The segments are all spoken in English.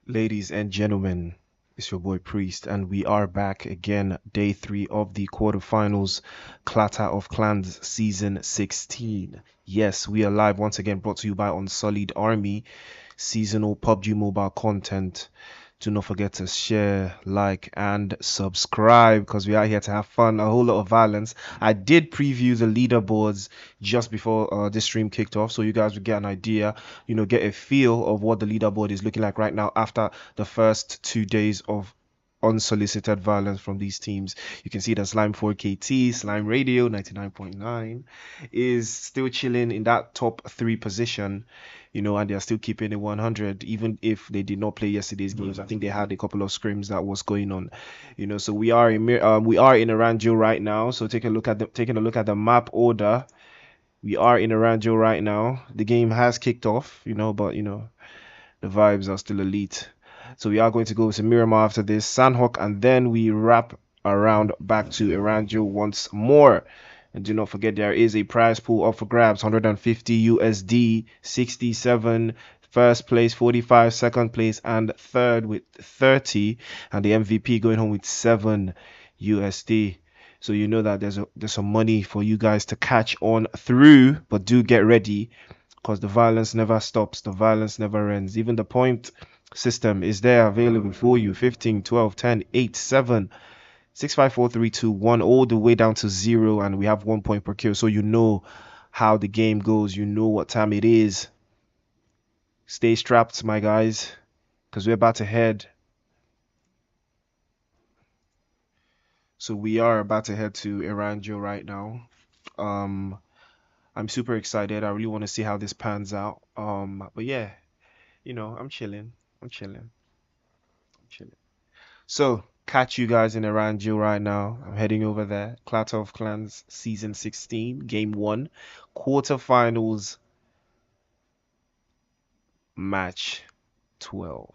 Ladies and gentlemen, it's your boy Priest, and we are back again, day 3 of the quarterfinals, Clatter of Clans Season 16. Yes, we are live once again, brought to you by Unsullied Army, seasonal PUBG mobile content. Do not forget to share, like, and subscribe because we are here to have fun, a whole lot of violence. I did preview the leaderboards just before this stream kicked off, so you guys would get an idea, get a feel of what the leaderboard is looking like right now after the first 2 days of unsolicited violence from these teams. You can see that Slime 4KT, Slime Radio 99.9 is still chilling in that top 3 position, and they're still keeping it 100 even if they did not play yesterday's games. I think they had a couple of scrims that was going on, so we are in Erangel right now. So taking a look at the map order, we are in Erangel right now. The game has kicked off, but the vibes are still elite. So we are going to go to Miramar after this, Sanhok, and then we wrap around back to Erangel once more. And do not forget, there is a prize pool up for grabs: 150 USD, 67 first place, 45 second place, and third with 30, and the MVP going home with 7 USD. So you know that there's some money for you guys to catch on through, but do get ready because the violence never stops, the violence never ends. Even the point system is there available for you: 15, 12, 10, 8, 7, 6, 5, 4, 3, 2, 1, all the way down to 0, and we have 1 point per kill. So you know how the game goes, you know what time it is. Stay strapped, my guys, because we're about to head. So we are about to head to Erangel right now. I'm super excited. I really want to see how this pans out. But yeah, I'm chilling. So catch you guys in Erangel right now. I'm heading over there. Clatter of Clans Season 16, Game 1, Quarterfinals, Match 12.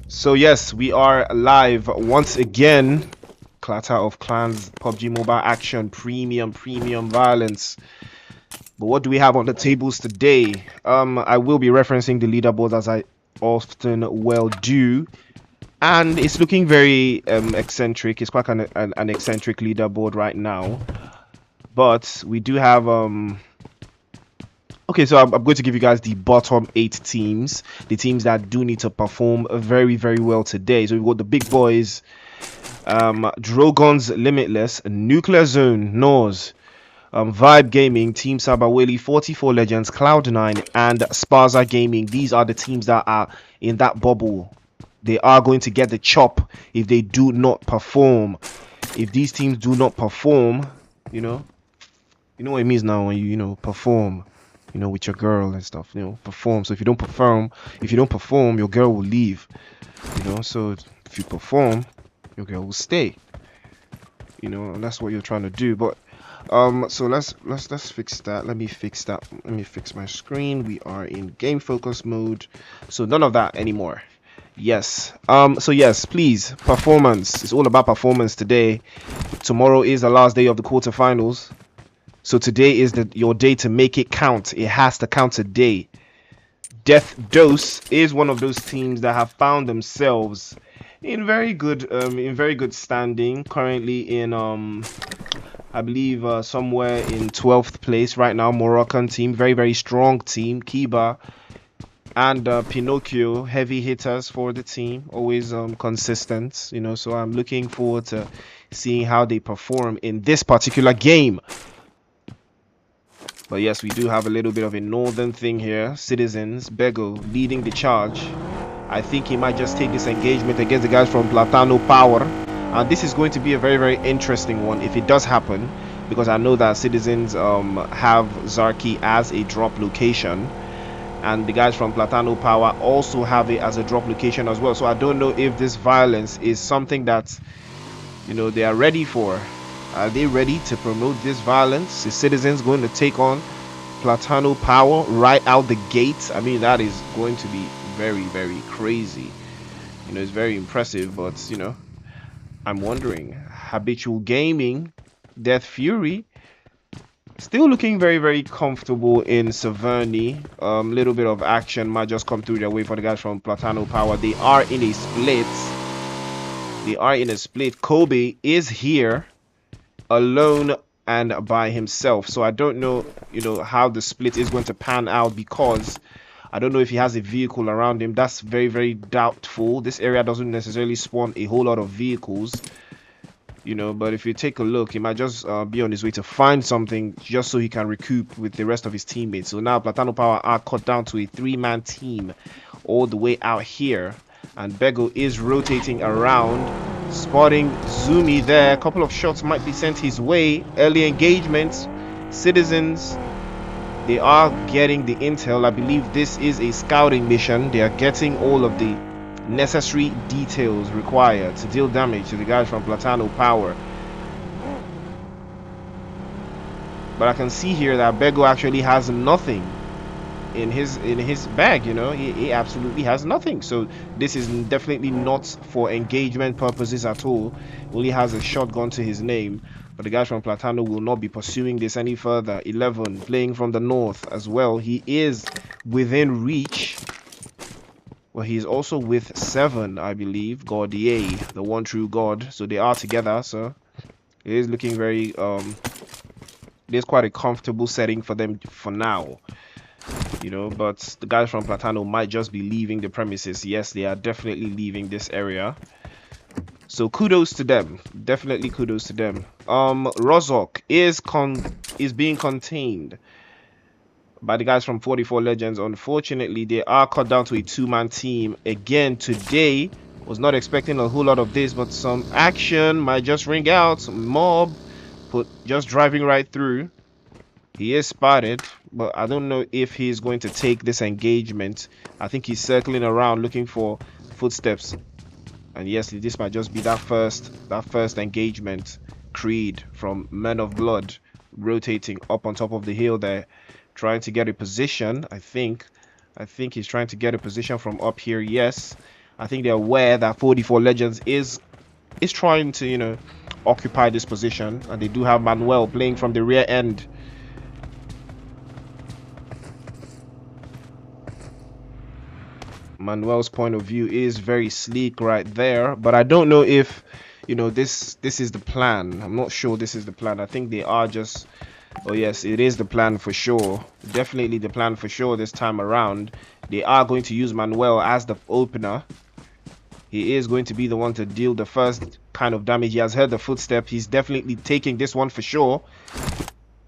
So yes, we are live once again. Clatter of Clans, PUBG Mobile Action, premium violence. But what do we have on the tables today? I will be referencing the leaderboard as I often well do, and it's looking very eccentric. It's quite an eccentric leaderboard right now. But we do have okay, so I'm going to give you guys the bottom 8 teams, the teams that do need to perform very well today. So we've got the big boys: DROGONS Limitless, NUCLEARZONE, NORS, Vibe Gaming, Team SABAWELI, 44 Legends, Cloud9, and SPAZA Gaming. These are the teams that are in that bubble. They are going to get the chop if they do not perform. If these teams do not perform, you know what it means now when you perform, with your girl and stuff, perform. So if you don't perform, your girl will leave, so if you perform, your girl will stay, and that's what you're trying to do. But so let's fix that. Let me fix my screen. We are in game focus mode, so none of that anymore. Yes. So yes, please, performance. It's all about performance today. Tomorrow is the last day of the quarterfinals, so today is your day to make it count. It has to count today. Death Dose is one of those teams that have found themselves in very good standing, currently in I believe somewhere in 12th place right now. Moroccan team, very strong team. Kiba and Pinocchio, heavy hitters for the team, always consistent, so I'm looking forward to seeing how they perform in this particular game. But yes, we do have a little bit of a northern thing here. Citizens, Bego leading the charge. I think he might just take this engagement against the guys from PLATANO Power. And this is going to be a very interesting one if it does happen, because I know that Citizens have Zarki as a drop location, and the guys from PLATANO Power also have it as a drop location as well. So I don't know if this violence is something that they are ready for. Are they ready to promote this violence? Is Citizens going to take on PLATANO Power right out the gate? I mean, that is going to be very, very crazy. You know, it's very impressive, but you know, I'm wondering, Habitual Gaming, Death Fury, still looking very, very comfortable in Saverny. Little bit of action might just come through their way for the guys from Platano Power. They are in a split. They are in a split. Kobe is here alone and by himself. So I don't know, you know, how the split is going to pan out, because I don't know if he has a vehicle around him. That's very, very doubtful. This area doesn't necessarily spawn a whole lot of vehicles, you know, but if you take a look, he might just be on his way to find something just so he can recoup with the rest of his teammates. So now Platano Power are cut down to a 3-man team all the way out here, and Bego is rotating around, spotting Zumi there. A couple of shots might be sent his way. Early engagements. Citizens, they are getting the intel. I believe this is a scouting mission. They are getting all of the necessary details required to deal damage to the guys from Platano Power. But I can see here that Bego actually has nothing in his bag. You know, he absolutely has nothing. So this is definitely not for engagement purposes at all. Only has a shotgun to his name. But the guys from Platano will not be pursuing this any further. 11 playing from the north as well. He is within reach. Well, he's also with 7, I believe. Gordier, the one true god. So they are together. So it is looking very it is quite a comfortable setting for them for now, you know. But the guys from Platano might just be leaving the premises. Yes, they are definitely leaving this area. So kudos to them. Definitely kudos to them. Rozok is being contained by the guys from 44 Legends. Unfortunately, they are cut down to a 2-man team again today. Was not expecting a whole lot of this, but some action might just ring out. Some mob just driving right through. He is spotted, but I don't know if he's going to take this engagement. I think he's circling around looking for footsteps. And yes, this might just be that first engagement. Creed from Men of Blood rotating up on top of the hill there, trying to get a position. I think he's trying to get a position from up here. Yes, I think they're aware that 44 Legends is trying to, you know, occupy this position, and they do have Manuel playing from the rear end. Manuel's point of view is very sleek right there, but I don't know if, you know, this is the plan. I'm not sure this is the plan. I think they are just, oh yes, it is the plan for sure. Definitely the plan for sure this time around. They are going to use Manuel as the opener. He is going to be the one to deal the first kind of damage. He has heard the footstep. He's definitely taking this one for sure.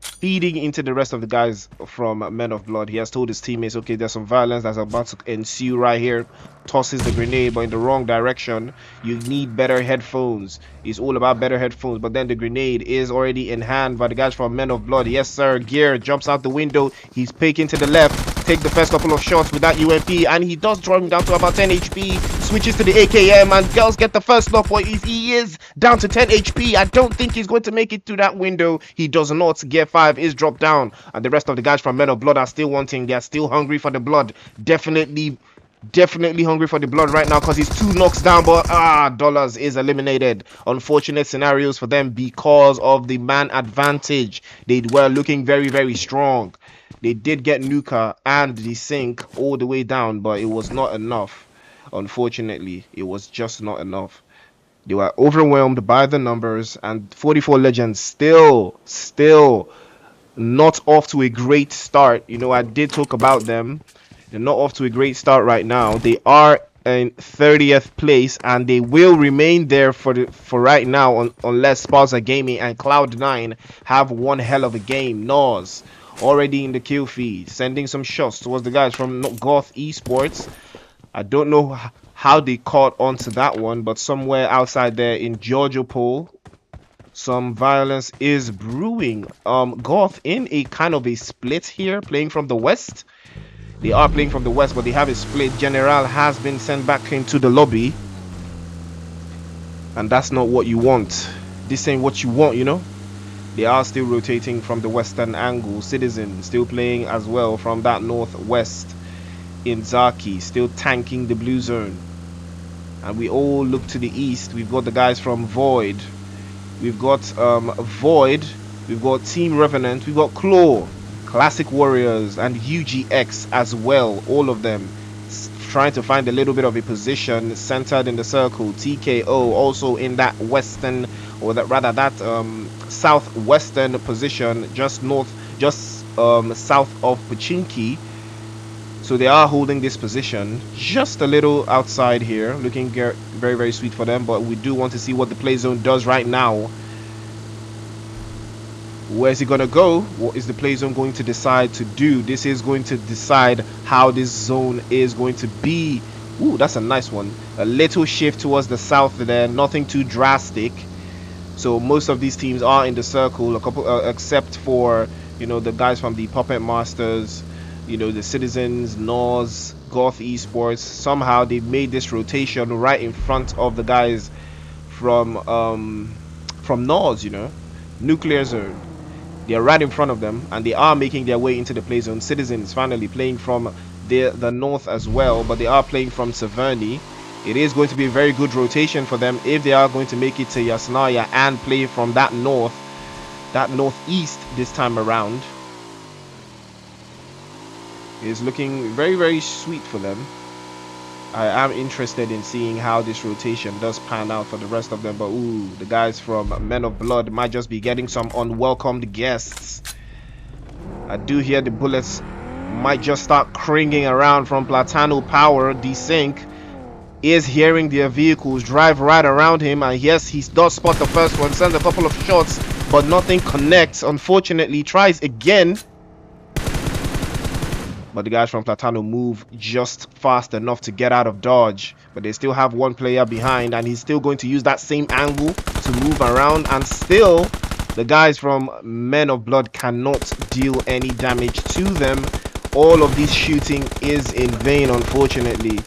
Feeding into the rest of the guys from Men of Blood. He has told his teammates, okay, there's some violence that's about to ensue right here. Tosses the grenade, but in the wrong direction. You need better headphones. It's all about better headphones. But then the grenade is already in hand by the guys from Men of Blood. Yes, sir. Gear jumps out the window. He's peeking to the left. Take the first couple of shots with that UMP, and he does draw him down to about 10 HP. Switches to the AKM, and girls get the first knock, but he is down to 10 HP. I don't think he's going to make it through that window. He does not. Gear 5 is dropped down, and the rest of the guys from Men of Blood are still wanting. They are still hungry for the blood. Definitely hungry for the blood right now, because he's 2 knocks down, but Dollars is eliminated. Unfortunate scenarios for them because of the man advantage. They were looking very, very strong. They did get Nuka and the sink all the way down, but it was not enough. Unfortunately, it was just not enough. They were overwhelmed by the numbers, and 44 Legends still not off to a great start. You know, I did talk about them. They're not off to a great start right now. They are in 30th place, and they will remain there for right now, unless SPAZA Gaming and Cloud9 have one hell of a game. Nos already in the kill feed, sending some shots towards the guys from GOTH Esports. I don't know how they caught onto that one, but somewhere outside there in Georgiopol, some violence is brewing. GOTH in a kind of a split here, playing from the west. They are playing from the west, but they have a split. General has been sent back into the lobby, and that's not what you want. This ain't what you want, you know. They are still rotating from the western angle. Citizen still playing as well from that northwest. Inzaki still tanking the blue zone. And we all look to the east. We've got the guys from Void. We've got Void. We've got Team Revenant. We've got Claw, Classic Warriors, and UGX as well. All of them trying to find a little bit of a position centered in the circle. TKO also in that western, or that rather that southwestern position, just south of Pachinki. So they are holding this position just a little outside here, looking very, very sweet for them. But we do want to see what the play zone does right now. Where's he gonna go? What is the play zone going to decide to do? This is going to decide how this zone is going to be. Ooh, that's a nice one. A little shift towards the south there, nothing too drastic. So most of these teams are in the circle, a couple except for, you know, the guys from the Puppet Masters, you know, the Citizens, NOS, GOTH Esports. Somehow they made this rotation right in front of the guys from NOS, you know, NUCLEARZONE. They are right in front of them, and they are making their way into the play zone. Citizens finally playing from the north as well, but they are playing from Severny. It is going to be a very good rotation for them if they are going to make it to Yasnaya and play from that northeast this time around. It's looking very sweet for them. I am interested in seeing how this rotation does pan out for the rest of them. But ooh, the guys from Men of Blood might just be getting some unwelcomed guests. I do hear the bullets might just start cringing around from Platano Power. Desync is hearing their vehicles drive right around him, and yes, he does spot the first one, sends a couple of shots, but nothing connects. Unfortunately, tries again. But the guys from Platano move just fast enough to get out of dodge. But they still have one player behind, and he's still going to use that same angle to move around. And still, the guys from Men of Blood cannot deal any damage to them. All of this shooting is in vain, unfortunately.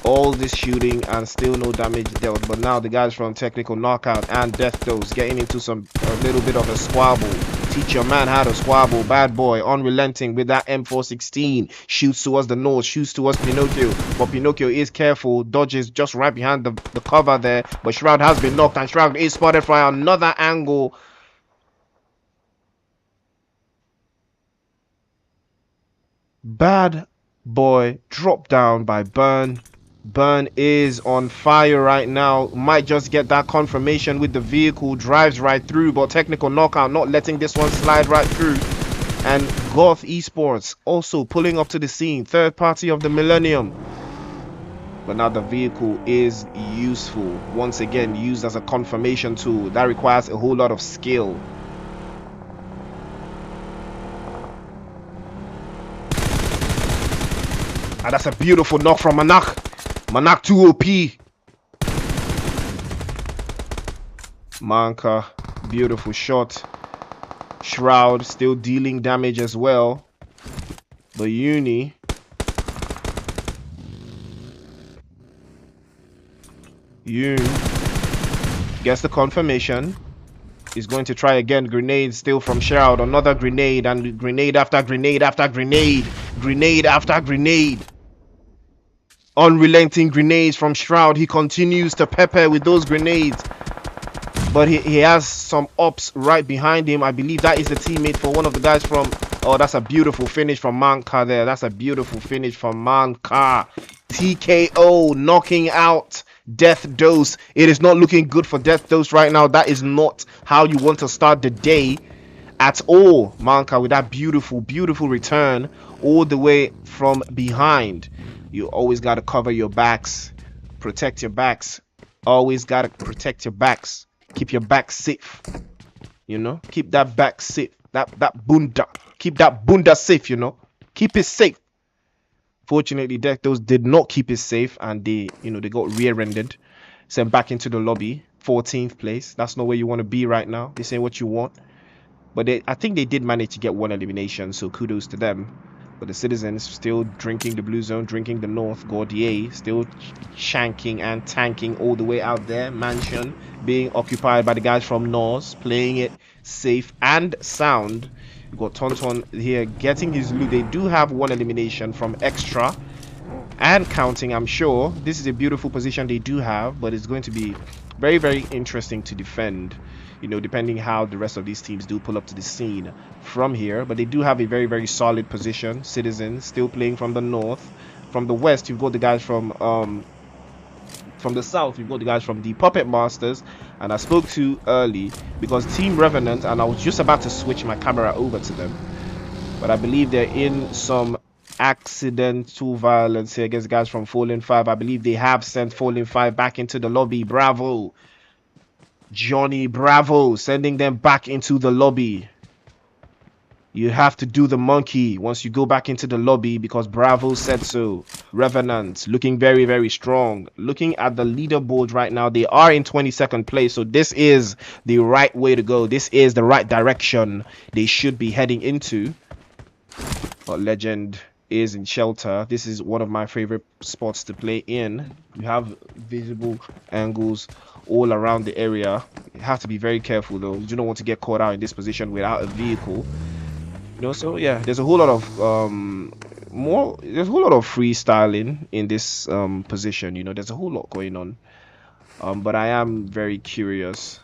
All this shooting and still no damage dealt. But now the guys from Technical Knockout and Death Dose getting into a little bit of a squabble. Teach your man how to squabble. Bad boy, unrelenting with that M416. Shoots towards the north, shoots towards Pinocchio. But Pinocchio is careful, dodges just right behind the cover there. But Shroud has been knocked, and Shroud is spotted from another angle. Bad boy dropped down by Burn. Burn is on fire right now. Might just get that confirmation with the vehicle. Drives right through, but Technical Knockout not letting this one slide right through. And GOTH Esports also pulling up to the scene. Third party of the millennium. But now the vehicle is useful. Once again, used as a confirmation tool. That requires a whole lot of skill. And that's a beautiful knock from Manak. Manak 2 OP. Manka, beautiful shot. Shroud still dealing damage as well. But Uni gets the confirmation. He's going to try again. Grenade still from Shroud. Another grenade, and grenade after grenade after grenade. Grenade after grenade. Unrelenting grenades from Shroud. He continues to pepper with those grenades. But he has some ops right behind him. I believe that is a teammate for one of the guys from... Oh, that's a beautiful finish from Manka there. That's a beautiful finish from Manka. TKO knocking out Death Dose. It is not looking good for Death Dose right now. That is not how you want to start the day at all. Manka with that beautiful return all the way from behind. You always got to cover your backs. Protect your backs. Always got to protect your backs. Keep your back safe. You know? Keep that back safe. That bunda. Keep that bunda safe, you know? Keep it safe. Fortunately, Those did not keep it safe, and they got rear-ended. Sent back into the lobby. 14th place. That's not where you want to be right now. This ain't what you want. But I think they did manage to get one elimination, so kudos to them. But the Citizens still drinking the blue zone, drinking the north. Gordier still shanking and tanking all the way out there. Mansion being occupied by the guys from NOS, playing it safe and sound. We've got Tonton here getting his loot. They do have one elimination from Extra. and counting, I'm sure. This is a beautiful position they do have, but it's going to be very, very interesting to defend, you know, depending how the rest of these teams do pull up to the scene from here. But they do have a very, very solid position. Citizens still playing from the north. From the west, you've got the guys from the south, we've got the guys from the Puppet Masters, and I spoke to early because Team Revenant, and I was just about to switch my camera over to them, but I believe they're in some accidental violence here against guys from Fallen 5. I believe they have sent Fallen 5 back into the lobby. Bravo, Johnny, bravo, sending them back into the lobby. You have to do the monkey once you go back into the lobby because Bravo said so. Revenant looking very, very strong. Looking at the leaderboard right now, they are in 22nd place. So this is the right way to go. This is the right direction they should be heading into. But Legend is in shelter. This is one of my favorite spots to play in. You have visible angles all around the area. You have to be very careful though. You do not want to get caught out in this position without a vehicle. You know, so yeah, there's a whole lot of freestyling in this position. You know, there's a whole lot going on, but I am very curious,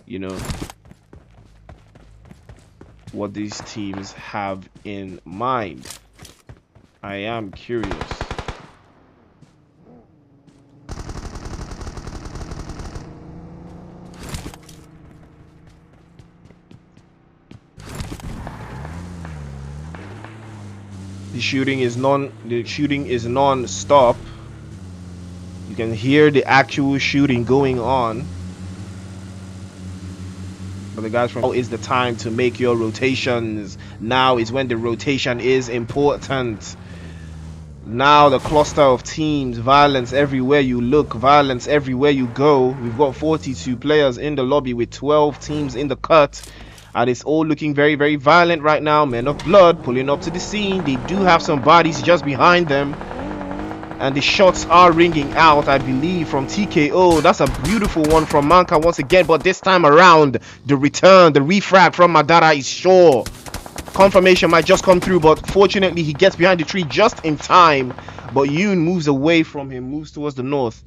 you know, what these teams have in mind. I am curious. The shooting is non-stop. You can hear the actual shooting going on. But the guys from now is the time to make your rotations. Now is when the rotation is important. Now the cluster of teams, violence everywhere you look, violence everywhere you go. We've got 42 players in the lobby with 12 teams in the cut. And it's all looking very, very violent right now. Men of Blood pulling up to the scene. They do have some bodies just behind them. And the shots are ringing out, I believe, from TKO. That's a beautiful one from Manka once again. But this time around, the return, the refrag from Madara is sure. Confirmation might just come through. But fortunately, he gets behind the tree just in time. But Yoon moves away from him, moves towards the north.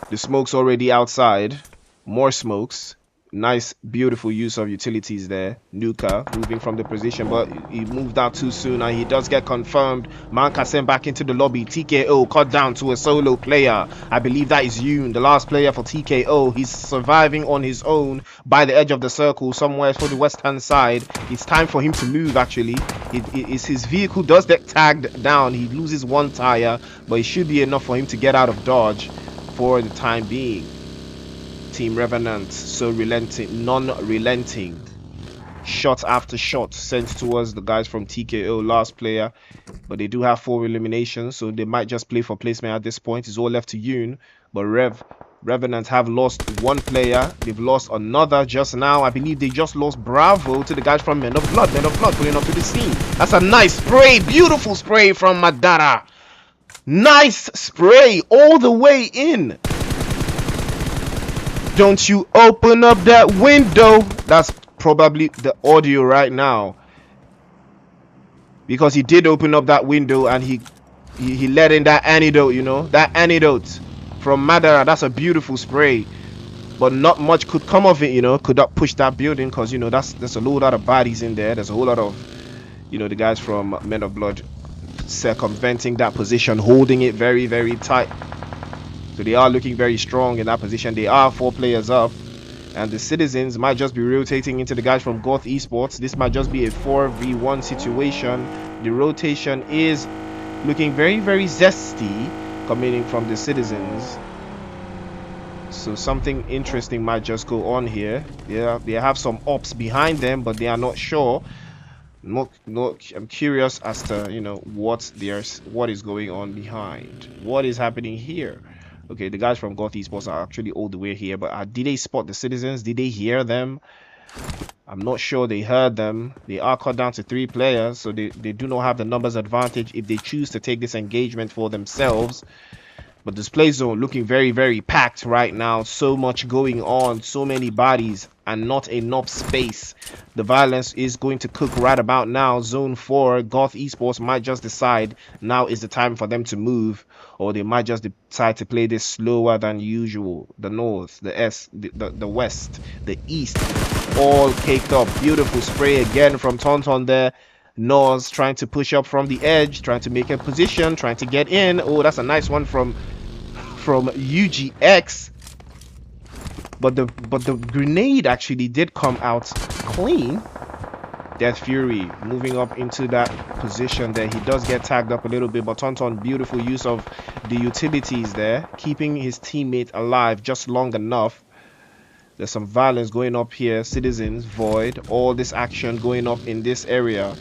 The smoke's already outside. More smokes. Nice, beautiful use of utilities there. Nuka moving from the position, but he moved out too soon and he does get confirmed. Manka sent back into the lobby. TKO cut down to a solo player. I believe that is Yoon, the last player for TKO. He's surviving on his own by the edge of the circle somewhere for the west-hand side. It's time for him to move, actually. His vehicle does get tagged down. He loses one tire, but it should be enough for him to get out of dodge for the time being. Team Revenant so relenting, non-relenting, shot after shot sent towards the guys from TKO, last player, but they do have 4 eliminations, so they might just play for placement at this point. It's all left to Yoon, but Revenant have lost one player. They've lost another just now. I believe they just lost Bravo to the guys from Men of Blood. Men of Blood pulling up to the scene. That's a nice spray, beautiful spray from Madara. Nice spray all the way in. Don't you open up that window. That's probably the audio right now, because he did open up that window and he let in that antidote, you know, that antidote from Madara. That's a beautiful spray, but not much could come of it, you know. Could not push that building because, you know, there's a lot of bodies in there. There's a whole lot of, you know, the guys from Men of Blood circumventing that position, holding it very, very tight. So they are looking very strong in that position. They are 4 players up, and the Citizens might just be rotating into the guys from GOTH Esports. This might just be a 4v1 situation. The rotation is looking very, very zesty coming in from the Citizens. So something interesting might just go on here. Yeah, they have some ops behind them, but they are not sure. I'm curious as to, you know, what is going on behind. What is happening here? Okay, the guys from GOTH Esports are actually all the way here, but did they spot the Citizens? Did they hear them? I'm not sure they heard them. They are cut down to 3 players, so they do not have the numbers advantage if they choose to take this engagement for themselves. But this play zone looking very, very packed right now. So much going on, so many bodies and not enough space. The violence is going to cook right about now. Zone 4, Goth Esports might just decide now is the time for them to move, or they might just decide to play this slower than usual. The north, the west, the east, all caked up. Beautiful spray again from Tonton there. Nos trying to push up from the edge, trying to make a position, trying to get in. Oh, that's a nice one from UGX. But the grenade actually did come out clean. Death Fury moving up into that position there. He does get tagged up a little bit, but Tonton, beautiful use of the utilities there, keeping his teammate alive just long enough. There's some violence going up here. Citizens, Void, all this action going up in this area.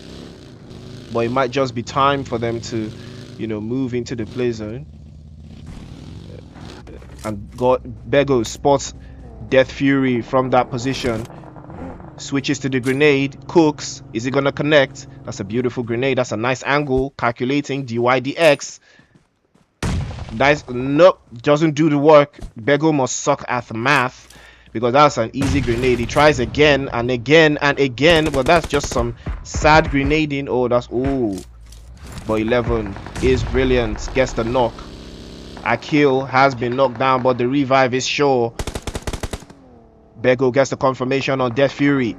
But it might just be time for them to, you know, move into the play zone. And Bego spots Death Fury from that position. Switches to the grenade. Cooks. Is it going to connect? That's a beautiful grenade. That's a nice angle. Calculating. DYDX. Nice. Nope. Doesn't do the work. Bego must suck at math, because that's an easy grenade. He tries again and again and again, but that's just some sad grenading. Oh, that's... oh. But 11 is brilliant. Gets the knock. Akil has been knocked down, but the revive is sure. Bego gets the confirmation on Death Fury.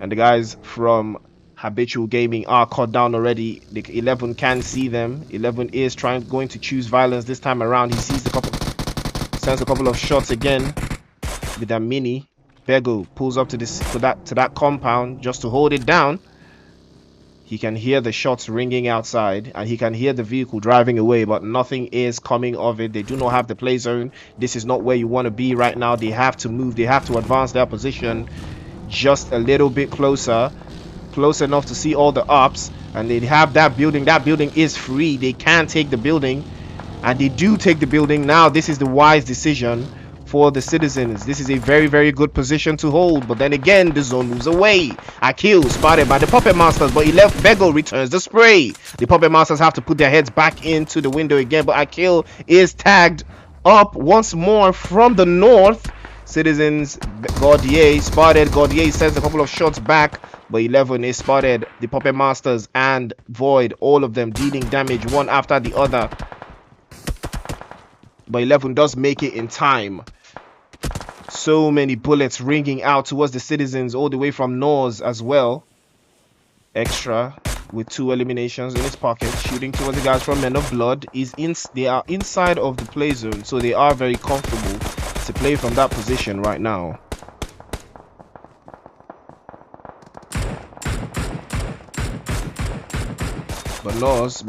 And the guys from Habitual Gaming are caught down already. The 11 can see them. 11 is going to choose violence this time around. He sees sends a couple of shots again with that mini. Bego pulls up to that compound just to hold it down. He can hear the shots ringing outside, and he can hear the vehicle driving away, but nothing is coming of it. They do not have the play zone. This is not where you want to be right now. They have to move. They have to advance their position just a little bit closer, close enough to see all the ops. And they have that building. That building is free. They can take the building, and they do take the building. Now this is the wise decision for the citizens. This is a very, very good position to hold, but then again the zone moves away. Akil spotted by the Puppet Masters, but he left. Bego returns the spray. The Puppet Masters have to put their heads back into the window again, but Akil is tagged up once more from the north. Citizens, Gordier spotted. Gordier sends a couple of shots back, but 11 is spotted. The Puppet Masters and Void, all of them dealing damage one after the other, but 11 does make it in time. So many bullets ringing out towards the citizens, all the way from Nors as well. Extra with 2 eliminations in his pocket, shooting towards the guys from Men of Blood. They are inside of the play zone, so they are very comfortable to play from that position right now. But Nors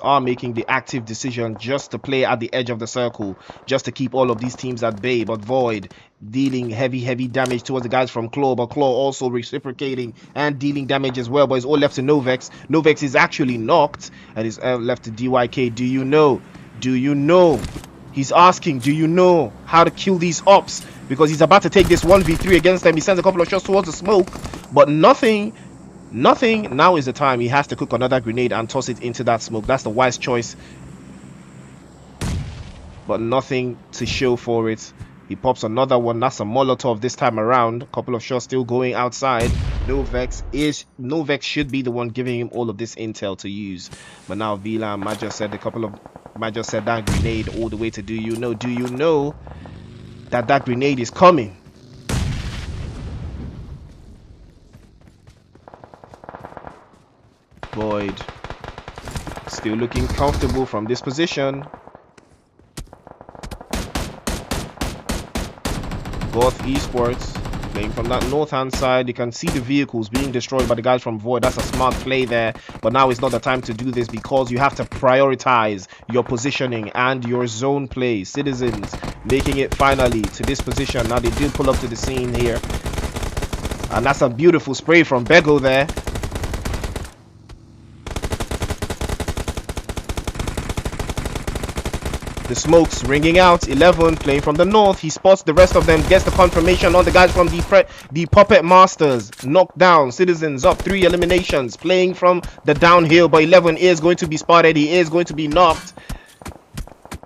are making the active decision just to play at the edge of the circle, just to keep all of these teams at bay. But Void dealing heavy damage towards the guys from Claw, but Claw also reciprocating and dealing damage as well. But it's all left to Novex. Novex is actually knocked and is left to DYK. Do you know? Do you know? He's asking, do you know how to kill these ops? Because he's about to take this 1v3 against them. He sends a couple of shots towards the smoke, but nothing. Now is the time. He has to cook another grenade and toss it into that smoke. That's the wise choice, but nothing to show for it. He pops another one. That's a Molotov this time around. A couple of shots still going outside. Novex should be the one giving him all of this intel to use, but now Vila might just said that grenade all the way to do you know that grenade is coming. Void still looking comfortable from this position. Goth Esports playing from that north hand side. You can see the vehicles being destroyed by the guys from Void. That's a smart play there, but now is not the time to do this, because you have to prioritize your positioning and your zone play. Citizens making it finally to this position. Now they did pull up to the scene here, and that's a beautiful spray from Bego there. The smokes ringing out. 11 playing from the north. He spots the rest of them, gets the confirmation on the guys from the Puppet Masters. Knocked down. Citizens up 3 eliminations, playing from the downhill, but 11 is going to be spotted. He is going to be knocked.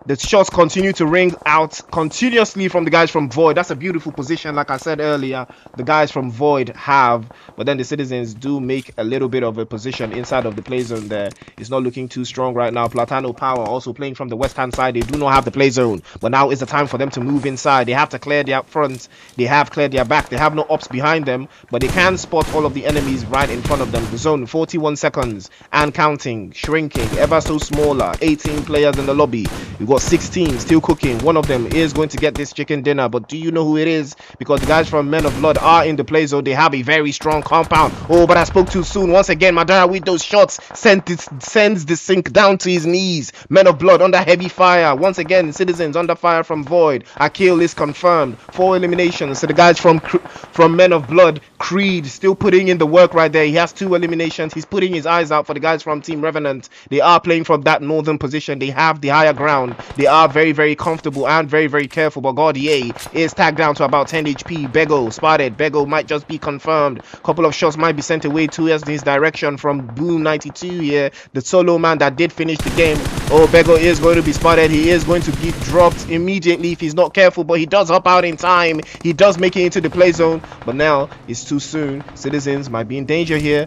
The shots continue to ring out continuously from the guys from Void. That's a beautiful position, like I said earlier. The guys from Void have, but then the Citizens do make a little bit of a position inside of the play zone there. It's not looking too strong right now. PLATANO Power also playing from the west hand side. They do not have the play zone, but now is the time for them to move inside. They have to clear their front. They have cleared their back. They have no ops behind them, but they can spot all of the enemies right in front of them. The zone, 41 seconds and counting, shrinking ever so smaller. 18 players in the lobby. We've got 16 still cooking. One of them is going to get this chicken dinner, but do you know who it is? Because the guys from Men of Blood are in the play zone. They have a very strong compound. Oh, but I spoke too soon. Once again, Madara with those shots sends the sink down to his knees. Men of Blood under heavy fire. Once again, Citizens under fire from Void. A kill is confirmed. 4 eliminations. So the guys from Men of Blood, Creed, still putting in the work right there. He has 2 eliminations. He's putting his eyes out for the guys from Team Revenant. They are playing from that northern position. They have the higher ground. They are very, very comfortable and very, very careful. But Gordier is tagged down to about 10 HP. Bego spotted. Bego might just be confirmed. Couple of shots might be sent away to his direction from Boom 92 here. The solo man that did finish the game. Oh, Bego is going to be spotted. He is going to be dropped immediately if he's not careful. But he does hop out in time. He does make it into the play zone. But now it's too soon. Citizens might be in danger here.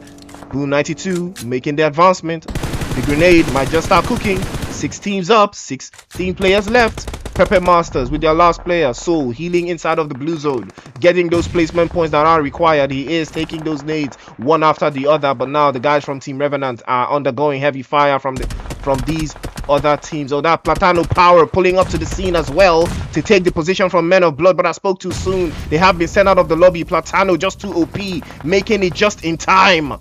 Boom 92 making the advancement. The grenade might just start cooking. 6 teams up, 16 players left. Pepe Masters with their last player, Soul, healing inside of the blue zone, getting those placement points that are required. He is taking those nades one after the other, but now the guys from Team Revenant are undergoing heavy fire from these other teams. Oh, that PLATANO Power pulling up to the scene as well to take the position from Men of Blood, but I spoke too soon. They have been sent out of the lobby. PLATANO just too OP, making it just in time.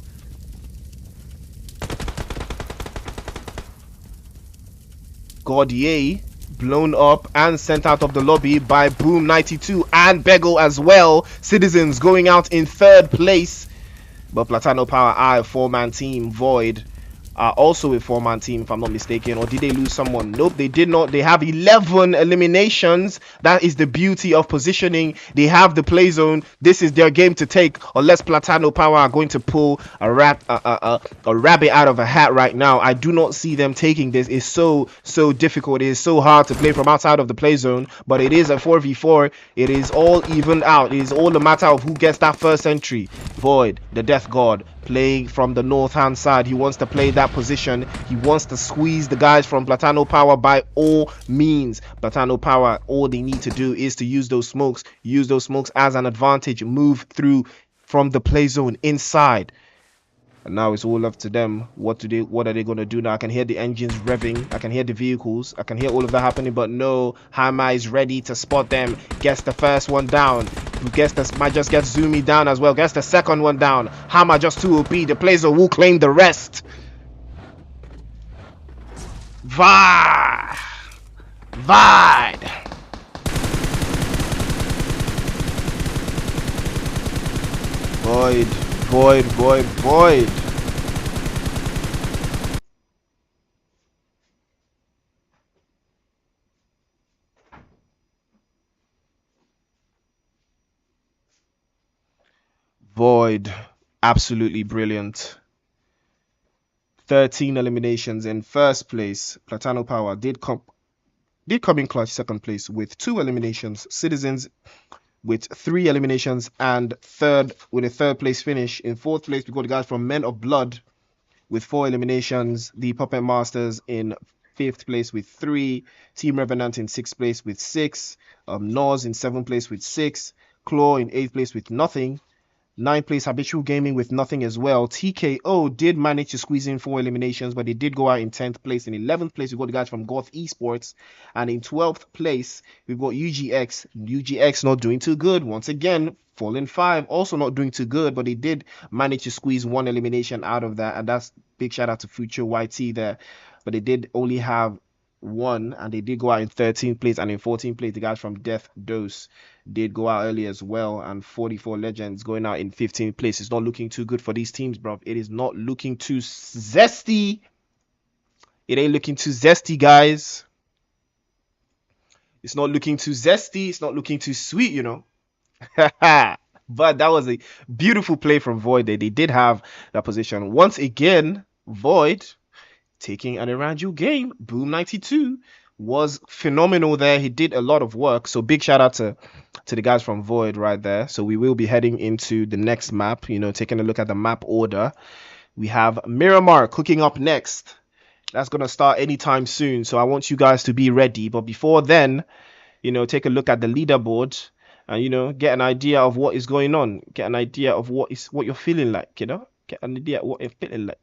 Gordier blown up and sent out of the lobby by Boom 92 and Bego as well. Citizens going out in 3rd place, but PLATANO Power are a 4-man team. Void are also a 4-man team, if I'm not mistaken. Or did they lose someone? Nope, they did not. They have 11 eliminations. That is the beauty of positioning. They have the play zone. This is their game to take, unless PLATANO Power are going to pull a rabbit out of a hat right now. I do not see them taking this. It's so difficult. It is so hard to play from outside of the play zone, but it is a 4v4. It is all evened out. It is all a matter of who gets that first entry. Void, the Death God, playing from the north hand side. He wants to play that position. He wants to squeeze the guys from PLATANO Power by all means. PLATANO Power, all they need to do is to use those smokes as an advantage, move through from the play zone inside. And now it's all up to them. What are they going to do now? I can hear the engines revving. I can hear the vehicles. I can hear all of that happening, but no, Hammer is ready to spot them. Gets the first one down. Who gets this? Might just get Zoomy down as well. Gets the second one down. Hammer just too OP. The Blazer will claim the rest. Vide. Void. Void, absolutely brilliant. 13 eliminations in 1st place. PLATANO Power did come in clutch 2nd place with 2 eliminations. Citizens with 3 eliminations and with a 3rd place finish. In 4th place, we got the guys from Men of Blood with 4 eliminations. The Puppet Masters in 5th place with 3. Team Revenant in 6th place with 6. Nors in 7th place with 6. Claw in 8th place with nothing. 9th place Habitual Gaming with nothing as well. TKO did manage to squeeze in 4 eliminations, but they did go out in 10th place. In 11th place, we've got the guys from GOTH Esports. And in 12th place, we've got UGX. UGX not doing too good. Once again, Fallen 5 also not doing too good, but they did manage to squeeze 1 elimination out of that. And that's big shout out to Future YT there. But they did only have 1, and they did go out in 13th place. And in 14th place, the guys from Death Dose did go out early as well, and 44 Legends going out in 15th place. It's not looking too good for these teams, bro. It is not looking too zesty. It ain't looking too zesty, guys. It's not looking too zesty. It's not looking too sweet, you know. But that was a beautiful play from Void. They did have that position. Once again, Void taking an Erangel game. Boom 92 was phenomenal there. He did a lot of work. So big shout out to the guys from Void right there. So we will be heading into the next map, taking a look at the map order. We have Miramar cooking up next. That's going to start anytime soon. So I want you guys to be ready. But before then, take a look at the leaderboard and, get an idea of what is going on. Get an idea of what you're feeling like, Get an idea of what you're feeling like.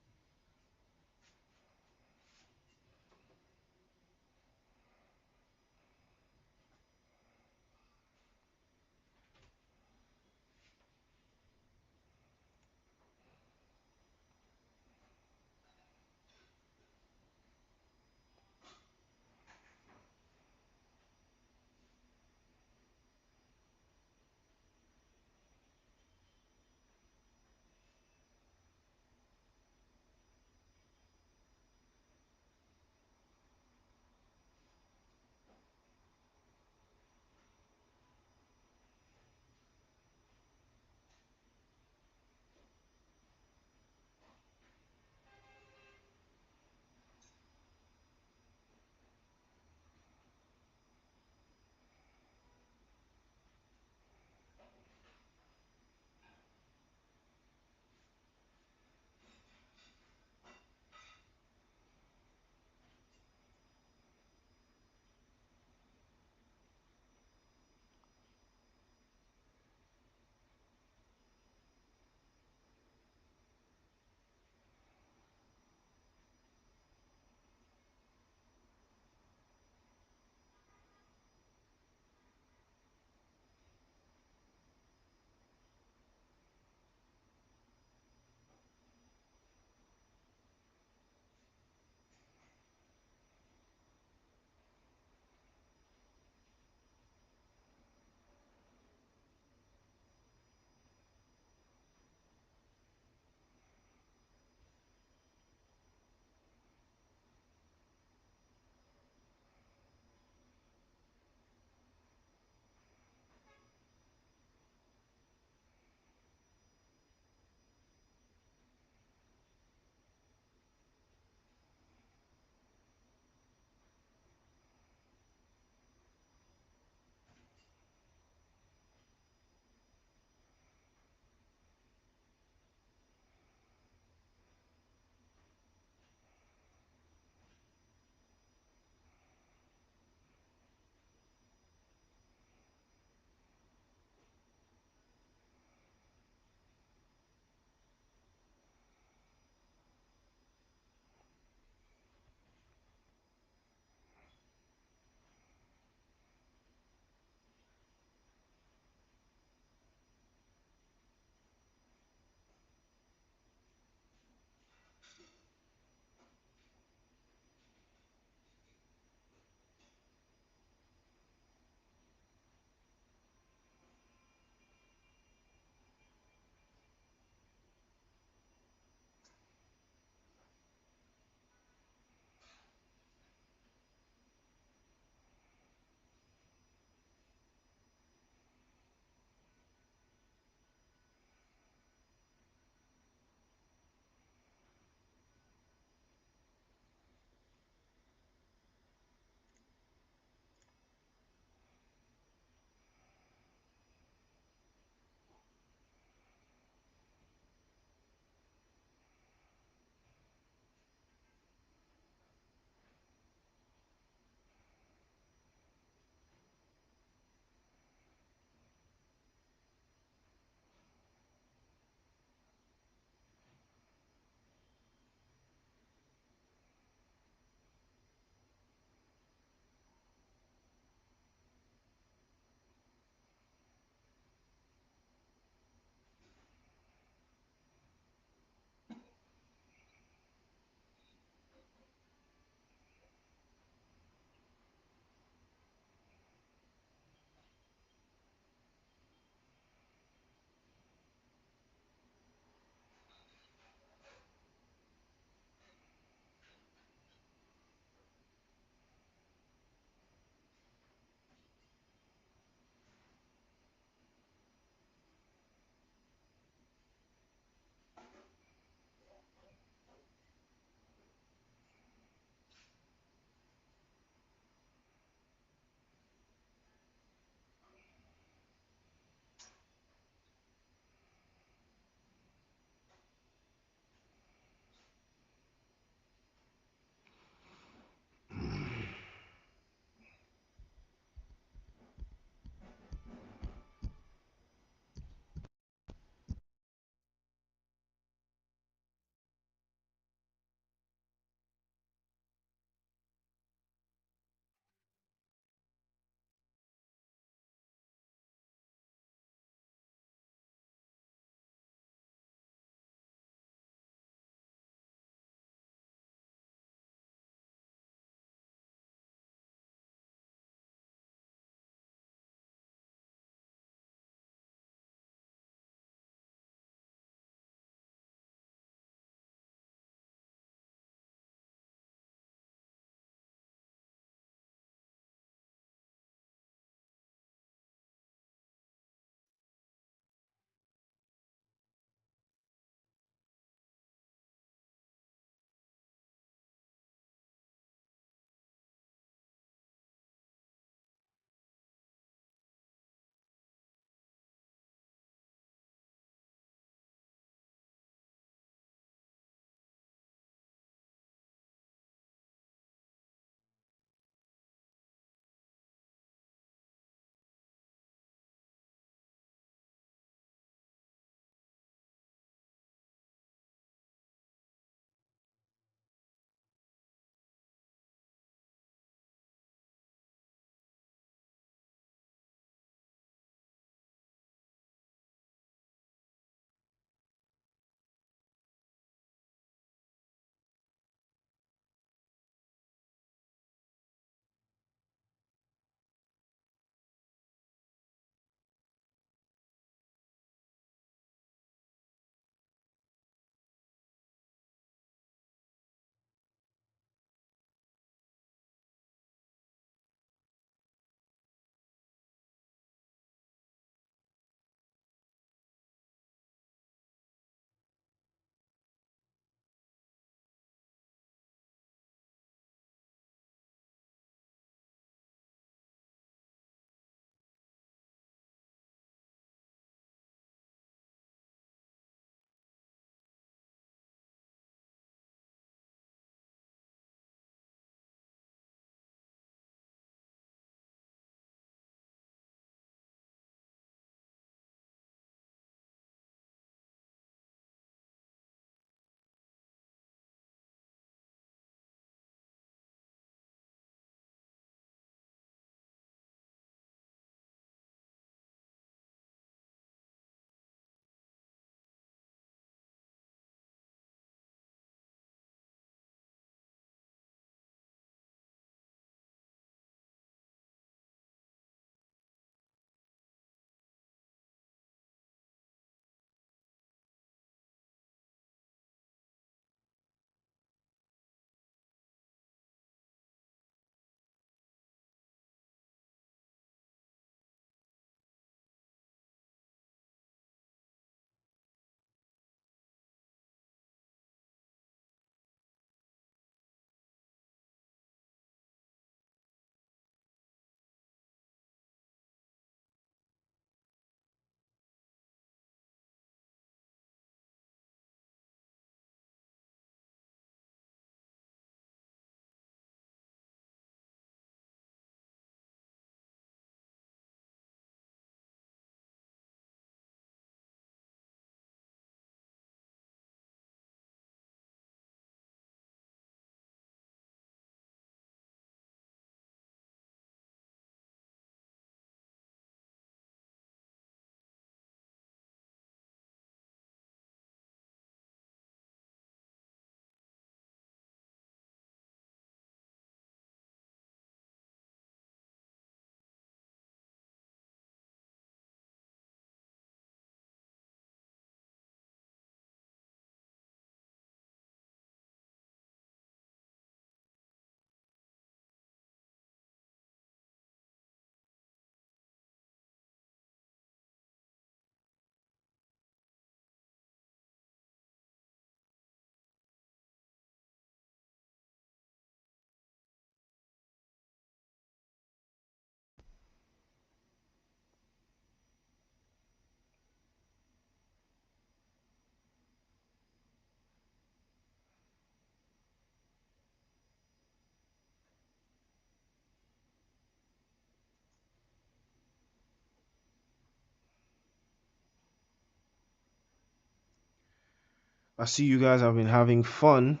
I see you guys have been having fun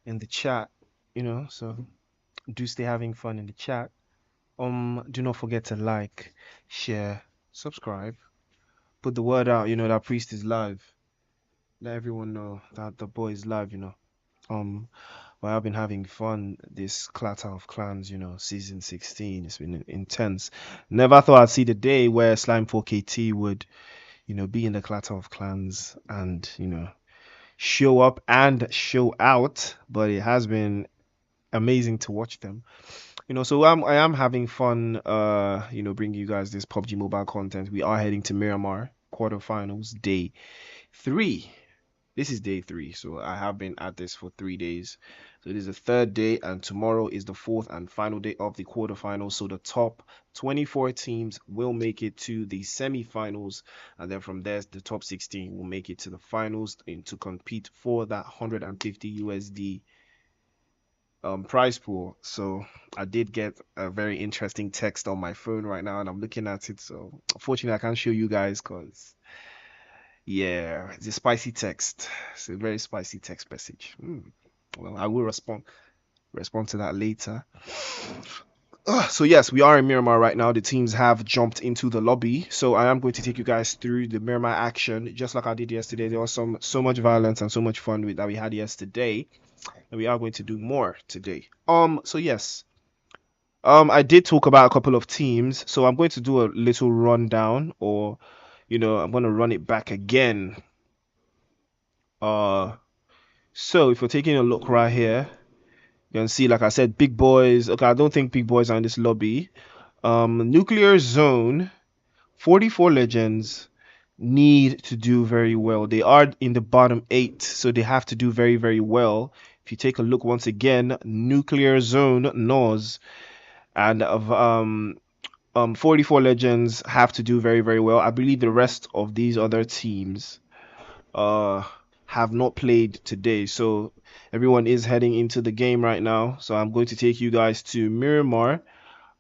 in the chat, so do stay having fun in the chat. Do not forget to like, share, subscribe, put the word out, that priest is live. Let everyone know that the boy is live. But I've been having fun this Clatter of Clans, season 16. It's been intense. Never thought I'd see the day where Slime 4KT would, be in the Clatter of Clans and, show up and show out. But it has been amazing to watch them. So I am having fun, bringing you guys this PUBG mobile content. We are heading to Miramar quarterfinals day 3. This is day 3, so I have been at this for 3 days. So it is the third day, and tomorrow is the fourth and final day of the quarterfinals. So the top 24 teams will make it to the semi-finals, and then from there, the top 16 will make it to the finals and to compete for that 150 USD prize pool. So I did get a very interesting text on my phone right now, and I'm looking at it. So unfortunately, I can't show you guys because yeah, it's a spicy text. It's a very spicy text message. Well, I will respond to that later. So yes, we are in Miramar right now. The teams have jumped into the lobby. So I am going to take you guys through the Miramar action, just like I did yesterday. There was so much violence and so much fun that we had yesterday, and we are going to do more today. So yes. I did talk about a couple of teams, so I'm going to do a little rundown, or I'm going to run it back again. So if you're taking a look right here, you can see, like I said, big boys. Okay, I don't think big boys are in this lobby. Nuclear Zone, 44 Legends need to do very well. They are in the bottom 8, so they have to do very, very well. If you take a look once again, Nuclear Zone, Nos, and 44 Legends have to do very, very well. I believe the rest of these other teams have not played today, so everyone is heading into the game right now. So I'm going to take you guys to Miramar,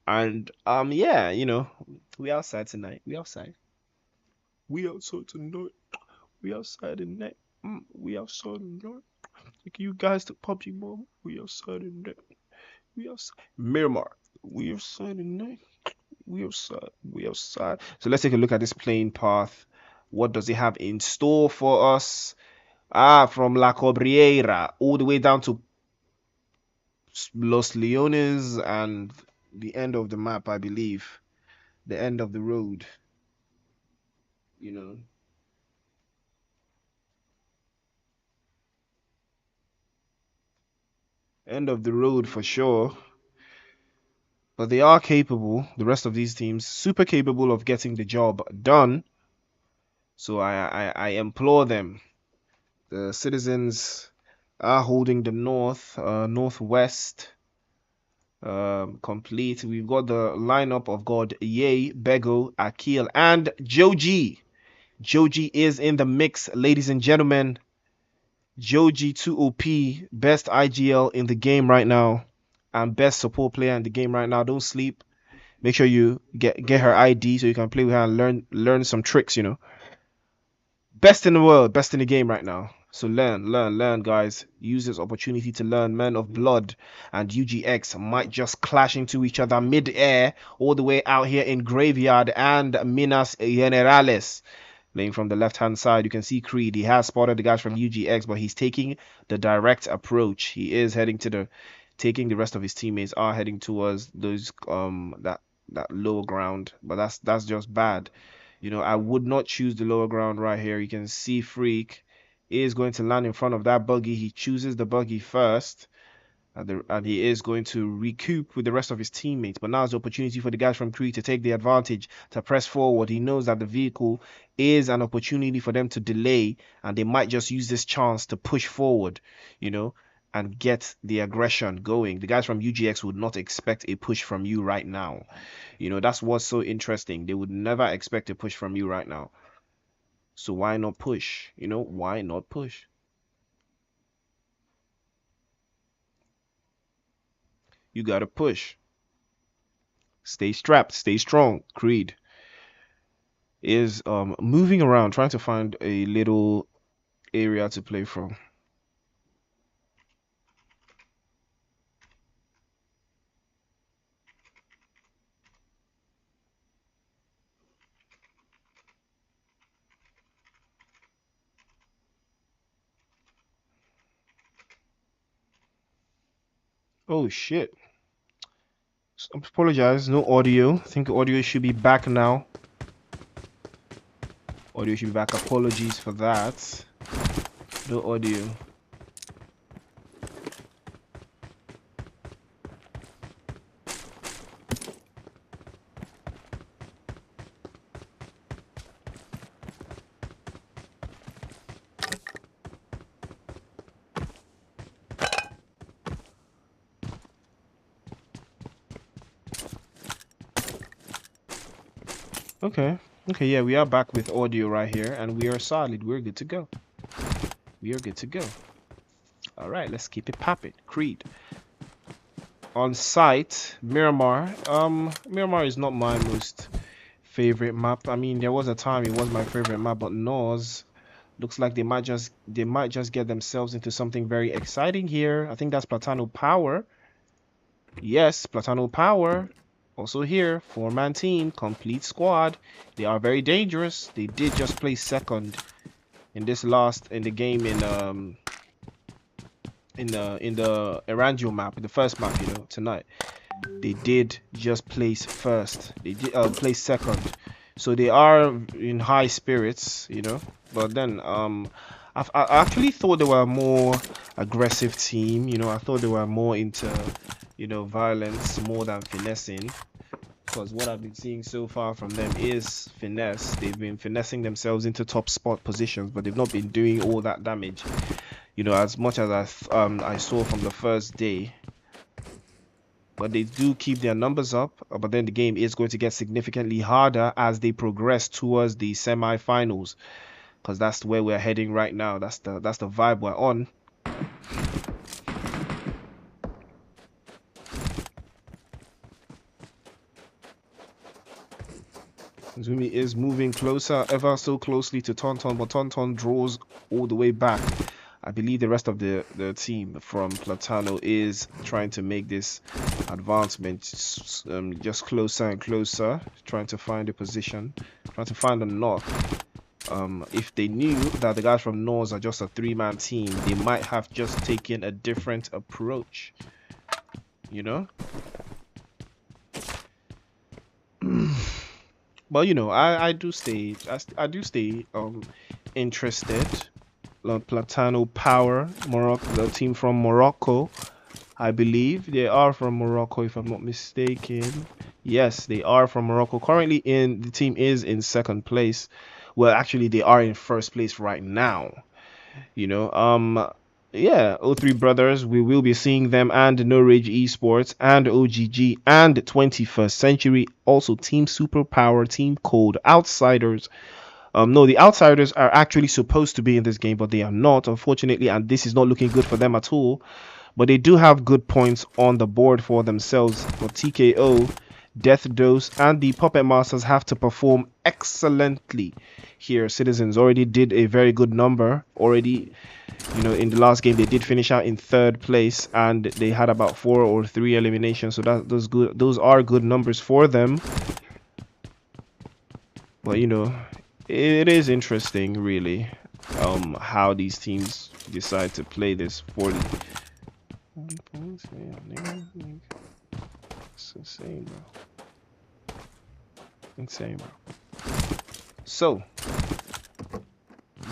and yeah, we outside tonight. We outside. We outside tonight. We outside tonight. We outside tonight. Take you guys to PUBG Mobile. We outside tonight. We outside Miramar. We outside tonight. We outside. We outside. So let's take a look at this playing path. What does it have in store for us? From La Cobriera all the way down to Los Leones and the end of the map, I believe. The end of the road. End of the road for sure. But they are capable, the rest of these teams, super capable of getting the job done. So I implore them. The citizens are holding the northwest complete. We've got the lineup of God Ye, Bego, Akil, and Joji. Joji is in the mix, ladies and gentlemen. Joji 2OP, best IGL in the game right now, and best support player in the game right now. Don't sleep. Make sure you get her ID so you can play with her and learn some tricks. Best in the world, best in the game right now. So learn, guys. Use this opportunity to learn. Men of Blood and UGX might just clash into each other mid-air all the way out here in Graveyard and Minas Generales. Playing from the left-hand side, you can see Creed. He has spotted the guys from UGX, but he's taking the direct approach. He is heading to taking the rest of his teammates are heading towards those that lower ground, but that's just bad. I would not choose the lower ground right here. You can see Freak is going to land in front of that buggy. He chooses the buggy first. And he is going to recoup with the rest of his teammates. But now is the opportunity for the guys from Creed to take the advantage, to press forward. He knows that the vehicle is an opportunity for them to delay, and they might just use this chance to push forward, and get the aggression going. The guys from UGX would not expect a push from you right now. That's what's so interesting. They would never expect a push from you right now. So why not push? Why not push? You gotta push. Stay strapped, stay strong. Creed is moving around, trying to find a little area to play from. Oh shit. Apologize, no audio. I think audio should be back now. Audio should be back. Apologies for that. No audio. Okay. Okay, yeah, we are back with audio right here, and we are solid. We're good to go. We are good to go. All right, let's keep it popping. Creed. On site, Miramar. Miramar is not my most favorite map. I mean, there was a time it was my favorite map, but Nose looks like they might just get themselves into something very exciting here. I think that's Platano Power. Yes, Platano Power. Also here, 4-man team, complete squad. They are very dangerous. They did just place second in the game in the Erangel map, the first map, you know, tonight. They did just place first. They did place second. So they are in high spirits, you know. But then I actually thought they were a more aggressive team, you know. I thought they were more into, you know, violence more than finessing, because what I've been seeing so far from them is finesse. They've been finessing themselves into top spot positions, but they've not been doing all that damage, you know, as much as I saw from the first day. But they do keep their numbers up, but then the game is going to get significantly harder as they progress towards the semi-finals, because that's where we're heading right now. That's the vibe we're on. Zumi is moving closer, ever so closely to Tonton, but Tonton draws all the way back. I believe the rest of the team from Platano is trying to make this advancement just closer and closer, trying to find a position, trying to find a knock. If they knew that the guys from North are just a 3-man team, they might have just taken a different approach, you know. But you know, I do stay interested. Platano Power, Morocco, the team from Morocco, I believe they are from Morocco, if I'm not mistaken. Yes, they are from Morocco. Currently, the team is in second place. Well, actually, they are in first place right now. You know, yeah, O3 Brothers, we will be seeing them, and No Rage Esports, and OGG, and 21st Century, also Team Superpower, Team Cold, Outsiders. No, the Outsiders are actually supposed to be in this game, but they are not, unfortunately, and this is not looking good for them at all. But they do have good points on the board for themselves. But TKO, Death Dose, and the Puppet Masters have to perform excellently here. Citizens already did a very good number already. You know, in the last game they did finish out in 3rd place, and they had about 4 or 3 eliminations, so those are good numbers for them. But you know, it is interesting, really, how these teams decide to play this 40 points. It's insane, bro. Insane, bro. So,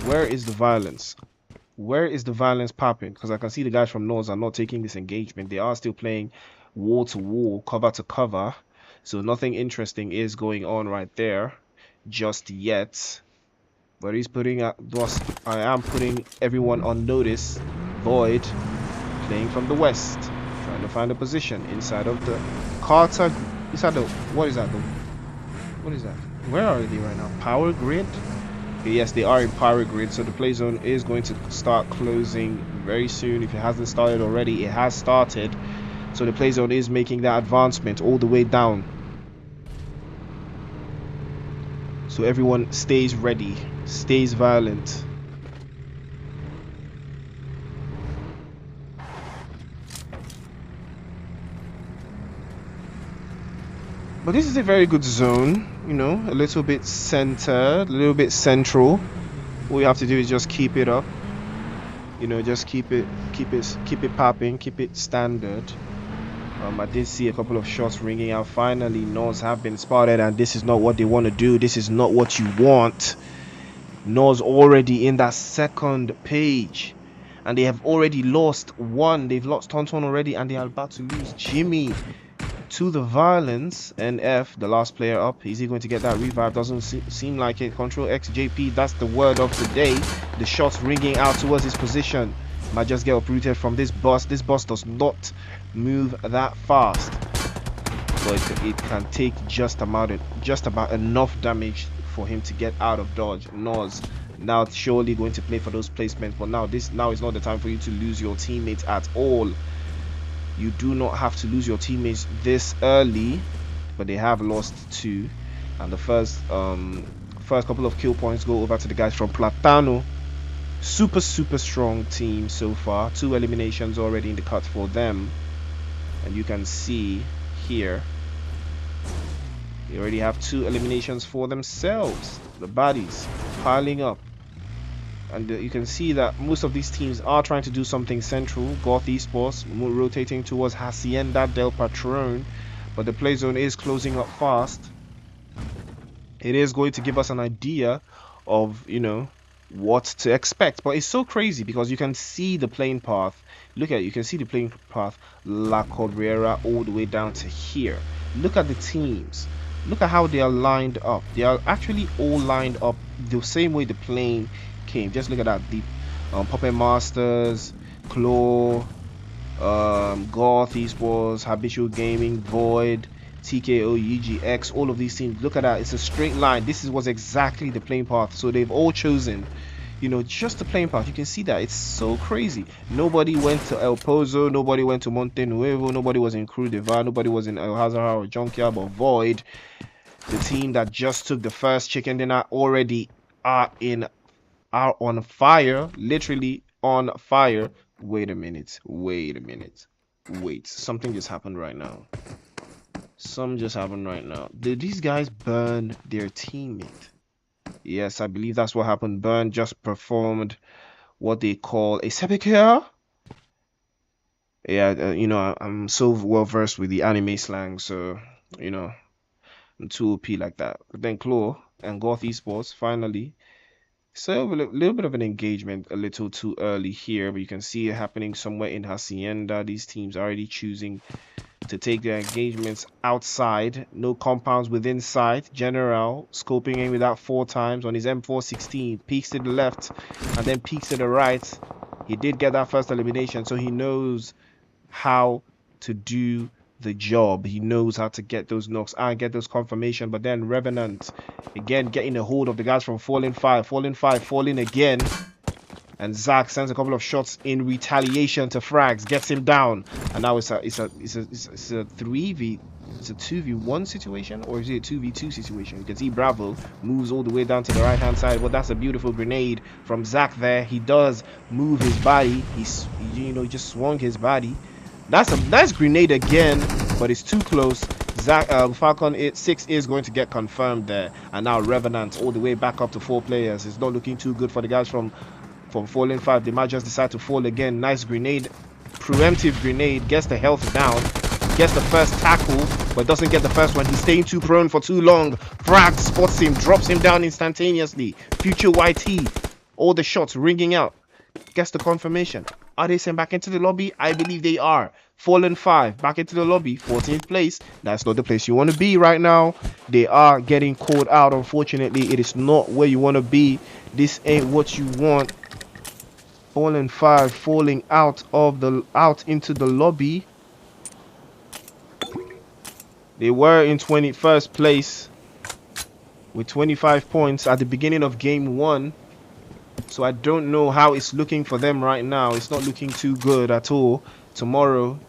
where is the violence? Where is the violence popping? Because I can see the guys from North are not taking this engagement. They are still playing wall to wall, cover to cover. So nothing interesting is going on right there just yet. But he's putting I am putting everyone on notice. Void playing from the west, trying to find a position inside of the Carter. Inside the what is that? What is that? Where are they right now? Power grid. Okay, yes, they are in power grid, so the play zone is going to start closing very soon. If it hasn't started already, it has started. So the play zone is making that advancement all the way down. So everyone stays ready, stays violent. But this is a very good zone, you know, a little bit centered, a little bit central. All you have to do is just keep it up. You know, just keep it popping, keep it standard. I did see a couple of shots ringing out. Finally, Nords have been spotted, and this is not what they want to do. This is not what you want. Nords already in that second page, and they have already lost one. They've lost Tonton already, and they are about to lose Jimmy to the violence. And F, the last player up, is he going to get that revive? Doesn't seem like it. Control X JP, that's the word of the day. The shots ringing out towards his position. Might just get uprooted from this bus. This bus does not move that fast, but it can take just about enough damage for him to get out of dodge. Noz now surely going to play for those placements, but now is not the time for you to lose your teammates at all. You do not have to lose your teammates this early, but they have lost two, and the first couple of kill points go over to the guys from Platano. Super strong team so far. 2 eliminations already in the cut for them, and you can see here they already have 2 eliminations for themselves. The bodies piling up, and you can see that most of these teams are trying to do something central. Goth Esports rotating towards Hacienda del Patron, but the play zone is closing up fast. It is going to give us an idea of, you know, what to expect, but it's so crazy because you can see the playing path. Look at it, you can see the playing path, La Cabrera, all the way down to here. Look at the teams, look at how they are lined up. They are actually all lined up the same way the plane came. Just look at that. The Puppet Masters, Claw, Goth Esports, Habitual Gaming, Void, TKO, UGX, all of these teams. Look at that, it's a straight line. This was exactly the playing path, so they've all chosen, you know, just the playing path. You can see that it's so crazy. Nobody went to El Pozo, nobody went to Monte Nuevo, nobody was in Cruz de Var, nobody was in El Hazara or Junkyard, but Void, the team that just took the first chicken dinner, already are on fire, literally on fire. Wait a minute, something just happened right now. Did these guys burn their teammate? Yes, I believe that's what happened. Burn just performed what they call a seppuku. Yeah, you know, I'm so well versed with the anime slang, so, you know, I'm too OP like that. But then Claw and Goth Esports finally. So a little bit of an engagement, a little too early here, but you can see it happening somewhere in Hacienda. These teams are already choosing to take their engagements outside. No compounds within sight. General scoping in with that 4 times on his M416. Peeks to the left and then peeks to the right. He did get that first elimination, so he knows how to do the job. He knows how to get those knocks and get those confirmation. But then Revenant again getting a hold of the guys from Fallen 5. Falling again. And Zach sends a couple of shots in retaliation to Frags, gets him down, and now it's a 2v1 situation, or is it a 2v2 situation? You can see Bravo moves all the way down to the right hand side. Well, that's a beautiful grenade from Zach there. He does move his body. He's, you know, just swung his body. That's a nice grenade again, but it's too close. Zach, Falcon 6 is going to get confirmed there, and now Revenant all the way back up to 4 players. It's not looking too good for the guys from Fallen 5. They might just decide to fall again. Nice grenade, preemptive grenade, gets the health down, gets the first tackle, but doesn't get the first one. He's staying too prone for too long. Frag spots him, drops him down instantaneously. Future YT, all the shots ringing out, gets the confirmation. Are they sent back into the lobby? I believe they are. Fallen 5 back into the lobby, 14th place. That's not the place you want to be right now. They are getting called out. Unfortunately, it is not where you want to be. This ain't what you want. Fallen 5 falling out into the lobby. They were in 21st place with 25 points at the beginning of game 1. So I don't know how it's looking for them right now. It's not looking too good at all. Tomorrow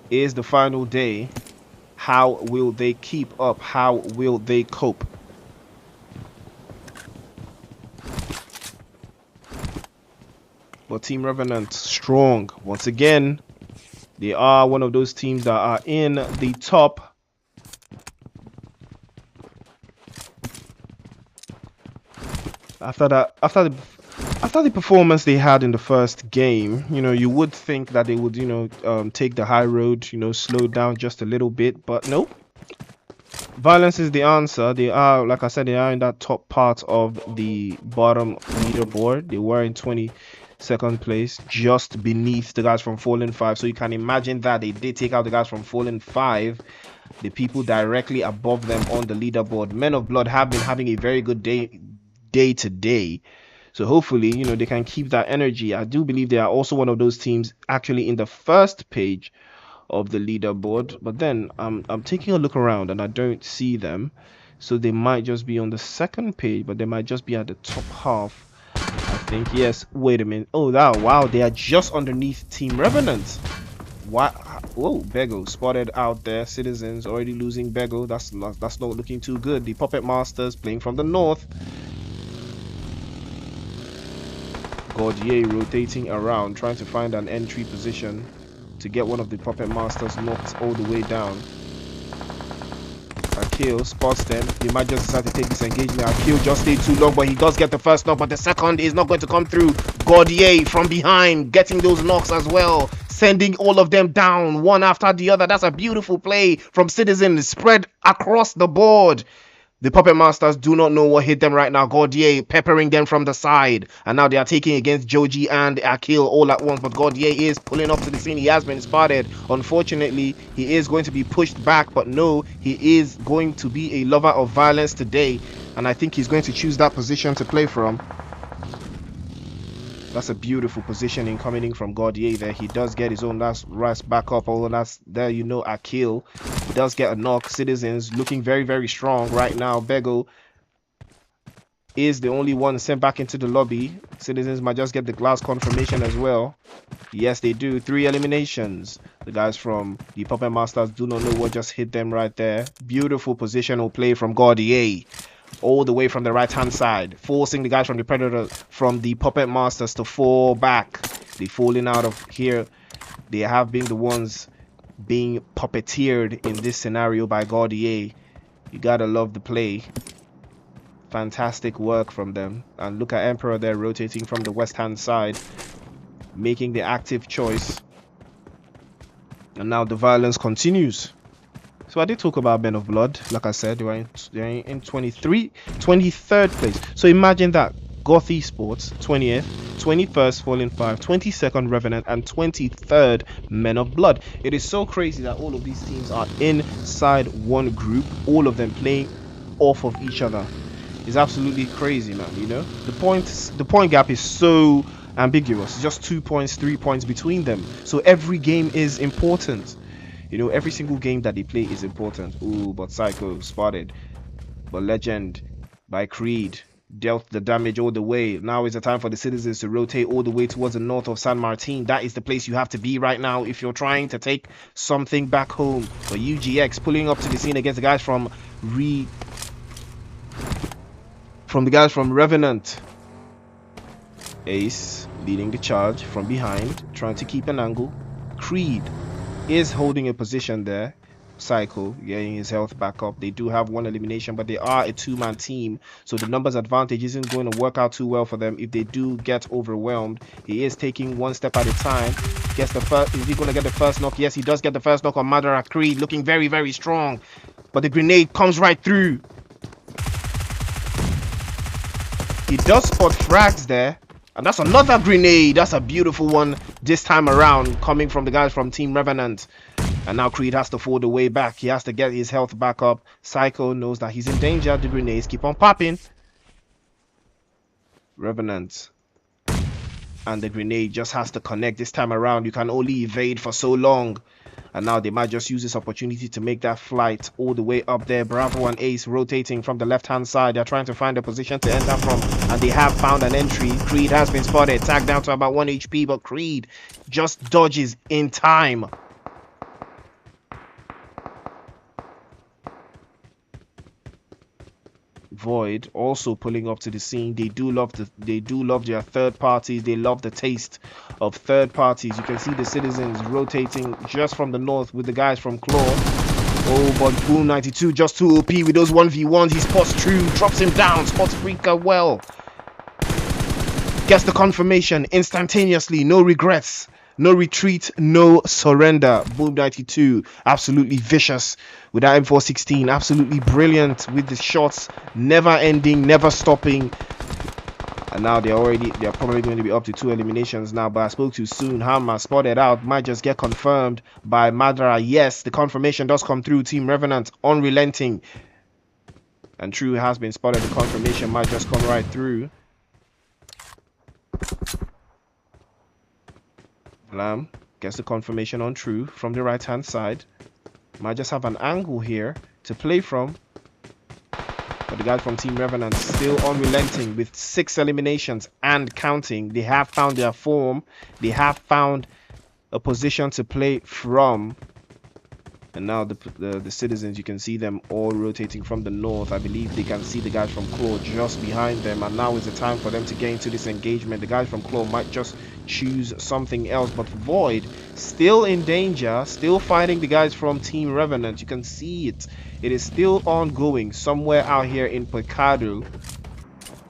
is the final day. How will they keep up? How will they cope? But Team Revenant strong once again. They are one of those teams that are in the top After the performance they had in the first game, you know, you would think that they would, you know, take the high road, you know, slow down just a little bit, but no. Violence is the answer. They are, like I said, they are in that top part of the bottom leaderboard. They were in 22nd place, just beneath the guys from Fallen 5. So you can imagine that they did take out the guys from Fallen 5, the people directly above them on the leaderboard. Men of Blood have been having a very good day to day. So hopefully, you know, they can keep that energy. I do believe they are also one of those teams actually in the first page of the leaderboard, but then I'm taking a look around and I don't see them, so they might just be on the second page, but they might just be at the top half, I think. Yes, wait a minute. Oh, wow, they are just underneath Team Revenant. What? Whoa, Bego spotted out there. Citizens already losing Bego. That's not looking too good. The Puppet Masters playing from the north. Gordier rotating around, trying to find an entry position to get one of the Puppet Masters knocked all the way down. Akil spots them. He might just decide to take this engagement. Akil just stayed too long, but he does get the first knock, but the second is not going to come through. Gordier from behind, getting those knocks as well, sending all of them down one after the other. That's a beautiful play from Citizens, spread across the board. The Puppet Masters do not know what hit them right now. Gordier peppering them from the side. And now they are taking against Joji and Akil all at once. But Gordier is pulling up to the scene. He has been spotted. Unfortunately, he is going to be pushed back. But no, he is going to be a lover of violence today. And I think he's going to choose that position to play from. That's a beautiful positioning coming in from Gordier there. He does get his own last rest back up. Oh, that's there, you know, Akil. He does get a knock. Citizens looking very, very strong right now. Bego is the only one sent back into the lobby. Citizens might just get the glass confirmation as well. Yes, they do. 3 eliminations. The guys from the Puppet Masters do not know what just hit them right there. Beautiful positional play from Gordier. All the way from the right hand side, forcing the guys from the Predator, from the Puppet Masters to fall back. They falling out of here. They have been the ones being puppeteered in this scenario by Gordier. You gotta love the play. Fantastic work from them. And look at Emperor there rotating from the west hand side, making the active choice. And now the violence continues. So I did talk about Men of Blood. Like I said, they're in 23rd place. So imagine that. GOTH ESPORTS, 20th, 21st Fallen 5, 22nd Revenant, and 23rd Men of Blood. It is so crazy that all of these teams are inside one group, all of them playing off of each other. It's absolutely crazy, man. You know, the point gap is so ambiguous. It's just 2 points, 3 points between them. So every game is important. You know, every single game that they play is important. Ooh, but Psycho spotted. But Legend by Creed dealt the damage all the way. Now is the time for the Citizens to rotate all the way towards the north of San Martin. That is the place you have to be right now if you're trying to take something back home. But UGX pulling up to the scene against the guys from Revenant. Ace leading the charge from behind, trying to keep an angle. Creed is holding a position there. Psycho getting his health back up. They do have 1 elimination, but they are a 2-man team, so the numbers advantage isn't going to work out too well for them if they do get overwhelmed. He is taking 1 step at a time. Gets the first. Is he going to get the first knock? Yes, he does get the first knock on Madara. Creed looking very, very strong, but the grenade comes right through. He does spot frags there. And that's another grenade. That's a beautiful one this time around, coming from the guys from Team Revenant. And now Creed has to fall the way back. He has to get his health back up. Psycho knows that he's in danger. The grenades keep on popping. Revenant. And the grenade just has to connect this time around. You can only evade for so long. And now they might just use this opportunity to make that flight all the way up there. Bravo and Ace rotating from the left-hand side. They're trying to find a position to enter from. And they have found an entry. Creed has been spotted. Tagged down to about 1 HP. But Creed just dodges in time. Void also pulling up to the scene. They do love their third parties. They love the taste of third parties. You can see the Citizens rotating just from the north with the guys from Claw. Oh, but Boom 92 just too OP with those 1v1s. He spots True, drops him down, spots Freaker well. Gets the confirmation instantaneously. No regrets. No retreat. No surrender. Boom 92. Absolutely vicious with that M416. Absolutely brilliant with the shots. Never ending. Never stopping. And now they're probably going to be up to 2 eliminations now. But I spoke too soon. Hammer spotted out. Might just get confirmed by Madara. Yes, the confirmation does come through. Team Revenant unrelenting. And True has been spotted. The confirmation might just come right through. Lamb gets the confirmation on True from the right hand side. Might just have an angle here to play from. But the guys from Team Revenant still unrelenting with 6 eliminations and counting. They have found their form. They have found a position to play from. And now the citizens, you can see them all rotating from the north. I believe they can see the guys from Claw just behind them. And now is the time for them to get into this engagement. The guys from Claw might just choose something else. But Void still in danger. Still fighting the guys from Team Revenant. You can see it. It is still ongoing somewhere out here in Picado.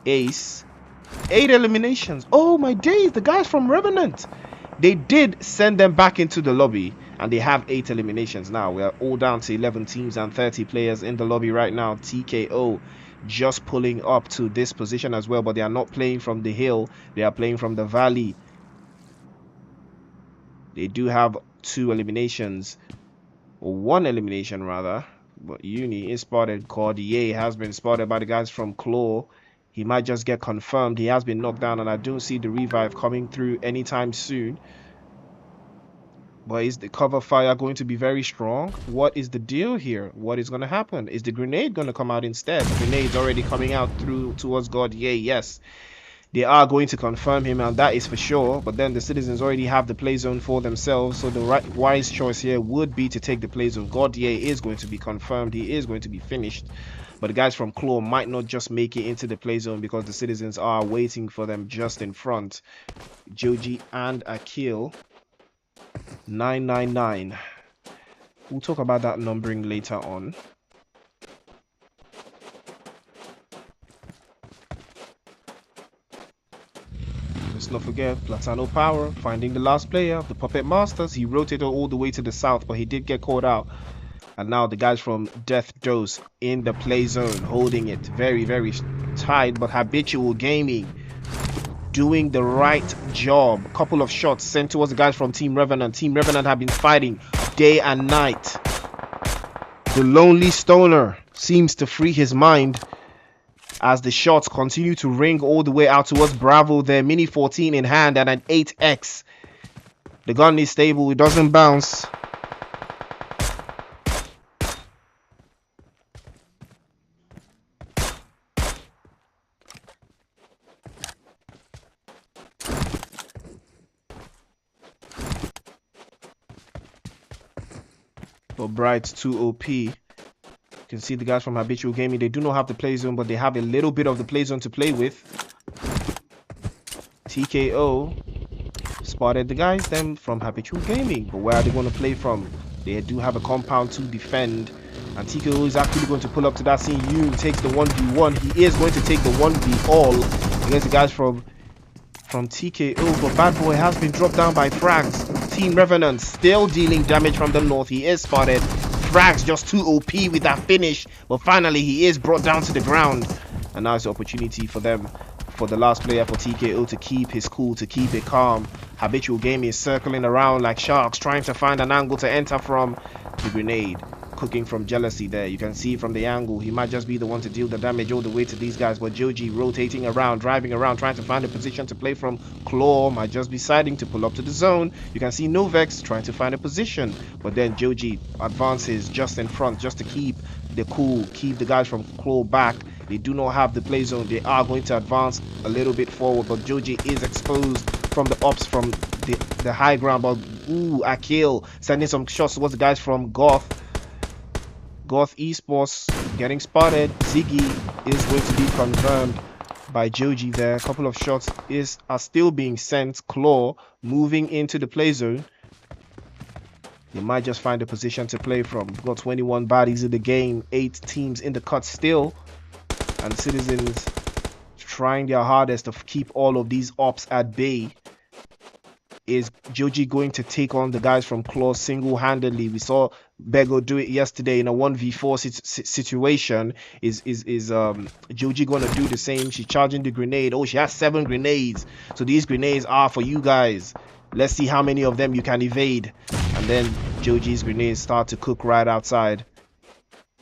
Ace. 8 eliminations. Oh my days. The guys from Revenant. They did send them back into the lobby. And they have 8 eliminations now. We are all down to 11 teams and 30 players in the lobby right now. TKO just pulling up to this position as well. But they are not playing from the hill. They are playing from the valley. They do have 2 eliminations. Or 1 elimination rather. But Uni is spotted. Cordier has been spotted by the guys from Claw. He might just get confirmed. He has been knocked down. And I don't see the revive coming through anytime soon. But is the cover fire going to be very strong? What is the deal here? What is going to happen? Is the grenade going to come out instead? The grenade's already coming out through towards Gordier. Yes, they are going to confirm him, and that is for sure. But then the citizens already have the play zone for themselves. So the wise choice here would be to take the play zone. Gordier is going to be confirmed. He is going to be finished. But the guys from Claw might not just make it into the play zone because the citizens are waiting for them just in front. Joji and Akil. 999. We'll talk about that numbering later on. Let's not forget Platano Power finding the last player of the Puppet Masters. He rotated all the way to the south, but he did get caught out. And now the guys from Death Dose in the play zone holding it very, very tight. But Habitual Gaming doing the right job. A couple of shots sent towards the guys from Team Revenant. Team Revenant have been fighting day and night. The Lonely Stoner seems to free his mind as the shots continue to ring all the way out towards Bravo. Their Mini 14 in hand and an 8x. The gun is stable. It doesn't bounce. But Bright's too OP. You can see the guys from Habitual Gaming. They do not have the play zone, but they have a little bit of the play zone to play with. TKO spotted the guys then from Habitual Gaming. But where are they going to play from? They do have a compound to defend. And TKO is actually going to pull up to that scene. Yoon takes the 1v1. He is going to take the 1v all against the guys from TKO. But Bad Boy has been dropped down by Frags. Team Revenant still dealing damage from the north. He is spotted. Frags just too OP with that finish. But finally he is brought down to the ground. And now it's the opportunity for them, for the last player for TKO to keep his cool, to keep it calm. Habitual Gaming is circling around like sharks, trying to find an angle to enter from. The grenade cooking from Jealousy there. You can see from the angle he might just be the one to deal the damage all the way to these guys. But Joji rotating around, driving around, trying to find a position to play from. Claw might just be deciding to pull up to the zone. You can see Novex trying to find a position. But then Joji advances just in front just to keep the cool, keep the guys from Claw back. They do not have the play zone. They are going to advance a little bit forward. But Joji is exposed from the ops from the high ground. But ooh, Akil sending some shots towards the guys from GOTH Esports getting spotted. Ziggy is going to be confirmed by Joji there. A couple of shots are still being sent. Claw moving into the play zone. They might just find a position to play from. We've got 21 bodies in the game, 8 teams in the cut still. And Citizens trying their hardest to keep all of these ops at bay. Is Joji going to take on the guys from Claw single-handedly? We saw Bego do it yesterday in a 1v4 situation. Is Joji going to do the same? She's charging the grenade. Oh, she has 7 grenades. So these grenades are for you guys. Let's see how many of them you can evade. And then Joji's grenades start to cook right outside.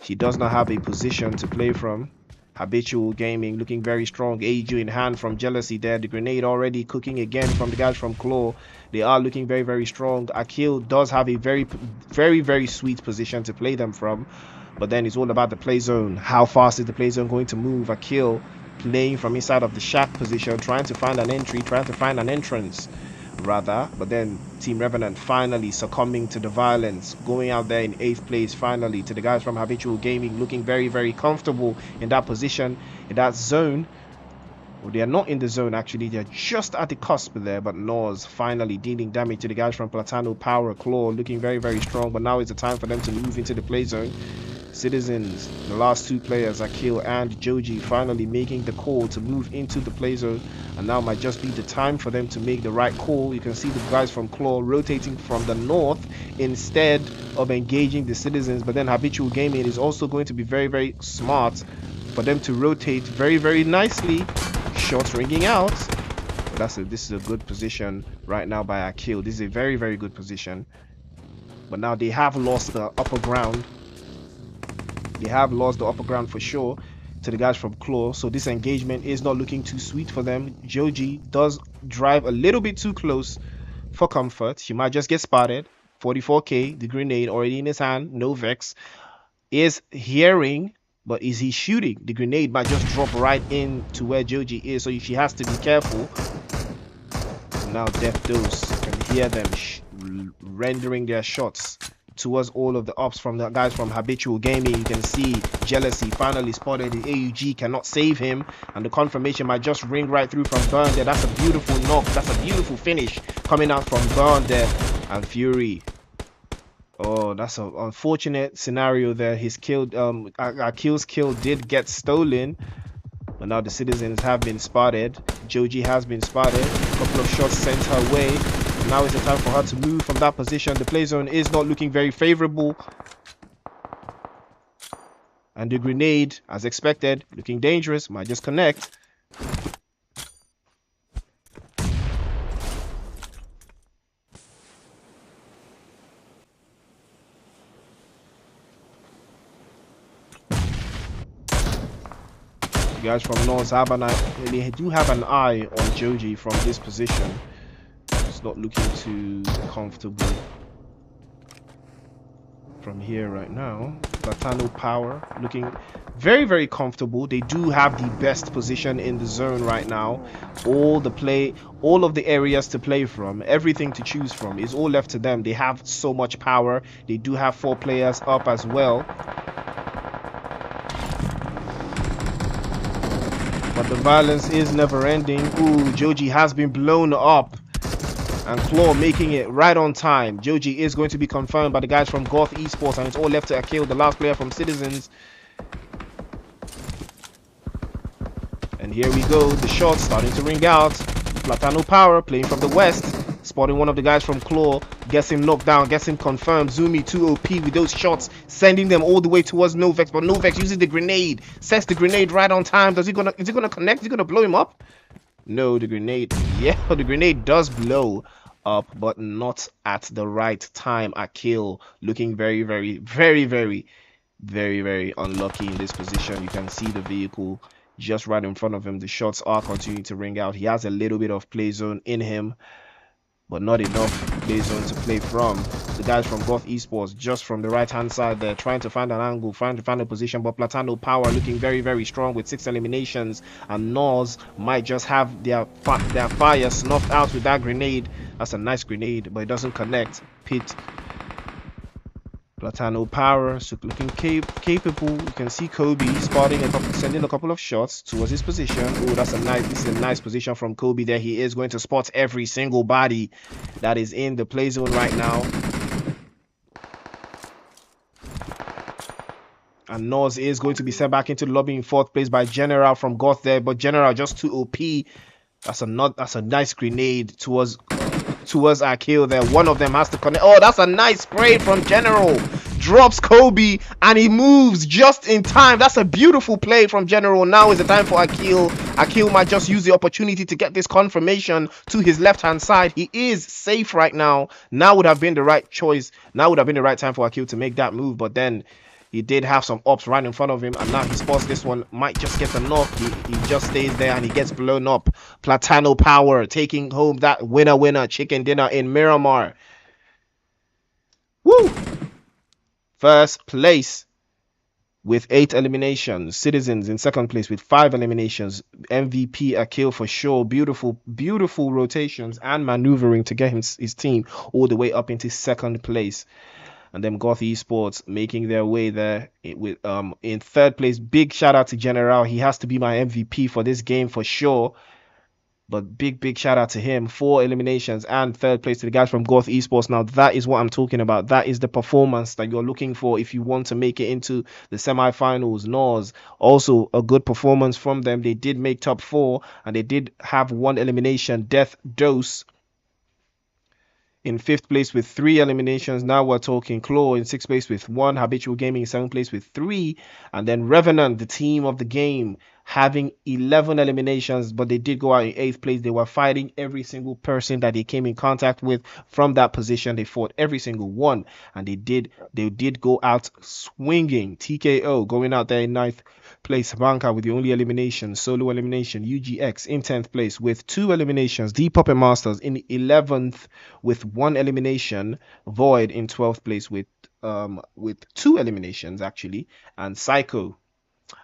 She does not have a position to play from. Habitual Gaming looking very strong. AU in hand from Jealousy there. The grenade already cooking again from the guys from Claw. They are looking very, very strong. Akil does have a very, very sweet position to play them from. But then it's all about the play zone. How fast is the play zone going to move? Akil playing from inside of the shack position, trying to find an entry, trying to find an entrance rather. But then Team Revenant finally succumbing to the violence, going out there in 8th place finally to the guys from Habitual Gaming, looking very, very comfortable in that position, in that zone. Well, they are not in the zone actually, they're just at the cusp there. But Nors finally dealing damage to the guys from Platano. Power Claw looking very, very strong, but now is the time for them to move into the play zone. Citizens, the last 2 players, Akil and Joji, finally making the call to move into the play zone, and now might just be the time for them to make the right call. You can see the guys from Claw rotating from the north instead of engaging the Citizens, but then Habitual Gaming is also going to be very, very smart for them to rotate very, very nicely. Shots ringing out. This is a good position right now by Akil. This is a very, very good position, but now they have lost the upper ground. They have lost the upper ground for sure to the guys from Claw, so this engagement is not looking too sweet for them. Joji does drive a little bit too close for comfort. She might just get spotted. 44k, the grenade already in his hand. No Vex is hearing, but is he shooting? The grenade might just drop right into where Joji is, so she has to be careful. Now Death Dose can hear them rendering their shots towards all of the ops from the guys from Habitual Gaming. You can see Jealousy finally spotted. The AUG cannot save him, and the confirmation might just ring right through from Burn there. That's a beautiful knock. That's a beautiful finish coming out from Burn there. And Fury, oh, that's an unfortunate scenario there. His killed Akil's kill did get stolen, but now the Citizens have been spotted. Joji has been spotted. A couple of shots sent her way. Now is the time for her to move from that position. The play zone is not looking very favorable, and the grenade, as expected, looking dangerous, might just connect. The guys from North they do have an eye on Joji from this position. Not looking too comfortable from here right now. Platano Power looking very, very comfortable. They do have the best position in the zone right now. All of the areas to play from, everything to choose from is all left to them. They have so much power. They do have 4 players up as well, but the violence is never ending. Ooh, Joji has been blown up, and Claw making it right on time. Joji is going to be confirmed by the guys from GOTH Esports, and it's all left to Akil, the last player from Citizens. And here we go, the shots starting to ring out. Platano Power playing from the west, spotting one of the guys from Claw, gets him knocked down, gets him confirmed. Zumi 2 OP with those shots, sending them all the way towards Novex, but Novex uses the grenade, sets the grenade right on time. Is he gonna connect? Is he gonna blow him up? No, the grenade, yeah, the grenade does blow up, but not at the right time. Akil looking very, very, very, very, very, very unlucky in this position. You can see the vehicle just right in front of him. The shots are continuing to ring out. He has a little bit of play zone in him, but not enough play zone to play from. The guys from GOTH Esports just from the right hand side there, trying to find an angle, trying to find a position, but Platano Power looking very, very strong with 6 eliminations, and Nors might just have their fire snuffed out with that grenade. That's a nice grenade, but it doesn't connect. Pit. Platano Power so looking capable. You can see Kobe sending a couple of shots towards his position. Oh, this is a nice position from Kobe there. He is going to spot every single body that is in the play zone right now. And Noz is going to be sent back into the lobby in 4th place by General from Goth there, but General just too OP. That's a nice grenade towards our kill there. One of them has to connect. Oh, that's a nice spray from General. Drops Kobe and he moves just in time. That's a beautiful play from General. Now is the time for Akil. Akil might just use the opportunity to get this confirmation to his left-hand side. He is safe right now. Now would have been the right choice. Now would have been the right time for Akil to make that move. But then he did have some ops right in front of him, and now he spots this one. Might just get the knock. He just stays there and he gets blown up. Platano Power taking home that winner chicken dinner in Miramar. Woo! First place with 8 eliminations. Citizens in 2nd place with 5 eliminations. MVP Akil for sure. Beautiful rotations and maneuvering to get his team all the way up into 2nd place. And then GOTH Esports making their way there with in 3rd place. Big shout out to General. He has to be my MVP for this game for sure. But big shout out to him. 4 eliminations and 3rd place to the guys from GOTH Esports. Now that is what I'm talking about. That is the performance that you're looking for if you want to make it into the semi-finals. Noz, also a good performance from them. They did make top 4 and they did have 1 elimination. Death Dose in 5th place with 3 eliminations. Now we're talking Claw in 6th place with 1. Habitual Gaming in 7th place with 3. And then Revenant, the team of the game, having 11 eliminations, but they did go out in 8th place. They were fighting every single person that they came in contact with from that position. They fought every single one, and they did go out swinging. TKO going out there in 9th place. Banka with the only elimination, solo elimination. UGX in 10th place with 2 eliminations. The Puppet Masters in 11th with 1 elimination. Void in 12th place with 2 eliminations actually, and Psycho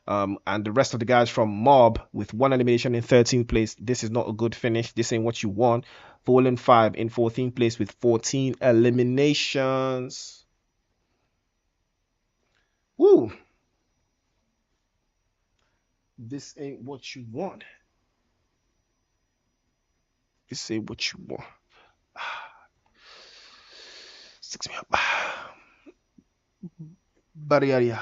and the rest of the guys from Mob with 1 elimination in 13th place. This is not a good finish. This ain't what you want. Fallen 5 in 14th place with 14 eliminations. Woo! This ain't what you want. This ain't what you want. Sticks me up. Bariaria.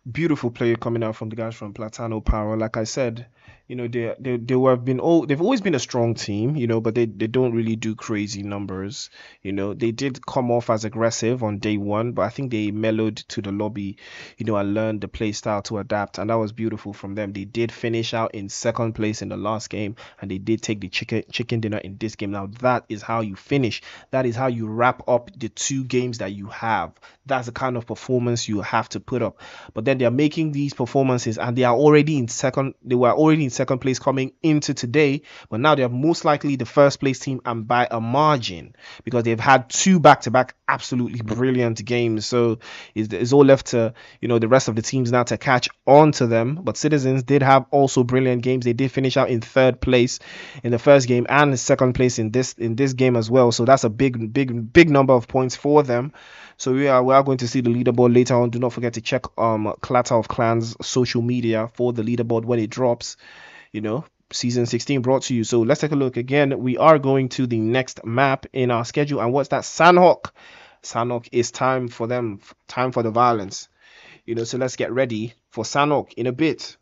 Beautiful play coming out from the guys from Platano Power. Like I said, you know, they've always been a strong team, you know, but they don't really do crazy numbers. You know, they did come off as aggressive on day 1, but I think they mellowed to the lobby, you know, and learned the play style to adapt, and that was beautiful from them. They did finish out in 2nd place in the last game, and they did take the chicken dinner in this game. Now that is how you finish. That is how you wrap up the 2 games that you have. That's the kind of performance you have to put up. But then they're making these performances and they were already in 2nd place coming into today, but now they're most likely the 1st place team, and by a margin, because they've had 2 back-to-back absolutely brilliant games. So it's all left to, you know, the rest of the teams now to catch on to them. But Citizens did have also brilliant games. They did finish out in 3rd place in the 1st game and 2nd place in this game as well. So that's a big number of points for them. So we are going to see the leaderboard later on. Do not forget to check Clatter of Clans social media for the leaderboard when it drops. You know, season 16 brought to you. So let's take a look again. We are going to the next map in our schedule, and what's that? Sanhok. Sanhok is time for them. Time for the violence. You know, so let's get ready for Sanhok in a bit.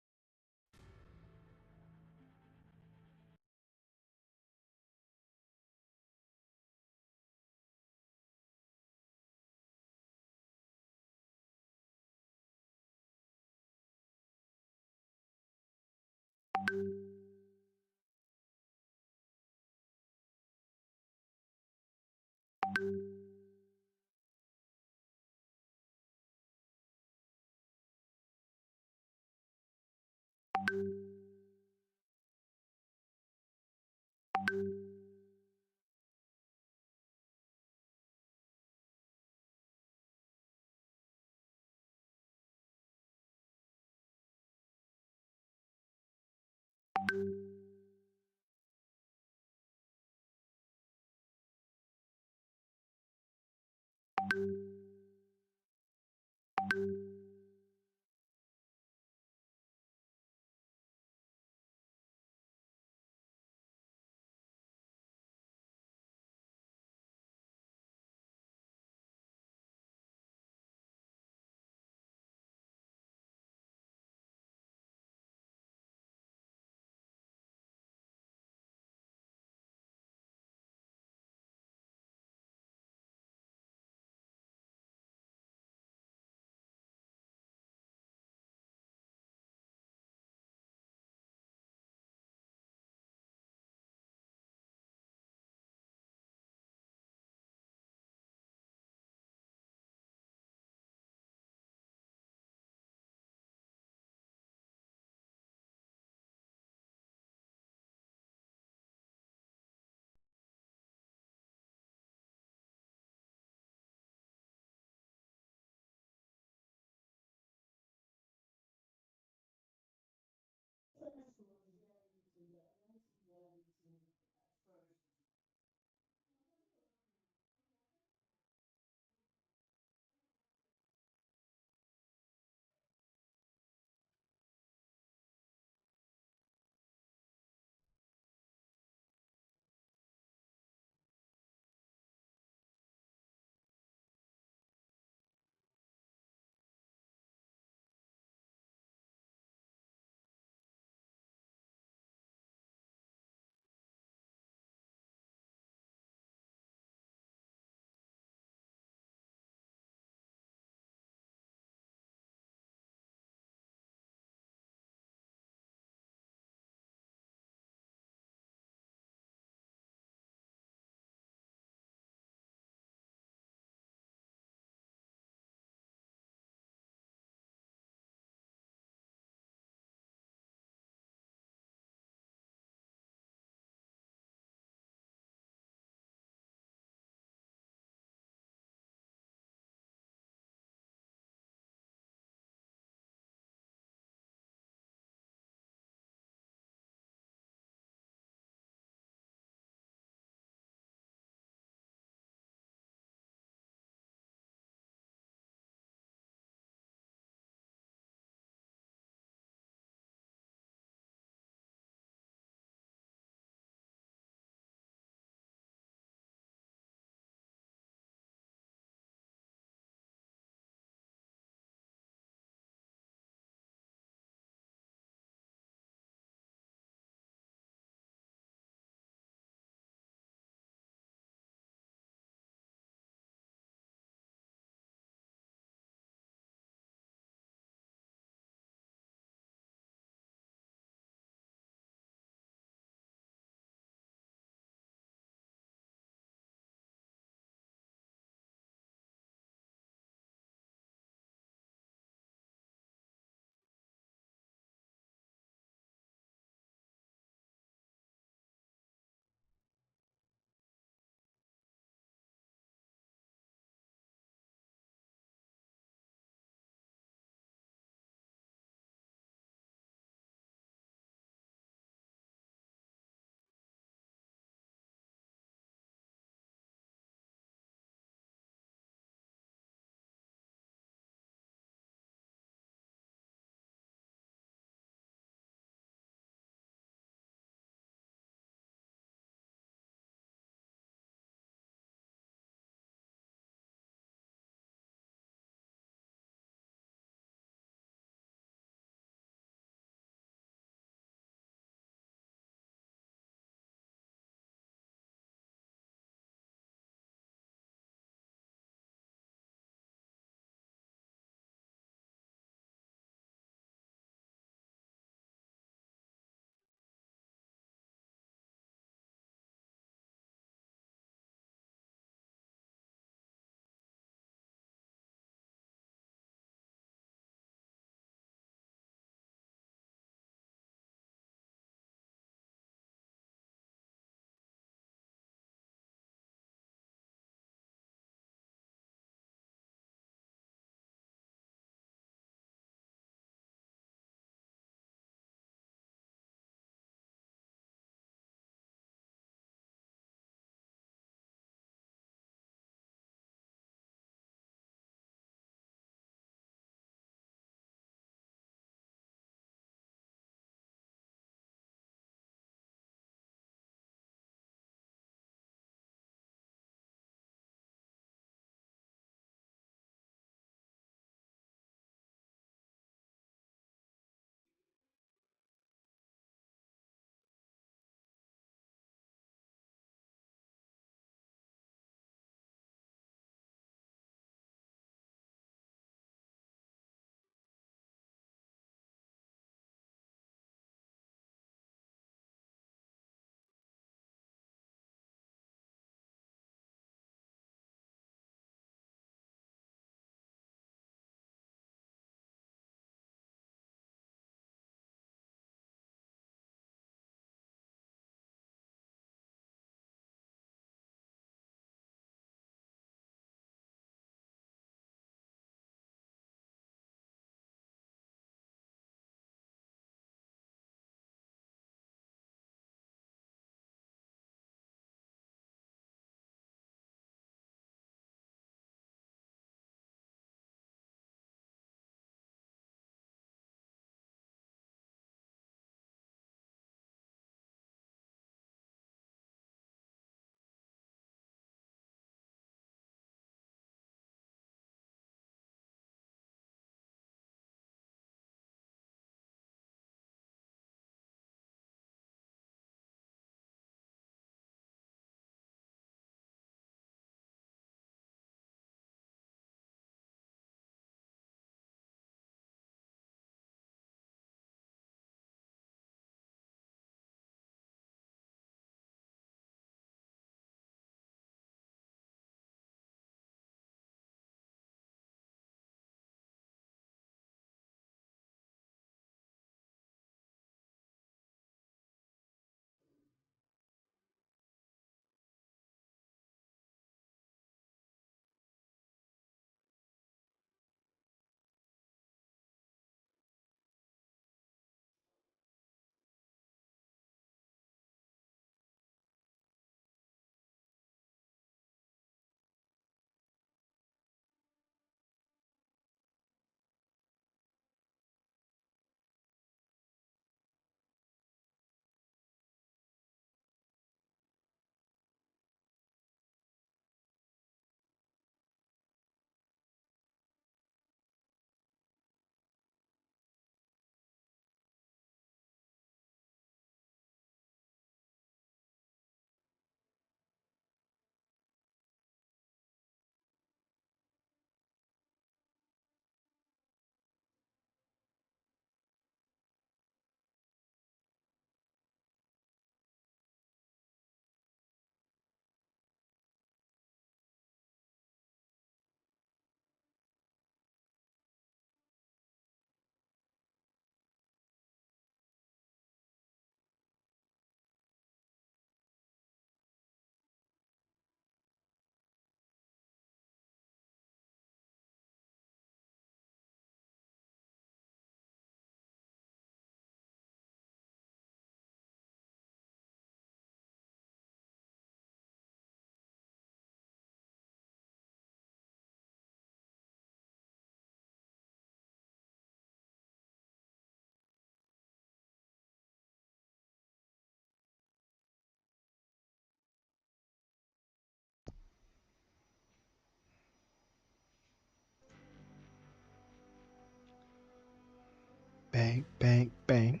Bang, bang, bang,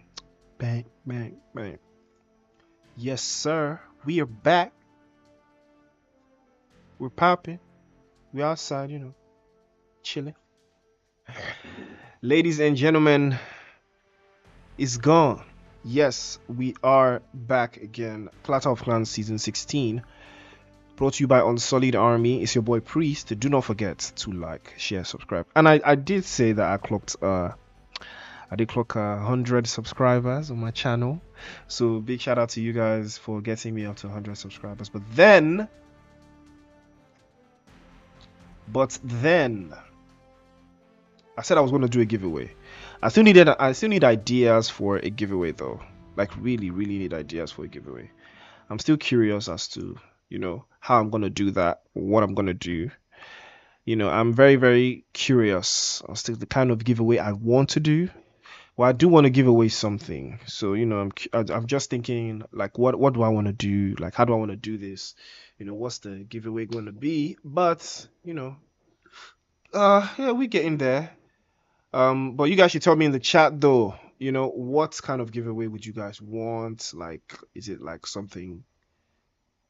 bang, bang, bang. Yes, sir. We are back. We're popping. We're outside, you know, chilling. Ladies and gentlemen, it's gone. Yes, we are back again. Clatter of Clans Season 16. Brought to you by Unsullied Army. It's your boy Priest. Do not forget to like, share, subscribe. And I did say that I did clock 100 subscribers on my channel. So big shout out to you guys for getting me up to 100 subscribers. But then I said I was going to do a giveaway. I still need ideas for a giveaway though. Like really need ideas for a giveaway. I'm still curious as to, you know, how I'm going to do that, what I'm going to do. You know, I'm very curious as to the kind of giveaway I want to do. Well, I do want to give away something. So, you know, I'm just thinking like what do I want to do? Like how do I want to do this? You know, what's the giveaway going to be? But, you know, yeah, we're getting there. But you guys should tell me in the chat though, you know, what kind of giveaway would you guys want? Like, is it like something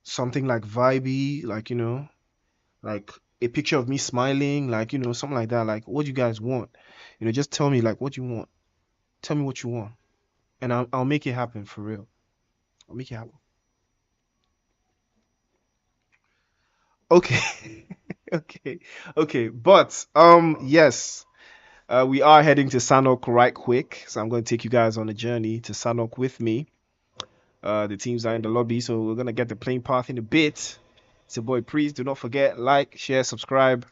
like vibey, like, you know, like a picture of me smiling, like, you know, something like that. Like, what do you guys want? You know, just tell me like what you want. Tell me what you want, and I'll make it happen for real. I'll make it happen. Okay, okay. But yes. We are heading to Sanhok right quick, so I'm going to take you guys on a journey to Sanhok with me. The teams are in the lobby, so we're going to get the playing path in a bit. It's your boy Priest. Do not forget, like, share, subscribe.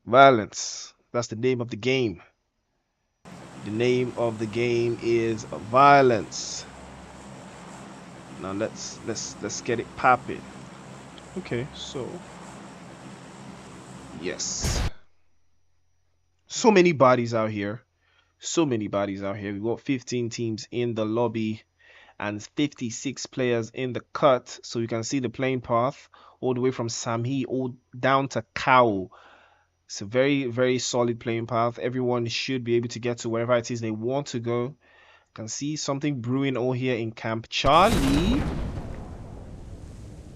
Violence. That's the name of the game. The name of the game is Violence. Now let's get it popping. Okay, so yes. So many bodies out here. We got 15 teams in the lobby and 56 players in the cut. So you can see the playing path all the way from Samhi all down to Cow. It's a very solid playing path. Everyone should be able to get to wherever it is they want to go. You can see something brewing all here in Camp Charlie.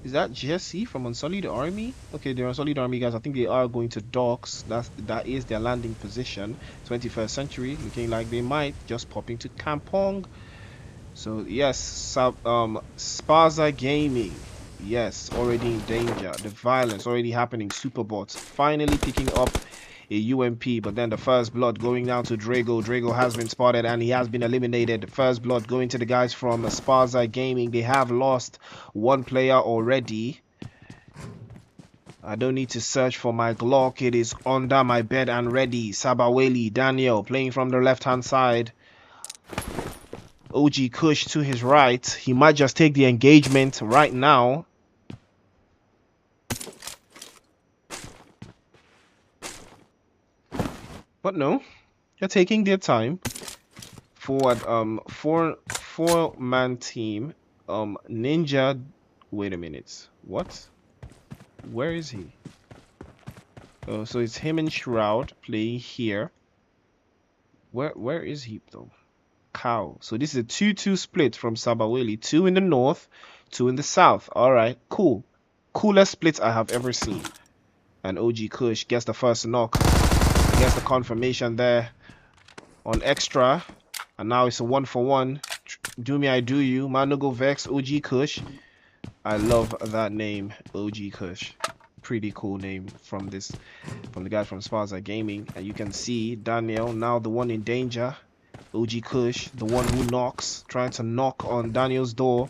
Is that Jesse from Unsullied Army? Okay, they're Unsullied Army guys. I think they are going to docks. That is their landing position. 21st century, looking like they might just pop into Kampong. So yes, SPAZA Gaming. Yes, already in danger. The violence already happening. Superbots finally picking up a UMP, but then the first blood going down to Drago. Drago has been spotted and he has been eliminated. The first blood going to the guys from SPAZA Gaming. They have lost one player already. I don't need to search for my Glock. It is under my bed and ready. Sabaweli, Daniel playing from the left hand side. OG Kush to his right. He might just take the engagement right now. But no, they're taking their time. Forward, four-man team. Ninja. Wait a minute. What? Where is he? Oh, so it's him and Shroud playing here. Where is he though? Cow. So this is a 2-2 split from Sabaweli. 2 in the north, 2 in the south. All right, cool. Coolest split I have ever seen. And OG Kush gets the first knock. Gets the confirmation there on extra, and now it's a 1-for-1. Do me, I do you. Man, no go vex. OG Kush. I love that name, OG Kush. Pretty cool name from the guy from SPAZA Gaming. And you can see Daniel now the one in danger. OG Kush, the one who knocks, trying to knock on Daniel's door.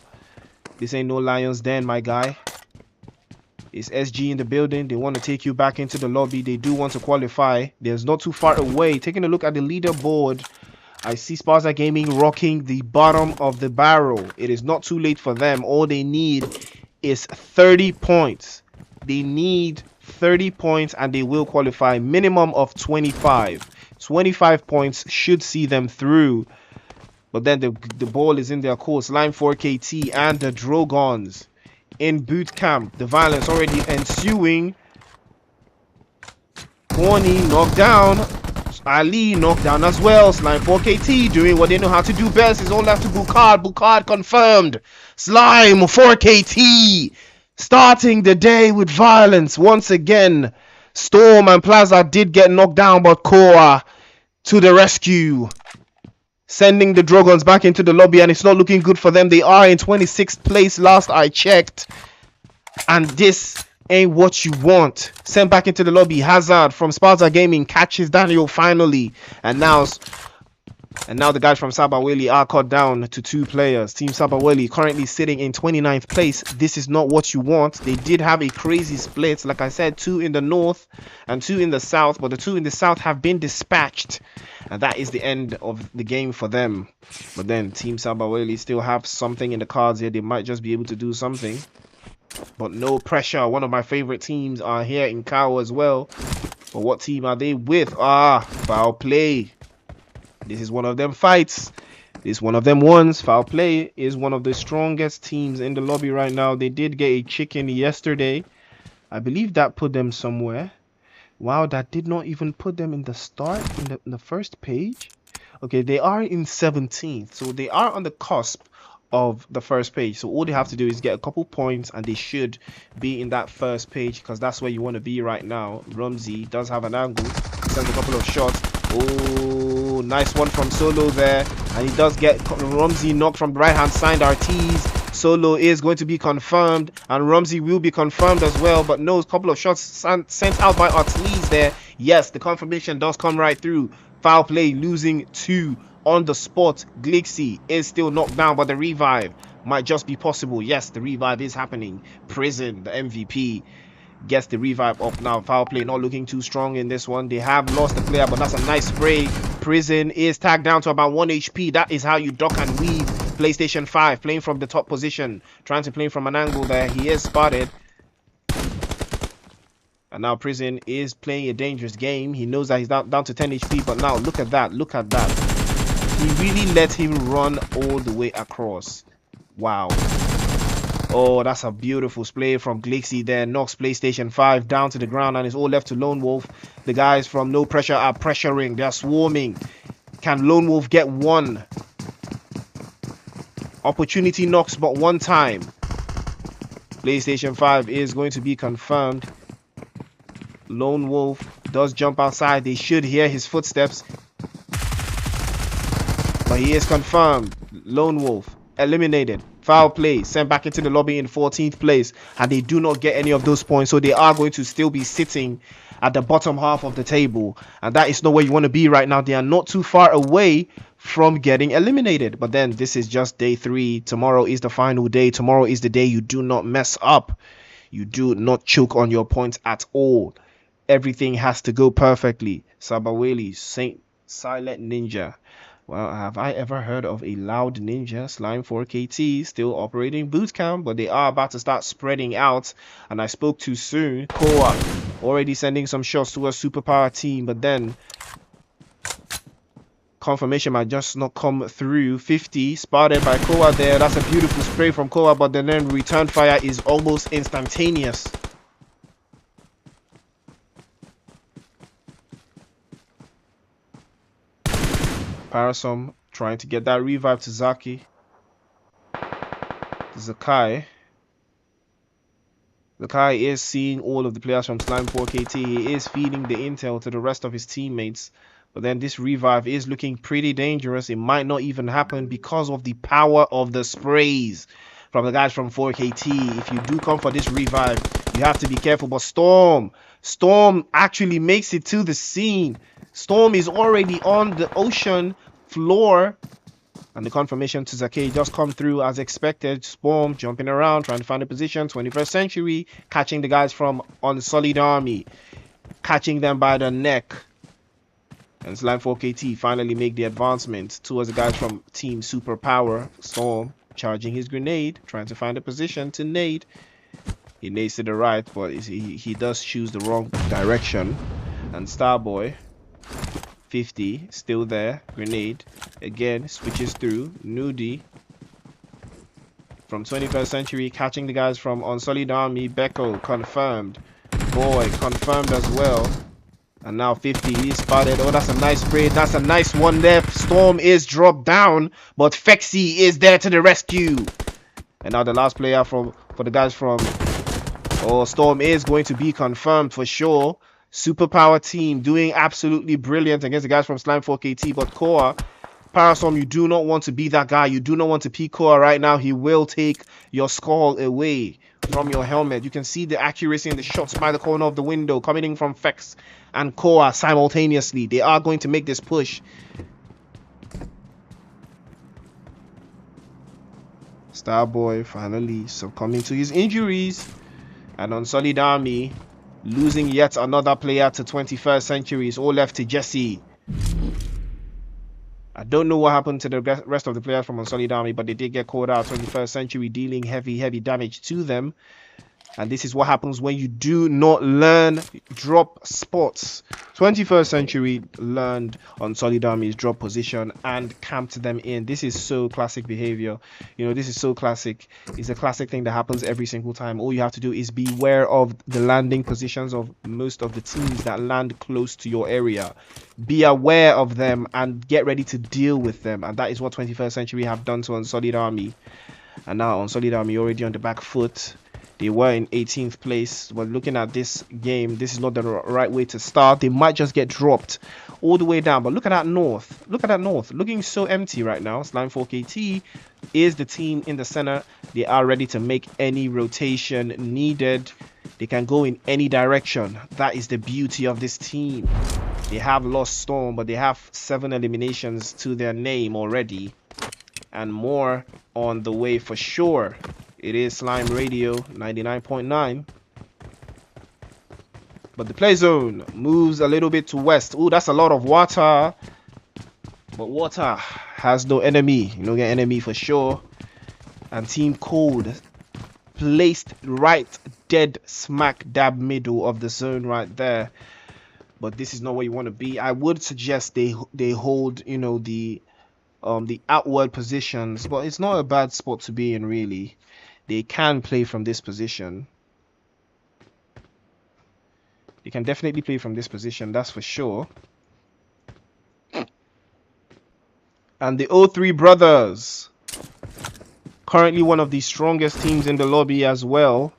This ain't no lion's den, my guy. It's SG in the building. They want to take you back into the lobby. They do want to qualify. There's not too far away. Taking a look at the leaderboard, I see SPAZA Gaming rocking the bottom of the barrel. It is not too late for them. All they need is 30 points. They need 30 points and they will qualify. Minimum of 25. 25 points should see them through. But then the ball is in their course. Line 4KT and the Drogons in boot camp. The violence already ensuing. Corny knocked down. Ali knocked down as well. Slime 4KT doing what they know how to do best. It's all left to Bukad. Bukad confirmed. Slime 4KT starting the day with violence once again. Storm and Plaza did get knocked down, but Koa to the rescue, sending the Drogons back into the lobby, and it's not looking good for them. They are in 26th place last I checked, and this ain't what you want. Sent back into the lobby. Hazard from SPAZA Gaming catches Daniel finally, and now the guys from Sabaweli are cut down to 2 players. Team Sabaweli currently sitting in 29th place. This is not what you want. They did have a crazy split. Like I said, 2 in the north and 2 in the south, but the 2 in the south have been dispatched, and that is the end of the game for them. But then Team Sabaweli still have something in the cards here. They might just be able to do something, but no pressure. One of my favorite teams are here in Kao as well. But what team are they with? FOWLPLAY. This is one of them fights. This is one of them ones. FOWLPLAY is one of the strongest teams in the lobby right now. They did get a chicken yesterday. I believe that put them somewhere. Wow, that did not even put them in the start, in the first page. Okay, they are in 17th. So they are on the cusp of the first page. So all they have to do is get a couple points, and they should be in that first page, because that's where you want to be right now. Rumsey does have an angle. He sends a couple of shots. Oh, nice one from Solo there, and he does get Rumsey knocked from the right hand side. Artees. Solo is going to be confirmed, and Rumsey will be confirmed as well, but no, a couple of shots sent out by Artees there. Yes, the confirmation does come right through. FOWLPLAY losing 2 on the spot. Glixie is still knocked down, but the revive might just be possible. Yes, the revive is happening. Prison, the MVP, gets the revive up now. FOWLPLAY not looking too strong in this one. They have lost the player, but that's a nice spray. Prison is tagged down to about 1 HP. That is how you duck and weave. PlayStation 5 playing from the top position, trying to play from an angle there. He is spotted, and now Prison is playing a dangerous game. He knows that he's down to 10 HP, but now look at that. Look at that. He really let him run all the way across. Wow. Oh, that's a beautiful spray from Glixie there. Knocks PlayStation 5 down to the ground, and it's all left to Lone Wolf. The guys from No Pressure are pressuring. They're swarming. Can Lone Wolf get one? Opportunity knocks but one time. PlayStation 5 is going to be confirmed. Lone Wolf does jump outside. They should hear his footsteps, but he is confirmed. Lone Wolf eliminated. FOWLPLAY sent back into the lobby in 14th place, and they do not get any of those points, so they are going to still be sitting at the bottom half of the table, and that is not where you want to be right now. They are not too far away from getting eliminated, but then this is just day 3. Tomorrow is the final day. Tomorrow is the day you do not mess up. You do not choke on your points at all. Everything has to go perfectly. Sabaweli, Silent Ninja. Well, have I ever heard of a loud ninja? Slime 4KT still operating boot camp, but they are about to start spreading out, and I spoke too soon. Koa already sending some shots to a superpower team, but then confirmation might just not come through. 50 spotted by Koa there. That's a beautiful spray from Koa, but then return fire is almost instantaneous. Parasom trying to get that revive to Zaki. Zakai is seeing all of the players from Slime 4KT. He is feeding the intel to the rest of his teammates. But then this revive is looking pretty dangerous. It might not even happen because of the power of the sprays from the guys from 4KT. If you do come for this revive, you have to be careful. But Storm actually makes it to the scene. Storm is already on the ocean floor, and the confirmation to Zaki just come through as expected. Storm jumping around, trying to find a position. 21st Century catching the guys from Unsullied Army, catching them by the neck. And Slime 4KT finally make the advancement towards the guys from Team Superpower. Storm charging his grenade, trying to find a position to nade. He nades to the right, but he does choose the wrong direction. And Starboy 50 still there. Grenade again, switches through. Nudie from 21st Century catching the guys from Unsullied Army. Beko confirmed. Boy confirmed as well. And now 50, he's spotted. Oh, that's a nice spray. That's a nice one there. Storm is dropped down, but Fexy is there to the rescue. And now the last player for the guys from Storm is going to be confirmed for sure. Superpower team doing absolutely brilliant against the guys from Slime 4KT, but Koa, Parastorm, you do not want to be that guy. You do not want to peek Koa right now. He will take your skull away from your helmet. You can see the accuracy in the shots by the corner of the window coming in from Fex and Koa simultaneously. They are going to make this push. Starboy finally succumbing to his injuries. And Unsullied Army losing yet another player to 21st Century. It's all left to Jesse. I don't know what happened to the rest of the players from Unsullied Army, but they did get called out. 21st Century dealing heavy damage to them. And this is what happens when you do not learn drop spots. 21st Century learned Unsullied Army's drop position and camped them in. This is so classic behavior. You know, this is so classic. It's a classic thing that happens every single time. All you have to do is be aware of the landing positions of most of the teams that land close to your area. Be aware of them and get ready to deal with them. And that is what 21st Century have done to Unsullied Army. And now Unsullied Army already on the back foot. They were in 18th place. But looking at this game, this is not the right way to start. They might just get dropped all the way down. But look at that North. Look at that North. Looking so empty right now. Slime 4KT is the team in the center. They are ready to make any rotation needed. They can go in any direction. That is the beauty of this team. They have lost Storm, but they have 7 eliminations to their name already. And more on the way for sure. It is Slime Radio 99.9. But the play zone moves a little bit to west. Oh, that's a lot of water. But water has no enemy. You don't get enemy for sure. And Team Cold placed right dead smack dab middle of the zone right there. But this is not where you want to be. I would suggest they hold, you know, the outward positions. But it's not a bad spot to be in, really. They can play from this position. They can definitely play from this position, that's for sure. And the O3 brothers, currently one of the strongest teams in the lobby as well.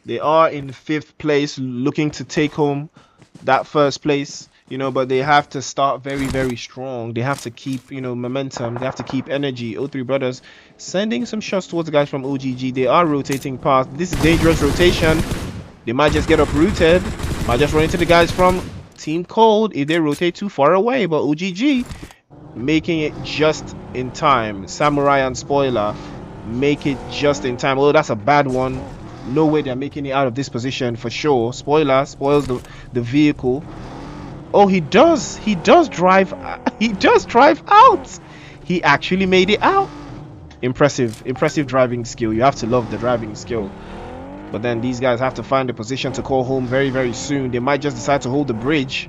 They are in 5th place, looking to take home that 1st place. You know, but they have to start very strong. They have to keep, you know, momentum. They have to keep energy. O3 brothers sending some shots towards the guys from OGG. They are rotating past. This is dangerous rotation. They might just get uprooted. Might just run into the guys from Team Cold if they rotate too far away. But OGG making it just in time. Samurai and Spoiler make it just in time. Oh, that's a bad one. No way they're making it out of this position for sure. Spoiler spoils the vehicle. Oh, he does drive out. He actually made it out. Impressive driving skill. You have to love the driving skill. But then these guys have to find a position to call home very soon. They might just decide to hold the bridge.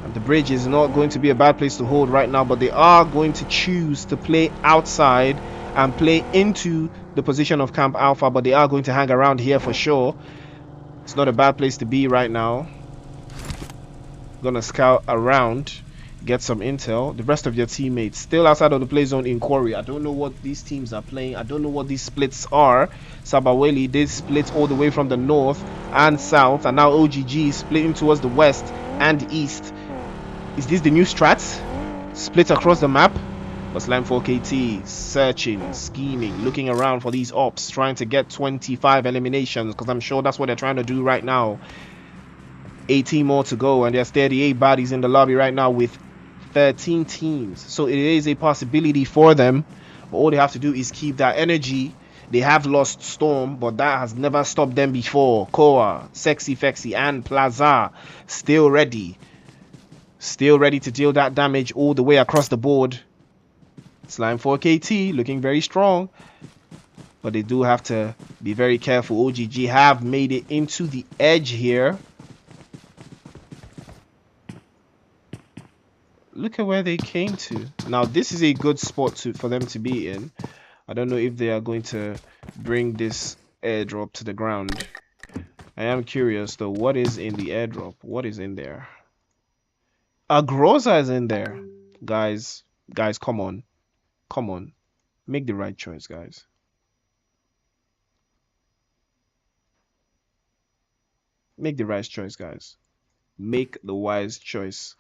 And the bridge is not going to be a bad place to hold right now, but they are going to choose to play outside and play into the position of Camp Alpha, but they are going to hang around here for sure. It's not a bad place to be right now. Gonna scout around, get some intel. The rest of your teammates still outside of the play zone in Quarry. I don't know what these teams are playing. I don't know what these splits are. Sabaweli did split all the way from the north and south, and now OGG splitting towards the west and east. Is this the new strats? Split across the map? But Slime 4KT searching, scheming, looking around for these ops, trying to get 25 eliminations, because I'm sure that's what they're trying to do right now. 18 more to go, and there's 38 bodies in the lobby right now with 13 teams. So it is a possibility for them. But all they have to do is keep that energy. They have lost Storm, but that has never stopped them before. Koa, Sexy Fexy, and Plaza still ready. Still ready to deal that damage all the way across the board. Slime 4KT looking very strong. But they do have to be very careful. OGG have made it into the edge here. Look at where they came to. Now this is a good spot for them to be in. I don't know if they are going to bring this airdrop to the ground. I am curious though, what is in the airdrop? What is in there? A Groza is in there. Guys, come on. Come on. Make the right choice, guys. Make the right choice, guys. Make the wise choice.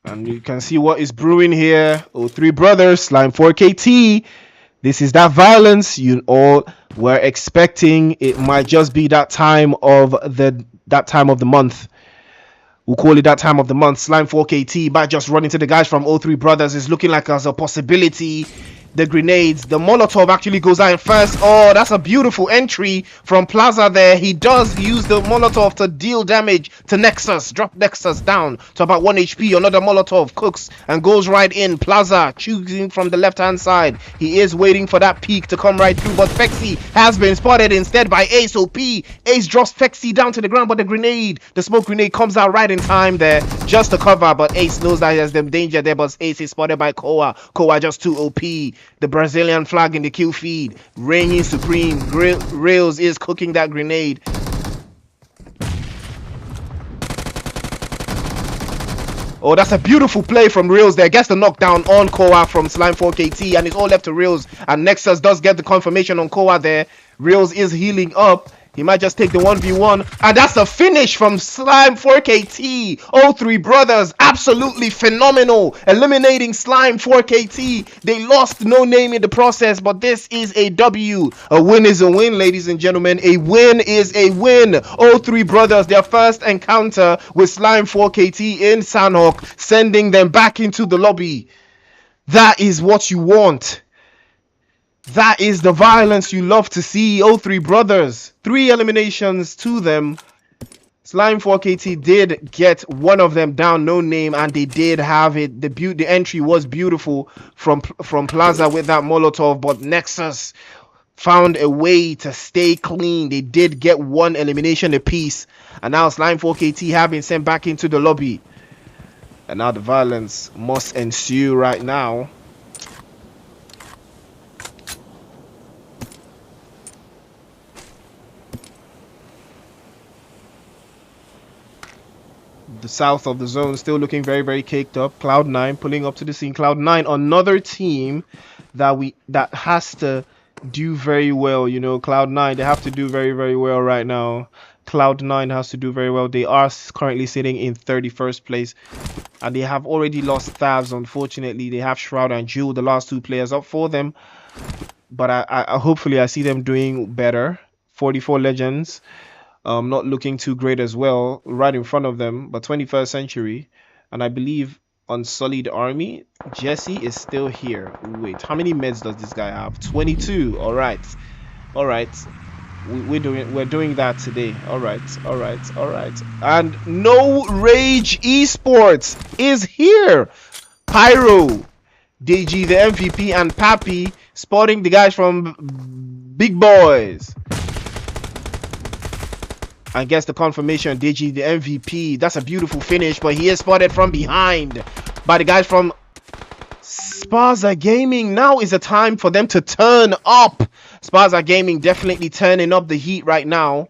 And you can see what is brewing here. Oh, three brothers, Slime 4KT. This is that violence you all were expecting. It might just be that time of the month. We'll call it that time of the month. Slime 4KT might just run into the guys from all three brothers. It's looking like as a possibility. The grenades, the Molotov actually goes out first. Oh, that's a beautiful entry from Plaza there. He does use the Molotov to deal damage to Nexus. Drop Nexus down to about 1 HP. Another Molotov cooks and goes right in. Plaza choosing from the left hand side. He is waiting for that peak to come right through, but Fexy has been spotted instead by Ace OP. Ace drops Fexy down to the ground, but the smoke grenade comes out right in time there just to cover, but Ace knows that there's them danger there, but Ace is spotted by Koa. Koa just too OP. The Brazilian flag in the kill feed, reigning supreme. Rails is cooking that grenade. Oh, that's a beautiful play from Rails there. Gets the knockdown on Koa from Slime 4KT, and it's all left to Rails. And Nexus does get the confirmation on Koa there. Rails is healing up. He might just take the 1v1. And that's the finish from Slime 4KT. All three brothers, absolutely phenomenal. Eliminating Slime 4KT. They lost no name in the process, but this is a W. A win is a win, ladies and gentlemen. A win is a win. All three brothers, their first encounter with Slime 4KT in Sanhok, sending them back into the lobby. That is what you want. That is the violence you love to see. Oh, three brothers, 3 eliminations to them. Slime 4KT did get one of them down, no name, and they did have it. The entry was beautiful from Plaza with that Molotov, but Nexus found a way to stay clean. They did get 1 elimination apiece, and now Slime 4KT have been sent back into the lobby. And now the violence must ensue right now. The south of the zone still looking very, very caked up. Cloud9 pulling up to the scene. Cloud9, another team that has to do very well. You know, Cloud9, they have to do very, very well right now. Cloud9 has to do very well. They are currently sitting in 31st place, and they have already lost Thavs. Unfortunately, they have Shroud and Jewel, the last 2 players up for them. But I hopefully I see them doing better. 44 Legends. Not looking too great as well, right in front of them, but 21st Century, and I believe Unsullied Army. Jesse is still here. Wait, how many meds does this guy have? 22. All right, we're doing that today. All right. And no Rage Esports is here. Pyro, DG the MVP, and Pappy spotting the guys from Big Boys. And gets the confirmation. DG the MVP. That's a beautiful finish, but he is spotted from behind by the guys from SPAZA Gaming. Now is the time for them to turn up. SPAZA Gaming definitely turning up the heat right now.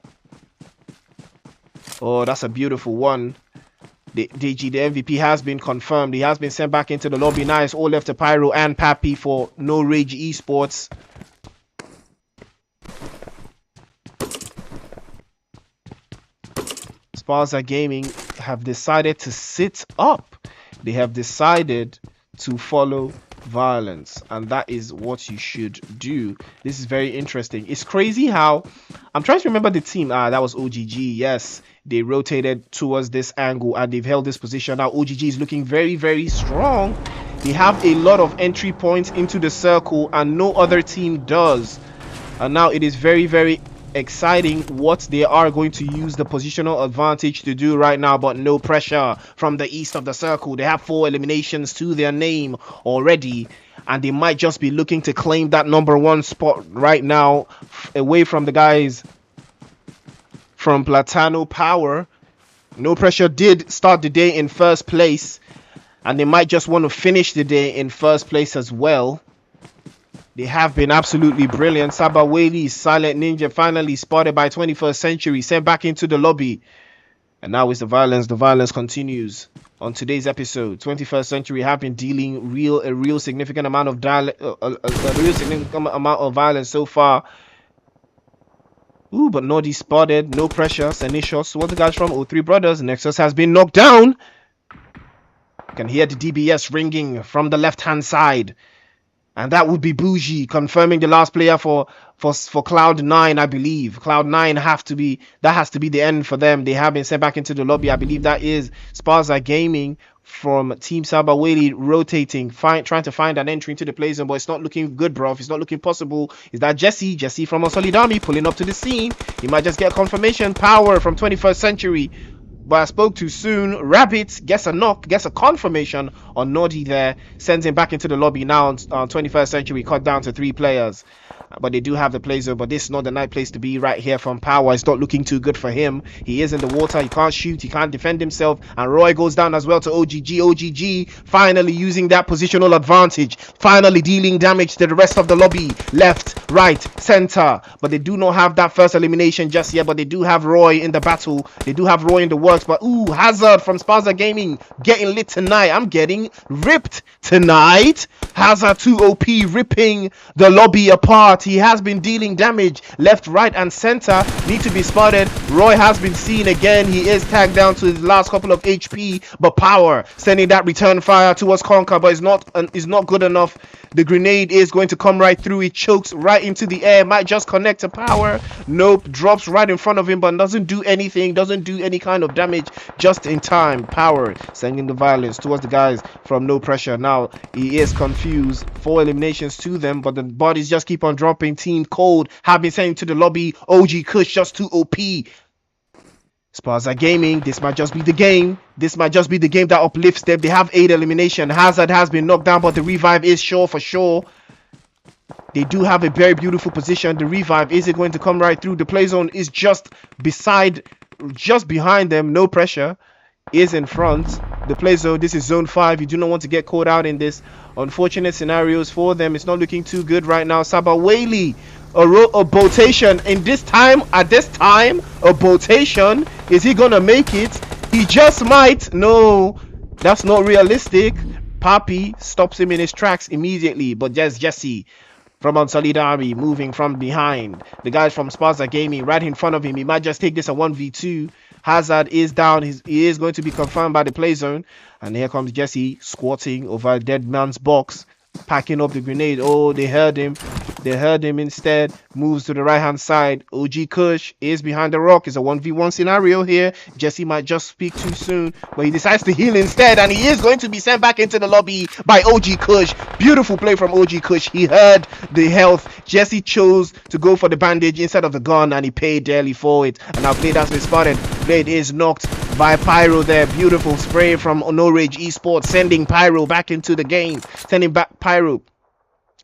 Oh, that's a beautiful one. The DG the MVP has been confirmed. He has been sent back into the lobby. Now it's all left to Pyro and Pappy for no Rage Esports. SPAZA Gaming have decided to sit up. They have decided to follow violence, and that is what you should do. This is very interesting. It's crazy how I'm trying to remember the team. That was OGG. Yes, they rotated towards this angle and they've held this position. Now OGG is looking very, very strong. They have a lot of entry points into the circle and no other team does. And now it is very, very exciting what they are going to use the positional advantage to do right now, but no pressure from the east of the circle. They have 4 eliminations to their name already, and they might just be looking to claim that #1 spot right now away from the guys from Platano Power. No Pressure did start the day in 1st place, and they might just want to finish the day in first place as well. They have been absolutely brilliant. SABAWELI, Silent Ninja, finally spotted by 21st Century, sent back into the lobby. And now it's the violence. The violence continues. On today's episode, 21st Century have been dealing a real significant amount of violence so far. Ooh, but Nordy spotted. No pressure. Sending shots towards the guys from O3 Brothers. Nexus has been knocked down. You can hear the DBS ringing from the left-hand side. And that would be Bougie, confirming the last player for Cloud9, I believe. Cloud9 has to be the end for them. They have been sent back into the lobby. I believe that is SPAZA Gaming from Team SABAWELI rotating, trying to find an entry into the play zone, but it's not looking good, bro. It's not looking possible. Is that Jesse from Unsullied Army pulling up to the scene? He might just get confirmation. Power from 21st Century. But I spoke too soon. Rabbit gets a knock, gets a confirmation on Nordy there, sends him back into the lobby. Now on 21st Century, cut down to 3 players. But they do have the play zone, but this is not the night place to be right here from Power. It's not looking too good for him. He is in the water, he can't shoot, he can't defend himself, and Roy goes down as well to OGG. OGG finally using that positional advantage, finally dealing damage to the rest of the lobby. Left, right, center, but they do not have that first elimination just yet, but they do have Roy in the battle. They do have Roy in the works, but ooh, Hazard from SPAZA Gaming getting lit tonight. I'm getting ripped tonight. Hazard 2 OP ripping the lobby apart. He has been dealing damage left, right, and center. Need to be spotted. Roy has been seen again. He is tagged down to his last couple of HP, but Power sending that return fire towards Conquer, but is not good enough. The grenade is going to come right through. It chokes right into the air. Might just connect to Power. Nope. Drops right in front of him, but doesn't do anything. Doesn't do any kind of damage. Just in time. Power sending the violence towards the guys from No Pressure. Now he is confused. 4 eliminations to them, but the bodies just keep on dropping. Team Cold have been sent to the lobby. OG Kush just too OP. SPAZA Gaming, this might just be the game. This might just be the game that uplifts them. They have 8 elimination. Hazard has been knocked down, but the revive is sure for sure. They do have a very beautiful position. The revive, is it going to come right through? The play zone is just behind them. No Pressure is in front. The play zone, this is zone 5. You do not want to get caught out in this. Unfortunate scenarios for them. It's not looking too good right now. SABAWELI, a botation at this time, a botation. Is he gonna make it? He just might. No, that's not realistic. Papi stops him in his tracks immediately, but there's Jesse from Unsullied Army moving from behind. The guys from SPAZA Gaming right in front of him. He might just take this a 1v2. Hazard is down. He is going to be confirmed by the play zone. And here comes Jesse squatting over a dead man's box, packing up the grenade. Oh, they heard him. They heard him instead. Moves to the right hand side. OG Kush is behind the rock. It's a 1v1 scenario here. Jesse might just speak too soon, but he decides to heal instead, and he is going to be sent back into the lobby by OG Kush. Beautiful play from OG Kush. He heard the health. Jesse chose to go for the bandage instead of the gun, and he paid dearly for it. And now Blade has been spotted. Blade is knocked by Pyro there. Beautiful spray from No Rage Esports, sending Pyro back into the game. Sending back Pyro.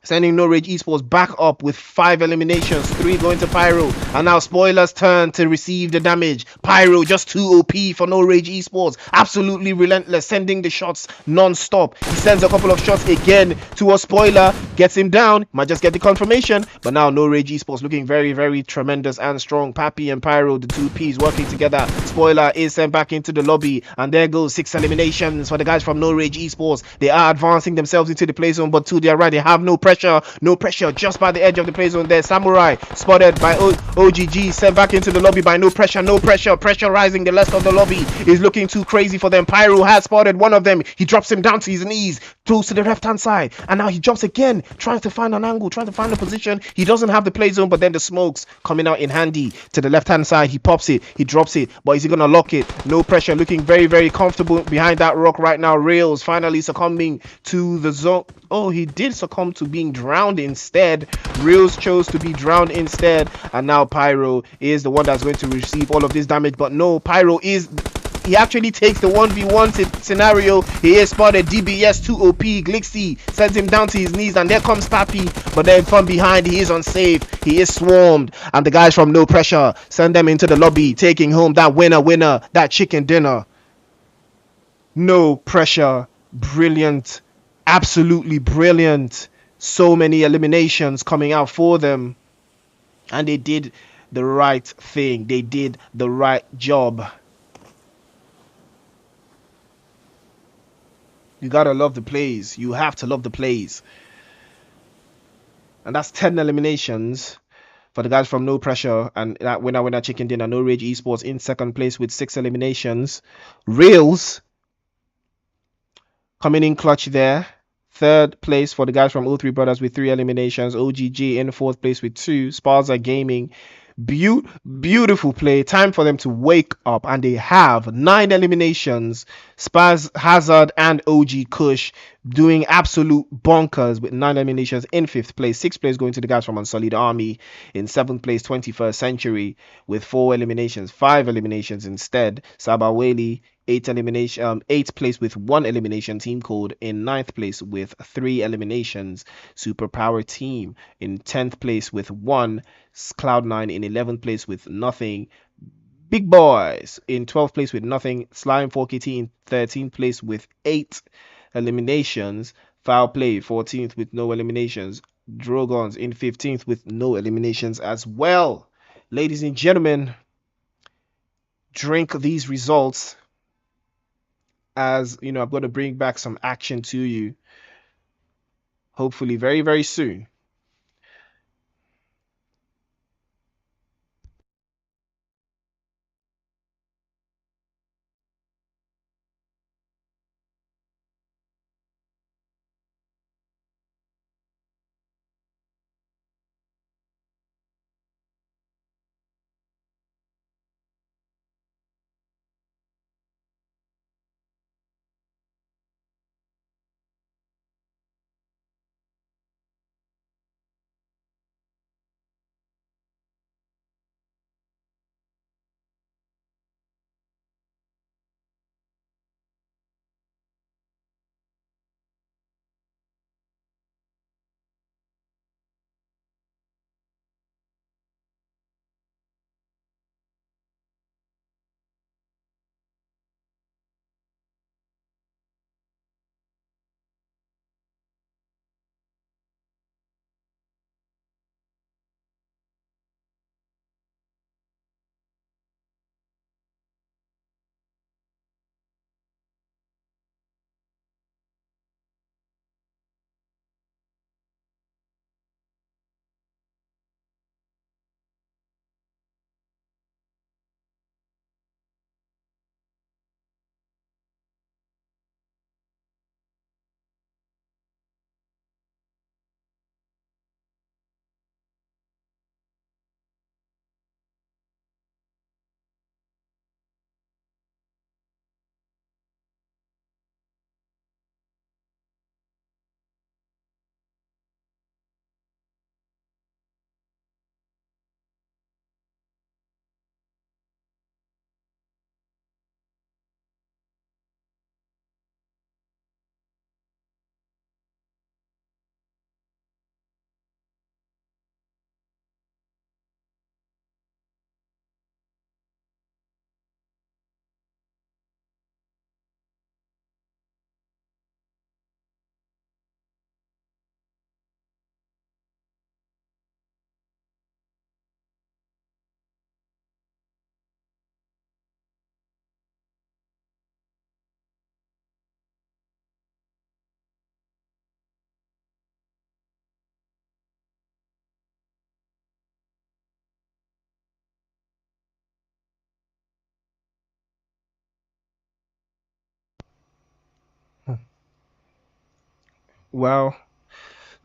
Sending No Rage Esports back up with 5 eliminations, 3 going to Pyro. And now Spoiler's turn to receive the damage. Pyro just too OP for No Rage Esports. Absolutely relentless, sending the shots non-stop. He sends a couple of shots again to a Spoiler. Gets him down. Might just get the confirmation. But now No Rage Esports looking very, very tremendous and strong. Papi and Pyro, the 2 Ps working together. Spoiler is sent back into the lobby. And there goes 6 eliminations for the guys from No Rage Esports. They are advancing themselves into the play zone, but to their right, they have no pressure. No pressure just by the edge of the play zone there. Samurai spotted by OGG, sent back into the lobby by No Pressure. No Pressure pressurizing the rest of the lobby. Is looking too crazy for them. Pyro has spotted one of them. He drops him down to his knees, close to the left hand side, and now he jumps again, trying to find an angle, trying to find a position. He doesn't have the play zone, but then the smokes coming out in handy to the left hand side. He pops it, he drops it, but is he gonna lock it? No Pressure looking very, very comfortable behind that rock right now. Rails finally succumbing to the zone. Oh, he did succumb to being drowned instead. Reels chose to be drowned instead, and now Pyro is the one that's going to receive all of this damage. But no, Pyro is, he actually takes the 1v1 scenario. He is spotted. DBS 2 OP. Glixie sends him down to his knees, and there comes Papi, but then from behind he is unsafe. He is swarmed, and the guys from No Pressure send them into the lobby, taking home that winner, that chicken dinner. No Pressure Brilliant, absolutely brilliant. So many eliminations coming out for them, and they did the right thing. They did the right job. You gotta love the plays. You have to love the plays. And that's 10 eliminations for the guys from No Pressure and that winner chicken dinner. No Rage Esports in second place with 6 eliminations. Reels coming in clutch there. Third place for the guys from O3 Brothers with 3 eliminations. OGG in fourth place with 2. SPAZA Gaming. Beautiful play. Time for them to wake up, and they have 9 eliminations. Spaz Hazard and OG Kush doing absolute bonkers with 9 eliminations in 5th place. 6th place going to the guys from Unsullied Army. In 7th place, 21st Century with 4 eliminations. 5 eliminations instead. Sabaweli 8th place with 1 elimination. Team Code in 9th place with 3 eliminations. Superpower Team in 10th place with 1. Cloud9 in 11th place with nothing. Big Boys in 12th place with nothing. Slime 4KT in 13th place with 8 eliminations. FOWLPLAY 14th with no eliminations. Drogons in 15th with no eliminations as well. Ladies and gentlemen, drink these results, as you know, I'm going to bring back some action to you, hopefully very, very soon. Well,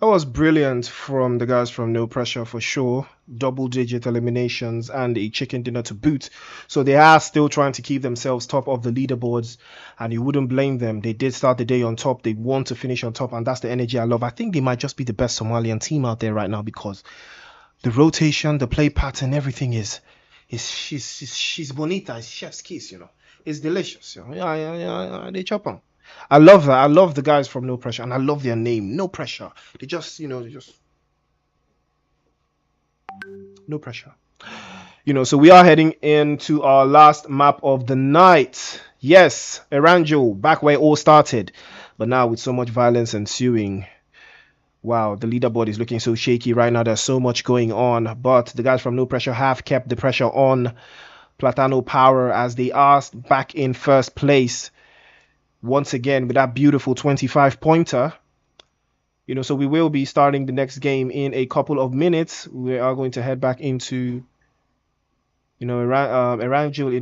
that was brilliant from the guys from No Pressure for sure. Double digit eliminations and a chicken dinner to boot. So they are still trying to keep themselves top of the leaderboards, and you wouldn't blame them. They did start the day on top. They want to finish on top, and that's the energy I love. I think they might just be the best Somalian team out there right now, because the rotation, the play pattern, everything is she's bonita. It's chef's kiss, you know. It's delicious. You know? Yeah. They chop on. I love that. I love the guys from No Pressure, and I love their name, No Pressure. They just, they just no pressure. So we are heading into our last map of the night. Yes, Erangel, back where it all started. But now with so much violence ensuing, wow, the leaderboard is looking so shaky right now. There's so much going on, but the guys from No Pressure have kept the pressure on Platano Power as they are back in first place once again with that beautiful 25 pointer. So we will be starting the next game in a couple of minutes. We are going to head back into Erangel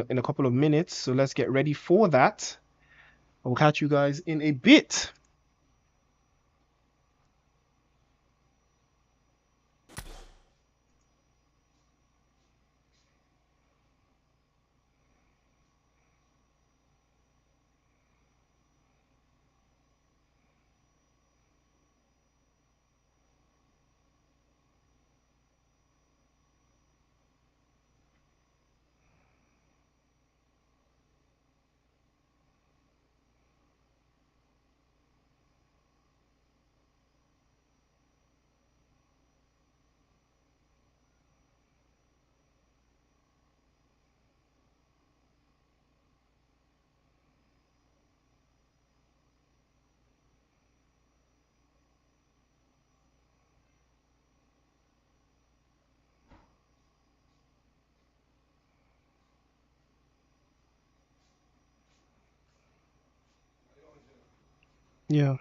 in a couple of minutes. So let's get ready for that. I'll catch you guys in a bit. Yeah.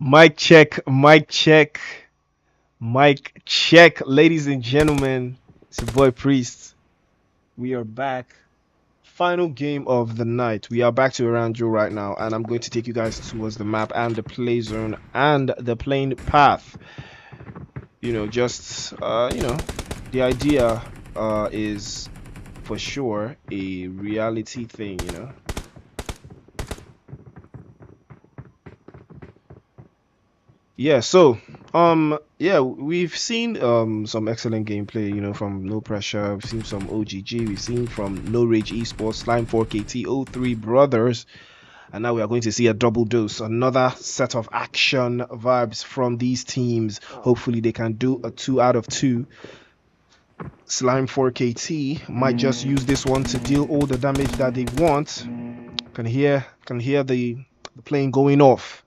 Mic check, mic check, mic check, ladies and gentlemen. It's your boy Priest. We are back. Final game of the night. We are back to Erangel right now, and I'm going to take you guys towards the map and the play zone and the playing path. The idea is for sure a reality thing. Yeah, so yeah, we've seen some excellent gameplay, from No Pressure. We've seen some OGG, we've seen from No Rage Esports, Slime 4KT, O3 Brothers, and now we are going to see a double dose, another set of action vibes from these teams. Hopefully they can do a 2 out of 2. Slime 4KT might just use this one to deal all the damage that they want. Can hear the The plane going off.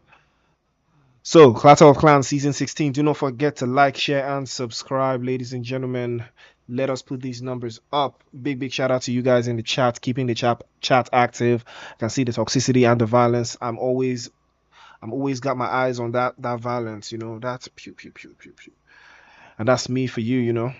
So, Clatter of Clans Season 16. Do not forget to like, share, and subscribe, ladies and gentlemen. Let us put these numbers up. Big shout out to you guys in the chat, keeping the chat active. I can see the toxicity and the violence. I'm always got my eyes on that violence, you know. That's pew pew pew pew pew. And that's me for you, you know.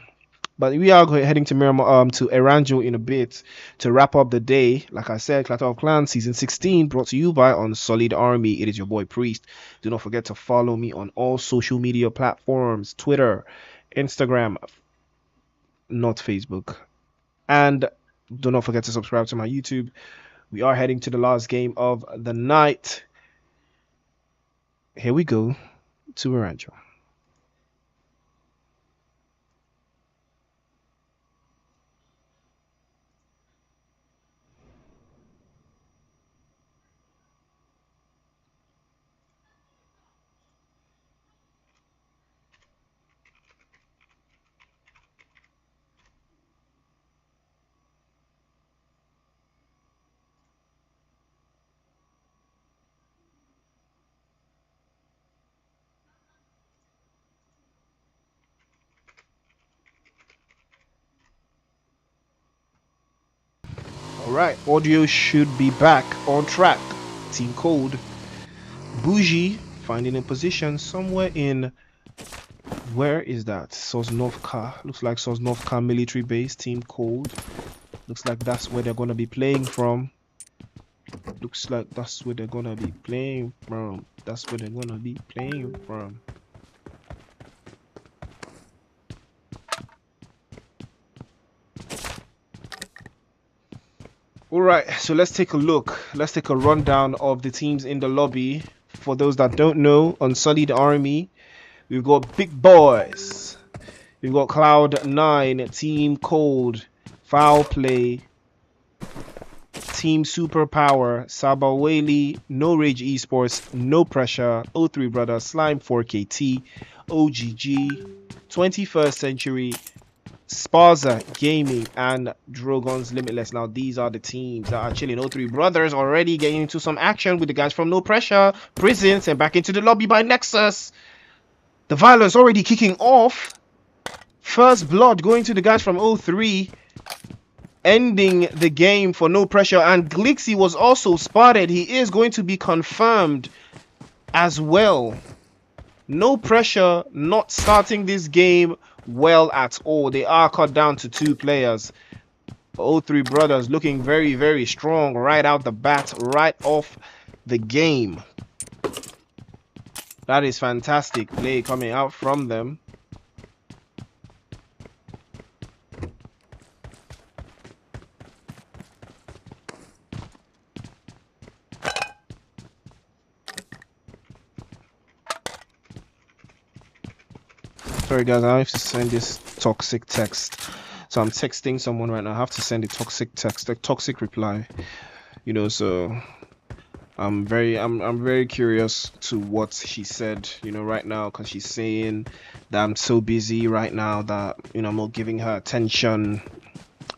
But we are heading to Miramar, to Erangel in a bit to wrap up the day. Like I said, Clatter of Clans Season 16 brought to you by Unsullied Army. It is your boy Priest. Do not forget to follow me on all social media platforms, Twitter, Instagram, not Facebook. And do not forget to subscribe to my YouTube. We are heading to the last game of the night. Here we go to Erangel. Alright, audio should be back on track. Team code Bougie finding a position somewhere in, where is that? Sosnovka. Looks like Sosnovka military base. Team code. Looks like that's where they're gonna be playing from. Looks like that's where they're gonna be playing from. That's where they're gonna be playing from. Alright, so let's take a look. Let's take a rundown of the teams in the lobby. For those that don't know, Unsullied Army, we've got big boys. We've got Cloud9, Team Cold, FOWLPLAY, Team Superpower, SABAWELI, No Rage Esports, No Pressure, O3 Brothers, Slime 4KT, OGG, 21st Century, SPAZA Gaming, and DROGONS Limitless. Now these are the teams that are chilling. O3 Brothers already getting into some action with the guys from No Pressure, Prisons, and back into the lobby by Nexus. The violence already kicking off. First blood going to the guys from O3, ending the game for No Pressure. And Glixie was also spotted. He is going to be confirmed as well. No Pressure not starting this game well at all. They are cut down to 2 players. O3 Brothers looking very strong right out the bat, right off the game. That is fantastic play coming out from them. Sorry guys, I have to send this toxic text. So I'm texting someone right now. I have to send a toxic text, a toxic reply. You know, so I'm very curious to what she said, you know, right now, because she's saying that I'm so busy right now that, you know, I'm not giving her attention.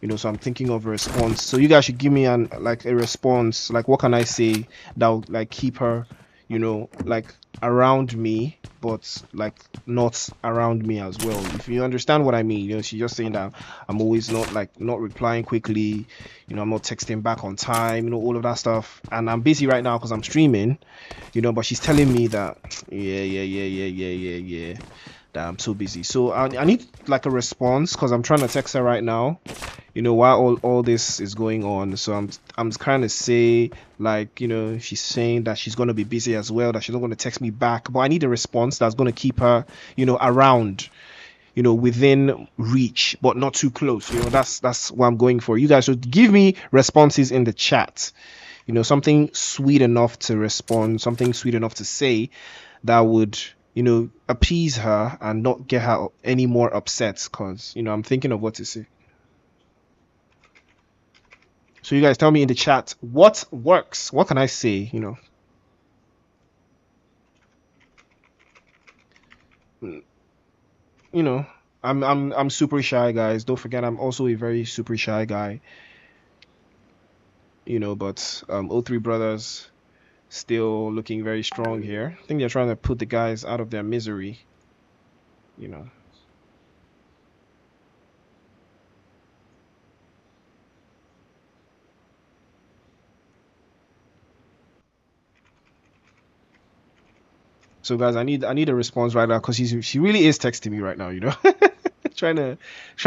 You know, so I'm thinking of a response. So you guys should give me a response. Like, what can I say that will like keep her, you know, like around me, but like not around me as well, if you understand what I mean. You know, she's just saying that I'm always not replying quickly, you know, I'm not texting back on time, you know, all of that stuff, and I'm busy right now because I'm streaming, you know, but she's telling me that yeah, that I'm so busy. So I need like a response, because I'm trying to text her right now, you know, while all this is going on. So I'm trying to say, like, you know, she's saying that she's going to be busy as well, that she's not going to text me back, but I need a response that's going to keep her, you know, around, you know, within reach, but not too close. You know, that's what I'm going for. You guys should give me responses in the chat, you know, something sweet enough to respond, something sweet enough to say that would, you know, appease her and not get her any more upset, because, you know, I'm thinking of what to say. So you guys tell me in the chat what works. What can I say, you know? You know, I'm super shy, guys. Don't forget, I'm also a very super shy guy. You know, but O3 Brothers, Still looking very strong here. I think they're trying to put the guys out of their misery, you know. So guys, I need a response right now because she really is texting me right now, you know. trying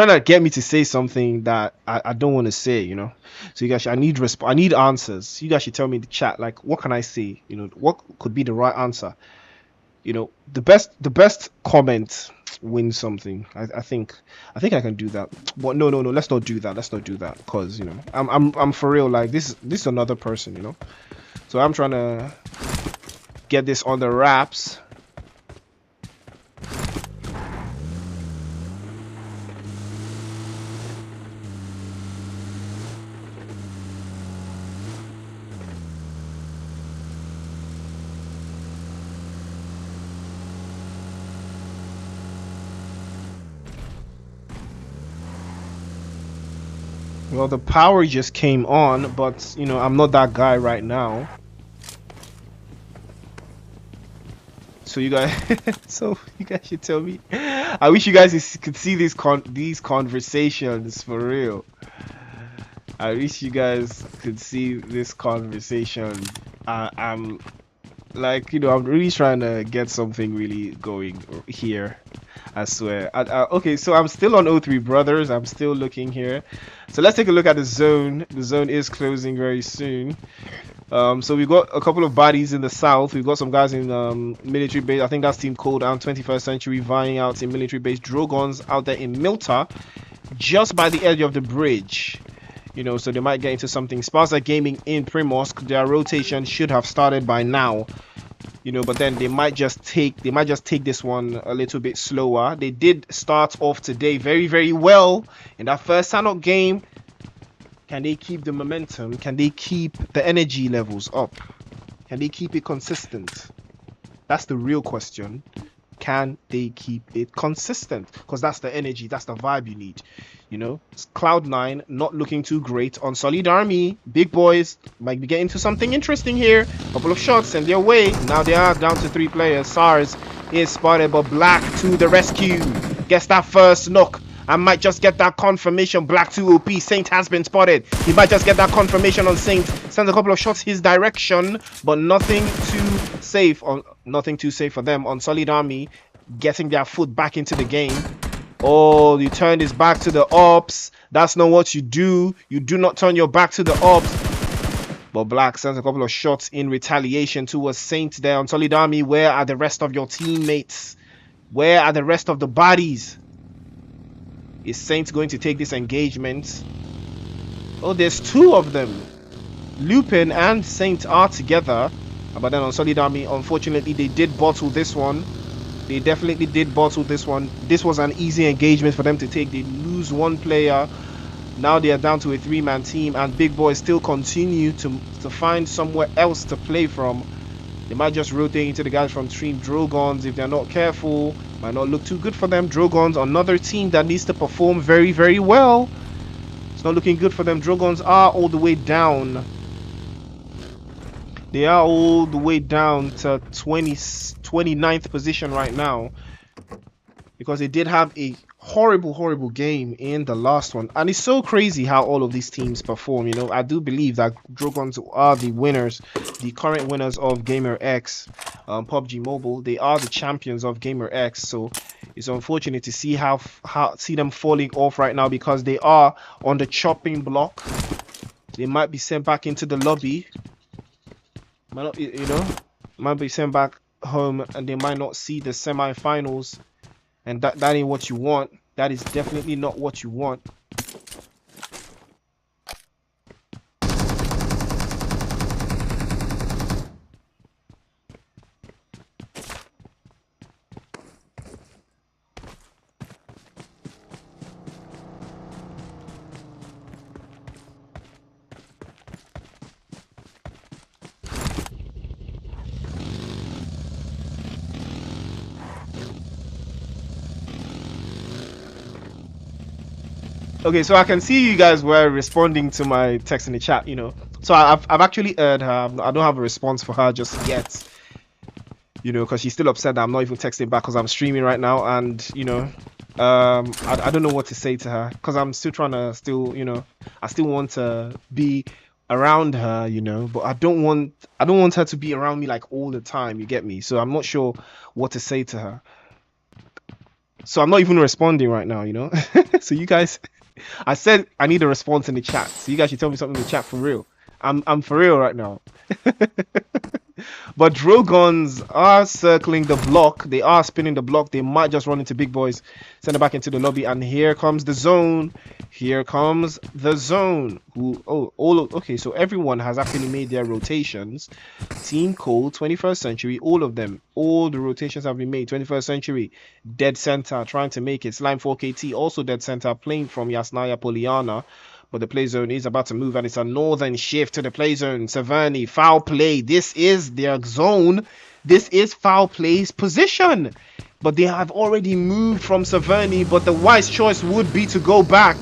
to get me to say something that I don't want to say, you know. So you guys, I need answers. You guys should tell me in the chat, like, what can I say? You know, what could be the right answer? You know, the best comment wins something. I think I can do that. But no, let's not do that. Let's not do that because, you know, I'm for real. Like, this is another person, you know. So I'm trying to get this on the wraps. Well, the power just came on, but, you know, I'm not that guy right now. So you guys, should tell me. I wish you guys could see these conversations for real. I wish you guys could see this conversation. I'm like, you know, I'm really trying to get something really going here. I swear. Okay, so I'm still on O3 Brothers. I'm still looking here. So let's take a look at the zone. The zone is closing very soon. So we've got a couple of bodies in the south. We've got some guys in military base. I think that's Team Cold and 21st Century vying out in military base. Drogons out there in Milta, just by the edge of the bridge. You know, so they might get into something. SPAZA Gaming in Primorsk. Their rotation should have started by now. You know, but then they might just take this one a little bit slower. They did start off today very, very well in that first Sanhok game. Can they keep the momentum? Can they keep the energy levels up? Can they keep it consistent? That's the real question. Can they keep it consistent? Because that's the energy, that's the vibe you need. You know, it's Cloud9 not looking too great. Unsullied Army, big boys might be getting to something interesting here. Couple of shots and their way. Now they are down to 3 players. SARS is spotted, but Black to the rescue. Gets that first knock. I might just get that confirmation. Black 2 OP. Saint has been spotted. He might just get that confirmation on Saint. Sends a couple of shots his direction, but nothing too safe. Nothing too safe for them. Unsullied Army getting their foot back into the game. Oh, you turned his back to the ops. That's not what you do. You do not turn your back to the ops. But Black sends a couple of shots in retaliation towards Saint there. Unsullied Army, where are the rest of your teammates? Where are the rest of the bodies? Is Saint going to take this engagement? Oh, there's 2 of them. Lupin and Saint are together. But then Unsullied Army, unfortunately, they did bottle this one. They definitely did bottle this one. This was an easy engagement for them to take. They lose 1 player. Now they are down to a 3-man team. And Big Boys still continue to find somewhere else to play from. They might just rotate into the guys from Team Drogons if they're not careful. Might not look too good for them. Drogons, another team that needs to perform very, very well. It's not looking good for them. Drogons are all the way down. They are all the way down to 29th position right now. Because they did have a horrible game in the last one. And it's so crazy how all of these teams perform. You know, I do believe that Drogons are the winners, the current winners of Gamer X, PUBG Mobile. They are the champions of Gamer X. So it's unfortunate to see see them falling off right now because they are on the chopping block. They might be sent back into the lobby. Might not, you know, might be sent back home, and they might not see the semi-finals. And that ain't what you want. That is definitely not what you want. Okay, so I can see you guys were responding to my text in the chat, you know. So I've actually heard her. I don't have a response for her just yet. You know, because she's still upset that I'm not even texting back because I'm streaming right now, and you know, I don't know what to say to her because I'm still trying to you know, I still want to be around her, you know, but I don't want her to be around me like all the time, you get me? So I'm not sure what to say to her. So I'm not even responding right now, you know. So you guys, I said I need a response in the chat, so you guys should tell me something in the chat for real. I'm for real right now. But Drogons are circling the block. They are spinning the block. They might just run into big boys. Send it back into the lobby. And here comes the zone. Here comes the zone. Okay, so everyone has actually made their rotations. Team Cold, 21st Century, all of them. All the rotations have been made. 21st Century, dead center, trying to make it. Slime 4KT, also dead center, playing from Yasnaya Poliana. But the play zone is about to move, and it's a northern shift to the play zone. Saverni, foul play. This is their zone. This is foul play's position. But they have already moved from Saverni, but the wise choice would be to go back.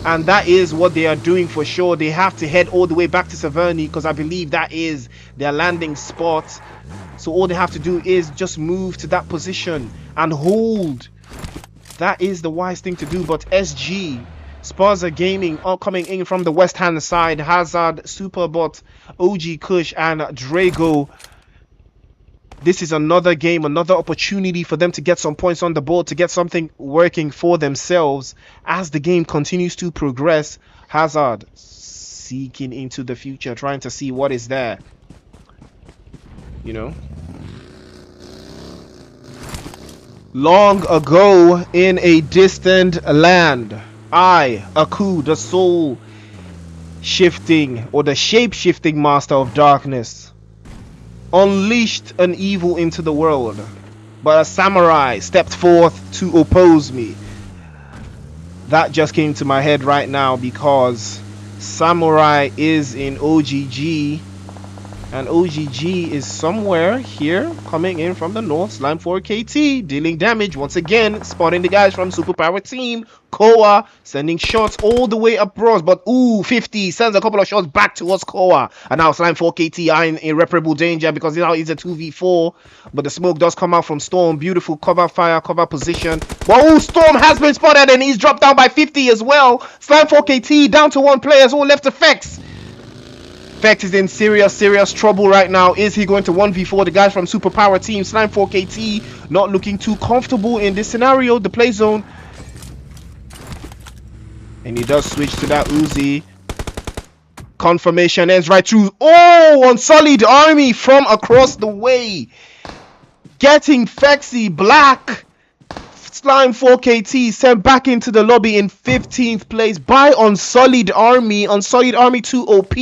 And that is what they are doing for sure. They have to head all the way back to Saverni because I believe that is their landing spot. So all they have to do is just move to that position and hold. That is the wise thing to do. But SG... SPAZA Gaming are coming in from the west hand side. Hazard, Superbot, OG Kush, and Drago. This is another game, another opportunity for them to get some points on the board, to get something working for themselves as the game continues to progress. Hazard seeking into the future, trying to see what is there. You know, long ago in a distant land, I, Aku, the soul shifting or the shape shifting master of darkness, unleashed an evil into the world, but a samurai stepped forth to oppose me. That just came to my head right now because samurai is in OGG, and OGG is somewhere here coming in from the north. Slime 4KT dealing damage once again, spotting the guys from Superpower Team. Koa sending shots all the way across, but ooh, 50 sends a couple of shots back towards Koa, and now Slime 4KT are in irreparable danger because now it's a 2v4. But the smoke does come out from Storm. Beautiful cover fire, cover position. But ooh, Storm has been spotted and he's dropped down by 50 as well. Slime 4KT down to one player, all left effects. Fex is in serious trouble right now. Is he going to 1v4 the guys from Superpower Team? Slime 4KT not looking too comfortable in this scenario. The play zone. And he does switch to that Uzi. Confirmation ends right through. Oh, Unsullied Army from across the way. Getting Fexy Black. Slime 4KT sent back into the lobby in 15th place by Unsullied Army. Unsullied Army 2 OP.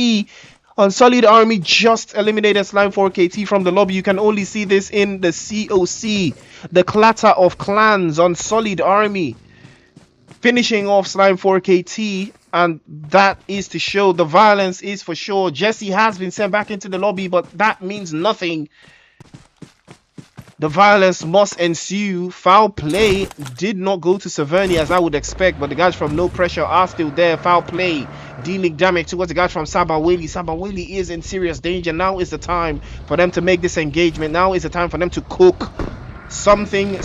Unsullied Army just eliminated Slime 4KT from the lobby. You can only see this in the COC, the Clatter of Clans. Unsullied Army finishing off Slime 4KT, and that is to show the violence is for sure. Jesse has been sent back into the lobby, but that means nothing. The violence must ensue. Foul play did not go to Saverni as I would expect, but the guys from No Pressure are still there. Foul play dealing damage towards the guys from Sabaweli. Sabaweli is in serious danger. Now is the time for them to make this engagement. Now is the time for them to cook something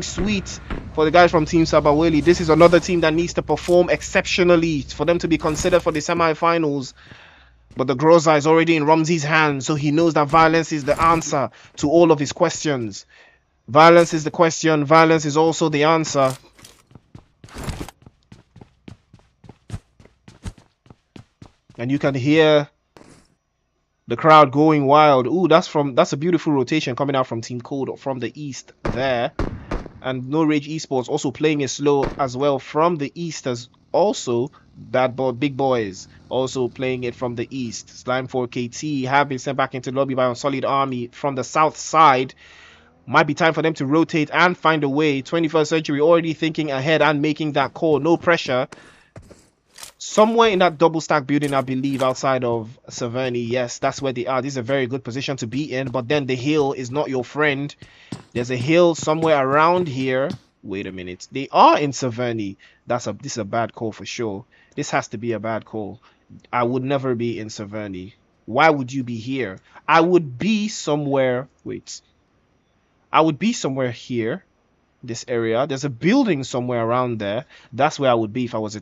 sweet for the guys from Team Sabaweli. This is another team that needs to perform exceptionally for them to be considered for the semi-finals. But the Groza is already in Rumsey's hands, so he knows that violence is the answer to all of his questions. Violence is the question. Violence is also the answer. And you can hear the crowd going wild. Ooh, that's a beautiful rotation coming out from Team Cold from the east there. And No Rage Esports also playing it slow as well from the east as also. Big boys also playing it from the east. Slime 4KT have been sent back into the lobby by Unsullied Army from the south side. Might be time for them to rotate and find a way. 21st Century already thinking ahead and making that call. No pressure. Somewhere in that double stack building, I believe, outside of Saverni. Yes, that's where they are. This is a very good position to be in. But then the hill is not your friend. There's a hill somewhere around here. Wait a minute. They are in Saverni. This is a bad call for sure. This has to be a bad call. I would never be in Saverny. Why would you be here? I would be somewhere. Wait. I would be somewhere here. This area. There's a building somewhere around there. That's where I would be if I was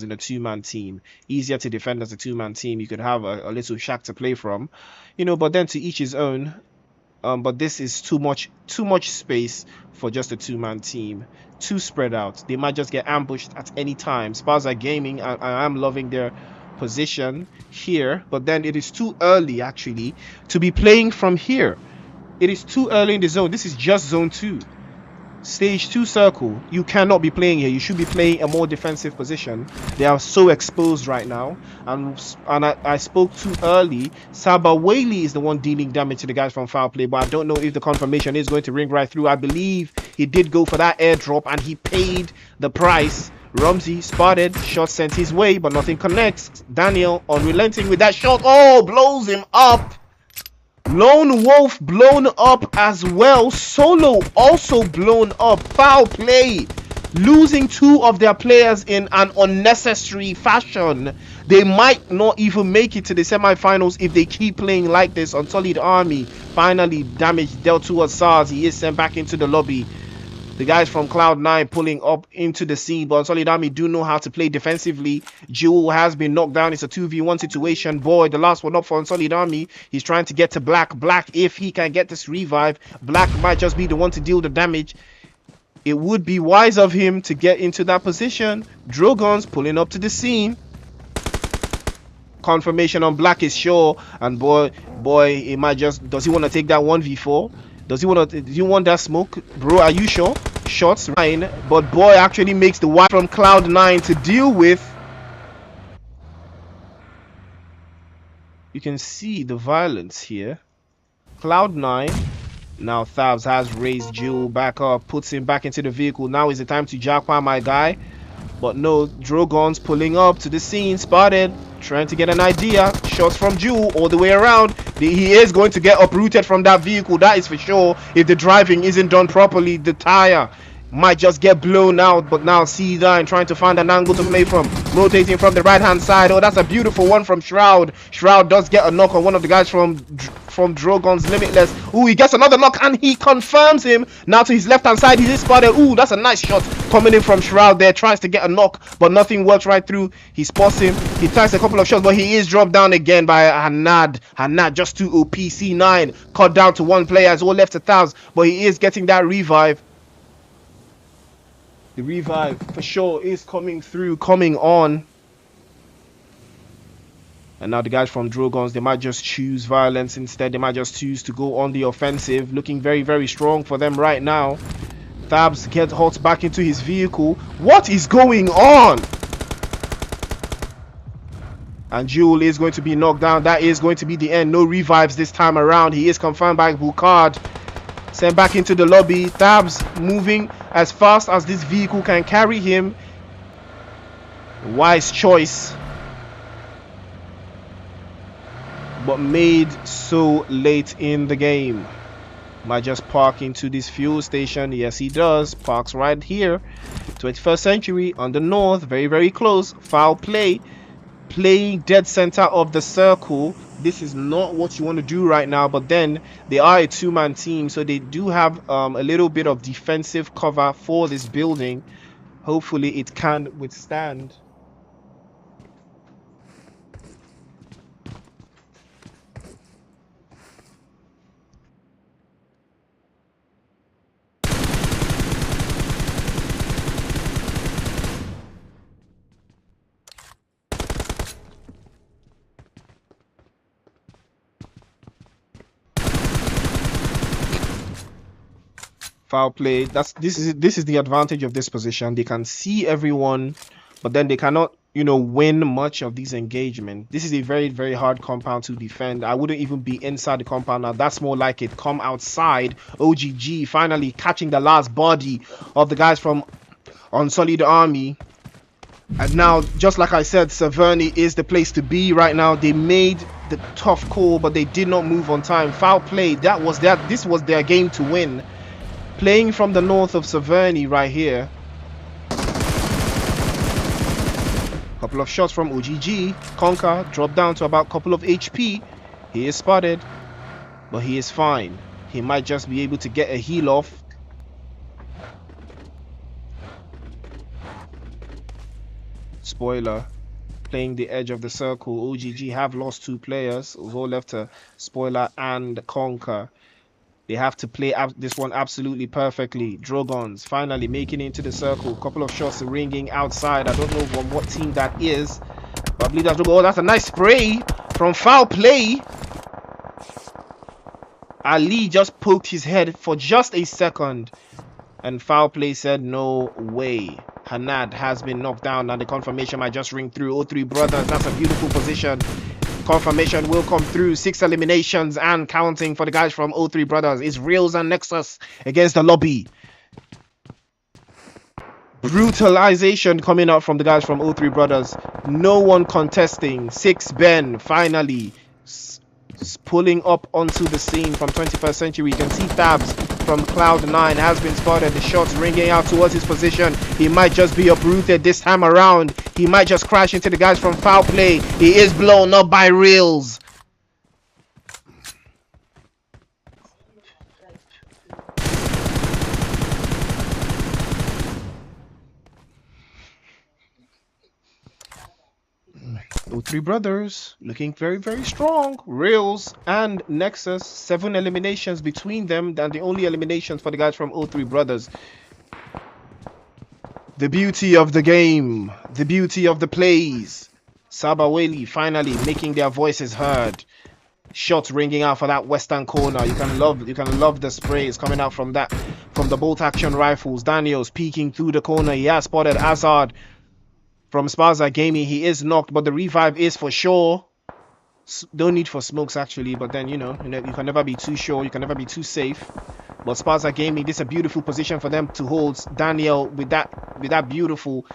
in a two-man team. Easier to defend as a two-man team. You could have a little shack to play from. You know, but then to each his own. But this is too much space for just a two-man team. Too spread out. They might just get ambushed at any time. SPAZA Gaming, I am loving their position here, but then it is too early actually to be playing from here. It is too early in the zone. This is just zone 2. Stage 2 circle. You cannot be playing here. You should be playing a more defensive position. They are so exposed right now. And I spoke too early. Sabaweli is the one dealing damage to the guys from FOWLPLAY, but I don't know if the confirmation is going to ring right through. I believe he did go for that airdrop and he paid the price. Rumsey spotted, shot sent his way, but nothing connects. Daniel unrelenting with that shot. Oh, blows him up. Lone Wolf blown up as well. Solo also blown up. FOWLPLAY losing 2 of their players in an unnecessary fashion. They might not even make it to the semi-finals if they keep playing like this. Unsullied Army finally damage dealt towards SARS. He is sent back into the lobby. The guys from Cloud9 pulling up into the scene, but Unsullied Army do know how to play defensively. Jewel has been knocked down. It's a 2v1 situation. Boy, the last one up for Unsullied Army. He's trying to get to Black. Black, if he can get this revive, Black might just be the one to deal the damage. It would be wise of him to get into that position. Drogons pulling up to the scene. Confirmation on Black is sure. And boy, he might just... Does he want to take that 1v4? Does he want to? Do you want that smoke, bro? Are you sure? Shots fine, but boy actually makes the wipe from Cloud9 to deal with. You can see the violence here. Cloud9. Now Thabs has raised Jewel back up, puts him back into the vehicle. Now is the time to jackpot my guy. But no, Drogons pulling up to the scene, spotted, trying to get an idea. Shots from Jewel all the way around. He is going to get uprooted from that vehicle, that is for sure. If the driving isn't done properly, the tire might just get blown out. But now C9 trying to find an angle to play from, rotating from the right hand side. Oh, that's a beautiful one from Shroud. Shroud does get a knock on one of the guys from Drogons Limitless. Ooh, he gets another knock and he confirms him. Now to his left hand side, he is spotted. Ooh, that's a nice shot coming in from Shroud there. Tries to get a knock, but nothing works right through. He spots him. He tries a couple of shots, but he is dropped down again by Hanad. Hanad just too OP. C9 cut down to one player. It's all left to Thabs, but he is getting that revive. The revive for sure is coming through, coming on. And now the guys from Drogons, they might just choose violence instead. They might just choose to go on the offensive. Looking very, very strong for them right now. Thabs gets hot back into his vehicle. What is going on? And Jewel is going to be knocked down. That is going to be the end. No revives this time around. He is confirmed by Bukard. Sent back into the lobby. Thabs moving as fast as this vehicle can carry him. Wise choice, but made so late in the game. Might just park into this fuel station. Yes, he does. Parks right here. 21st century on the north. Very, very close. FOWLPLAY playing dead center of the circle. This is not what you want to do right now, but then they are a two-man team, so they do have a little bit of defensive cover for this building. Hopefully it can withstand. FOWLPLAY. This is the advantage of this position. They can see everyone, but then they cannot, you know, win much of these engagements. This is a very, very hard compound to defend. I wouldn't even be inside the compound now. That's more like it. Come outside. OGG finally catching the last body of the guys from Unsullied Army. And now, just like I said, Saverny is the place to be right now. They made the tough call, but they did not move on time. FOWLPLAY, this was their game to win. Playing from the north of Saverny right here. Couple of shots from OGG. Conker dropped down to about couple of HP. He is spotted, but he is fine. He might just be able to get a heal off. Spoiler, playing the edge of the circle. OGG have lost 2 players. It was all left to Spoiler and Conker. They have to play this one absolutely perfectly. Drogons finally making it into the circle. Couple of shots ringing outside. I don't know from what team that is, but I believe that's Drogon. Oh, that's a nice spray from FOWLPLAY. Ali just poked his head for just a second, and FOWLPLAY said no way. Hanad has been knocked down, and the confirmation might just ring through. 03 brothers, that's a beautiful position. Confirmation will come through. 6 eliminations and counting for the guys from 03 brothers. It's Reels and Nexus against the lobby. Brutalization coming out from the guys from 03 brothers. No one contesting. 6 Ben finally pulling up onto the scene from 21st Century. You can see Thabs from Cloud9 has been spotted. The shots ringing out towards his position. He might just be uprooted this time around. He might just crash into the guys from FOWLPLAY. He is blown up by Reels. Three brothers looking very, very strong. Reels and Nexus, 7 eliminations between them, and the only eliminations for the guys from 03 brothers. The beauty of the game, the beauty of the plays. SABAWELI finally making their voices heard. Shots ringing out for that western corner. You can love the sprays coming out from the bolt action rifles. Daniels peeking through the corner. He has spotted Azad from SPAZA Gaming. He is knocked, but the revive is for sure. No need for smokes actually, but then you can never be too sure. You can never be too safe. But SPAZA Gaming, this is a beautiful position for them to hold. Daniel with that beautiful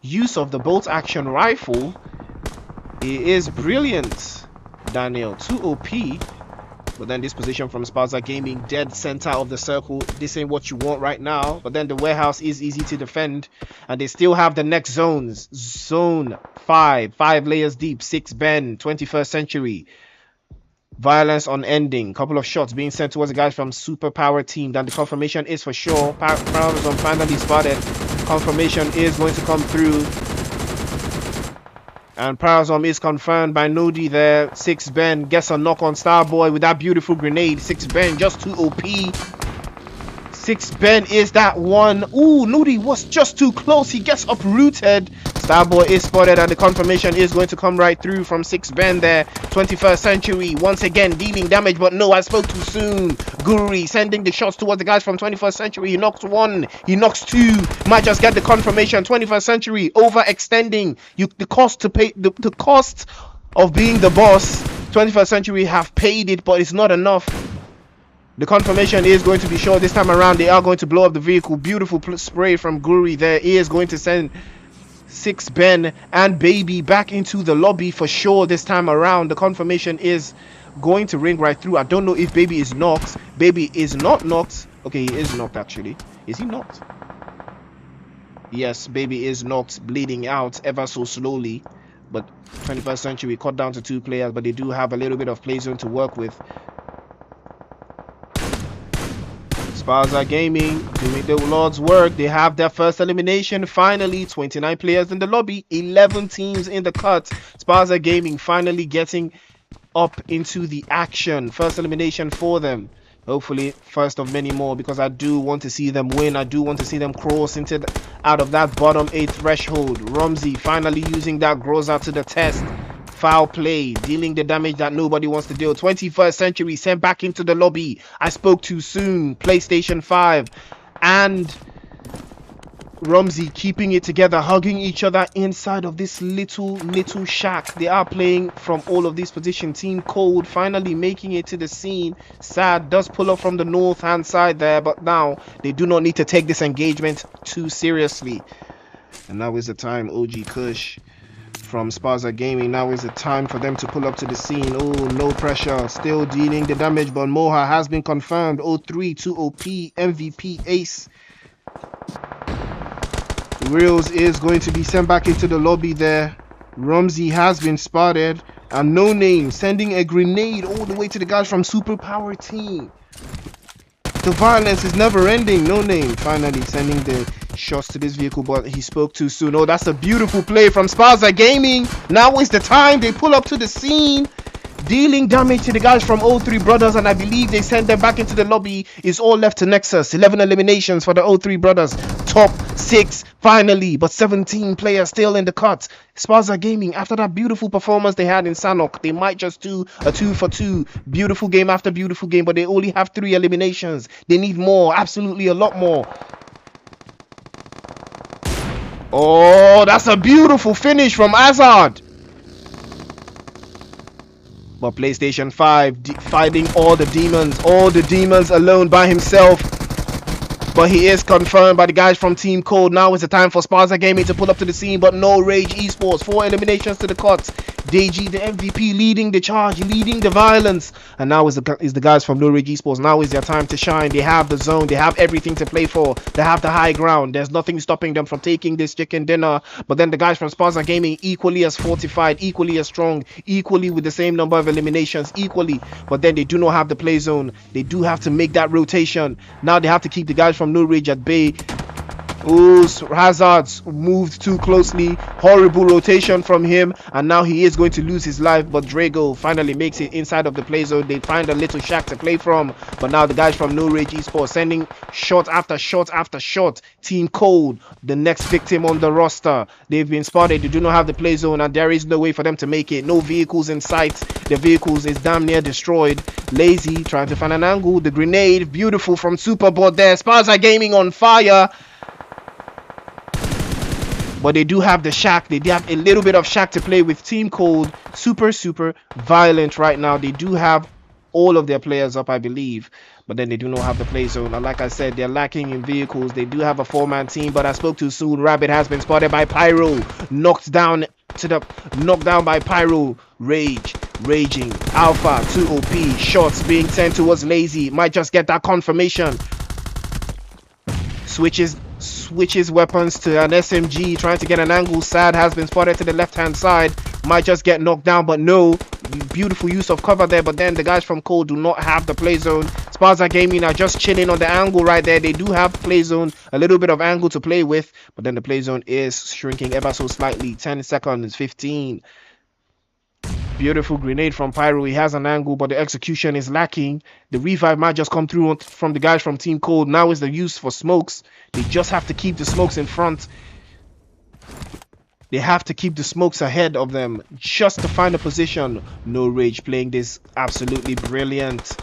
use of the bolt action rifle. He is brilliant. Daniel, 2 OP. But then this position from SPAZA Gaming, dead center of the circle. This ain't what you want right now. But then the warehouse is easy to defend. And they still have the next zones. Zone 5 layers deep. 6 Ben, 21st Century. Violence on ending. Couple of shots being sent towards the guys from Superpower team. Then the confirmation is for sure. Parazon finally spotted. Confirmation is going to come through. And Parazon is confirmed by Nodi there. 6 Ben gets a knock on Starboy with that beautiful grenade. 6 Ben just 2 OP. 6 Ben is that one. Ooh, Nodi was just too close. He gets uprooted. Starboy is spotted, and the confirmation is going to come right through from 6 Ben there. 21st Century once again dealing damage, but no, I spoke too soon. Guri sending the shots towards the guys from 21st Century. He knocks 1, he knocks 2. Might just get the confirmation. 21st Century overextending. The cost to pay, the cost of being the boss. 21st Century have paid it, but it's not enough. The confirmation is going to be sure this time around. They are going to blow up the vehicle. Beautiful spray from Guri there. He is going to send 6 Ben and Baby back into the lobby for sure this time around. The confirmation is going to ring right through. I don't know if Baby is knocked. Baby is not knocked. Okay, he is knocked actually. Is he knocked? Yes, Baby is knocked, bleeding out ever so slowly. But 21st Century cut down to 2 players, but they do have a little bit of play zone to work with. SPAZA Gaming doing the Lord's work. They have their first elimination finally. 29 players in the lobby, 11 teams in the cut. SPAZA Gaming finally getting up into the action. First elimination for them. Hopefully first of many more, because I do want to see them win. I do want to see them cross into out of that bottom 8 threshold. Rumsey finally using that Groza to the test. FOWLPLAY dealing the damage that nobody wants to deal. 21st Century sent back into the lobby. I spoke too soon. PlayStation 5 and Rumsey keeping it together, hugging each other inside of this little shack. They are playing from all of these positions. Team Cold finally making it to the scene. Sad does pull up from the north hand side there, but now they do not need to take this engagement too seriously. And now is the time. OG Kush from SPAZA Gaming, now is the time for them to pull up to the scene. Oh, no pressure, still dealing the damage, but Moha has been confirmed. 03 2 OP MVP ace. Reels is going to be sent back into the lobby there. Rumsey has been spotted. And No Name sending a grenade all the way to the guys from Superpower Team. The violence is never ending. No Name finally sending the shots to this vehicle, but he spoke too soon. Oh, that's a beautiful play from SPAZA Gaming. Now is the time. They pull up to the scene, dealing damage to the guys from 03 Brothers, and I believe they send them back into the lobby. It's all left to Nexus. 11 eliminations for the 03 Brothers. Top 6 finally, but 17 players still in the cut. SPAZA Gaming, after that beautiful performance they had in Sanhok, they might just do a 2 for 2. Beautiful game after beautiful game, but they only have 3 eliminations. They need more, absolutely a lot more. Oh, that's a beautiful finish from Azad. But PlayStation 5 fighting all the demons alone by himself. But he is confirmed by the guys from Team Code. Now is the time for SPAZA Gaming to pull up to the scene, but no Rage Esports. 4 eliminations to the cuts. DG, the MVP, leading the charge, leading the violence. And now is the guys from No Rage Esports. Now is their time to shine. They have the zone. They have everything to play for. They have the high ground. There's nothing stopping them from taking this chicken dinner. But then the guys from SPAZA Gaming, equally as fortified, equally as strong, equally with the same number of eliminations, equally. But then they do not have the play zone. They do have to make that rotation. Now they have to keep the guys from No Rage at bay. Ooh, Hazard's moved too closely. Horrible rotation from him, and now he is going to lose his life. But Drago finally makes it inside of the play zone. They find a little shack to play from, but now the guys from No Rage Esports sending shot after shot after shot. Team Code, the next victim on the roster. They've been spotted. They do not have the play zone, and there is no way for them to make it. No vehicles in sight. The vehicles is damn near destroyed. Lazy trying to find an angle. The grenade, beautiful from Superbot there. SPAZA Gaming on fire. But they do have the shack. They do have a little bit of shack to play with. Team Cold, super violent right now. They do have all of their players up, I believe. But then they do not have the play zone. And like I said, they're lacking in vehicles. They do have a 4-man team, but I spoke too soon. Rabbit has been spotted by Pyro. Knocked down by Pyro. Raging. Alpha, 2 OP. Shots being sent towards Lazy. Might just get that confirmation. Switches weapons to an SMG, trying to get an angle. Sad has been spotted to the left hand side, might just get knocked down, but no. Beautiful use of cover there, but then the guys from Cold do not have the play zone. SPAZA Gaming are just chilling on the angle right there. They do have play zone, a little bit of angle to play with, but then the play zone is shrinking ever so slightly. 10 seconds, 15. Beautiful grenade from Pyro. He has an angle, but the execution is lacking. The revive might just come through from the guys from Team Cold. Now is the use for smokes. They just have to keep the smokes in front. They have to keep the smokes ahead of them just to find a position. No Rage playing this absolutely brilliant.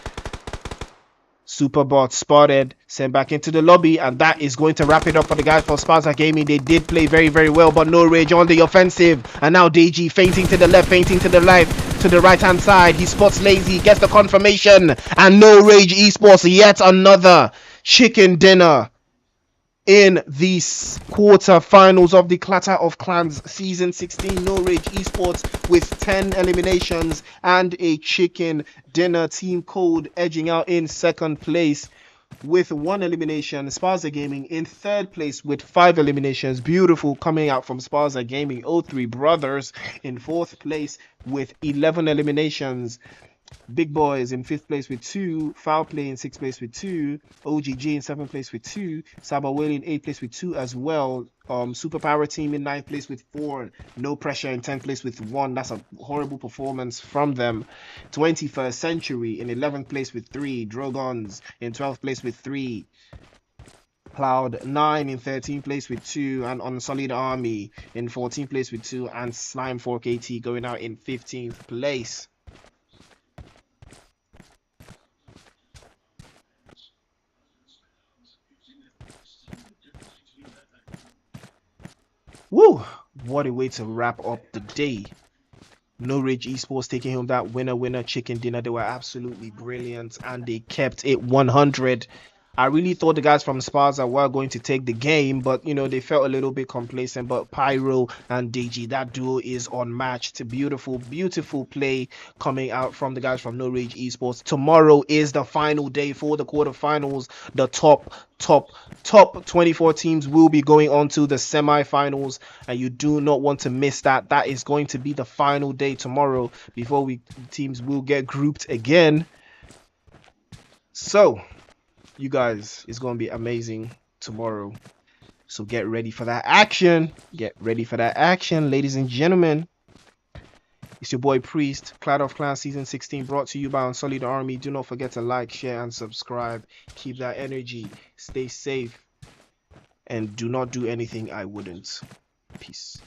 Superbot spotted, sent back into the lobby, and that is going to wrap it up for the guys from SPAZA Gaming. They did play very well, but No Rage on the offensive. And now DG feinting to the left, feinting to the right hand side. He spots Lazy, gets the confirmation, and No Rage Esports, yet another chicken dinner in these quarter-finals of the Clatter of Clans Season 16. No Rage Esports with 10 eliminations and a chicken dinner. Team Code edging out in second place with 1 elimination. SPAZA Gaming in third place with 5 eliminations. Beautiful coming out from SPAZA Gaming. 03 Brothers in fourth place with 11 eliminations. Big Boys in 5th place with 2, FOWLPLAY in 6th place with 2, OGG in 7th place with 2, SABAWELI in 8th place with 2 as well. Superpower Team in 9th place with 4, No Pressure in 10th place with 1. That's a horrible performance from them. 21st Century in 11th place with 3, Drogons in 12th place with 3, Cloud9 in 13th place with 2, and Unsullied Army in 14th place with 2, and Slime 4KT going out in 15th place. Woo! What a way to wrap up the day. No Rage Esports taking home that winner chicken dinner. They were absolutely brilliant, and they kept it 100. I really thought the guys from SPAZA were going to take the game, but you know, they felt a little bit complacent. But Pyro and Deji, that duo is unmatched. Beautiful, beautiful play coming out from the guys from No Rage Esports. Tomorrow is the final day for the quarterfinals. The top 24 teams will be going on to the semi-finals, and you do not want to miss that. That is going to be the final day tomorrow before teams will get grouped again. So you guys, it's going to be amazing tomorrow. So get ready for that action. Get ready for that action, ladies and gentlemen. It's your boy Priest, Clatter of Clans Season 16, brought to you by Unsullied Army. Do not forget to like, share, and subscribe. Keep that energy. Stay safe. And do not do anything I wouldn't. Peace.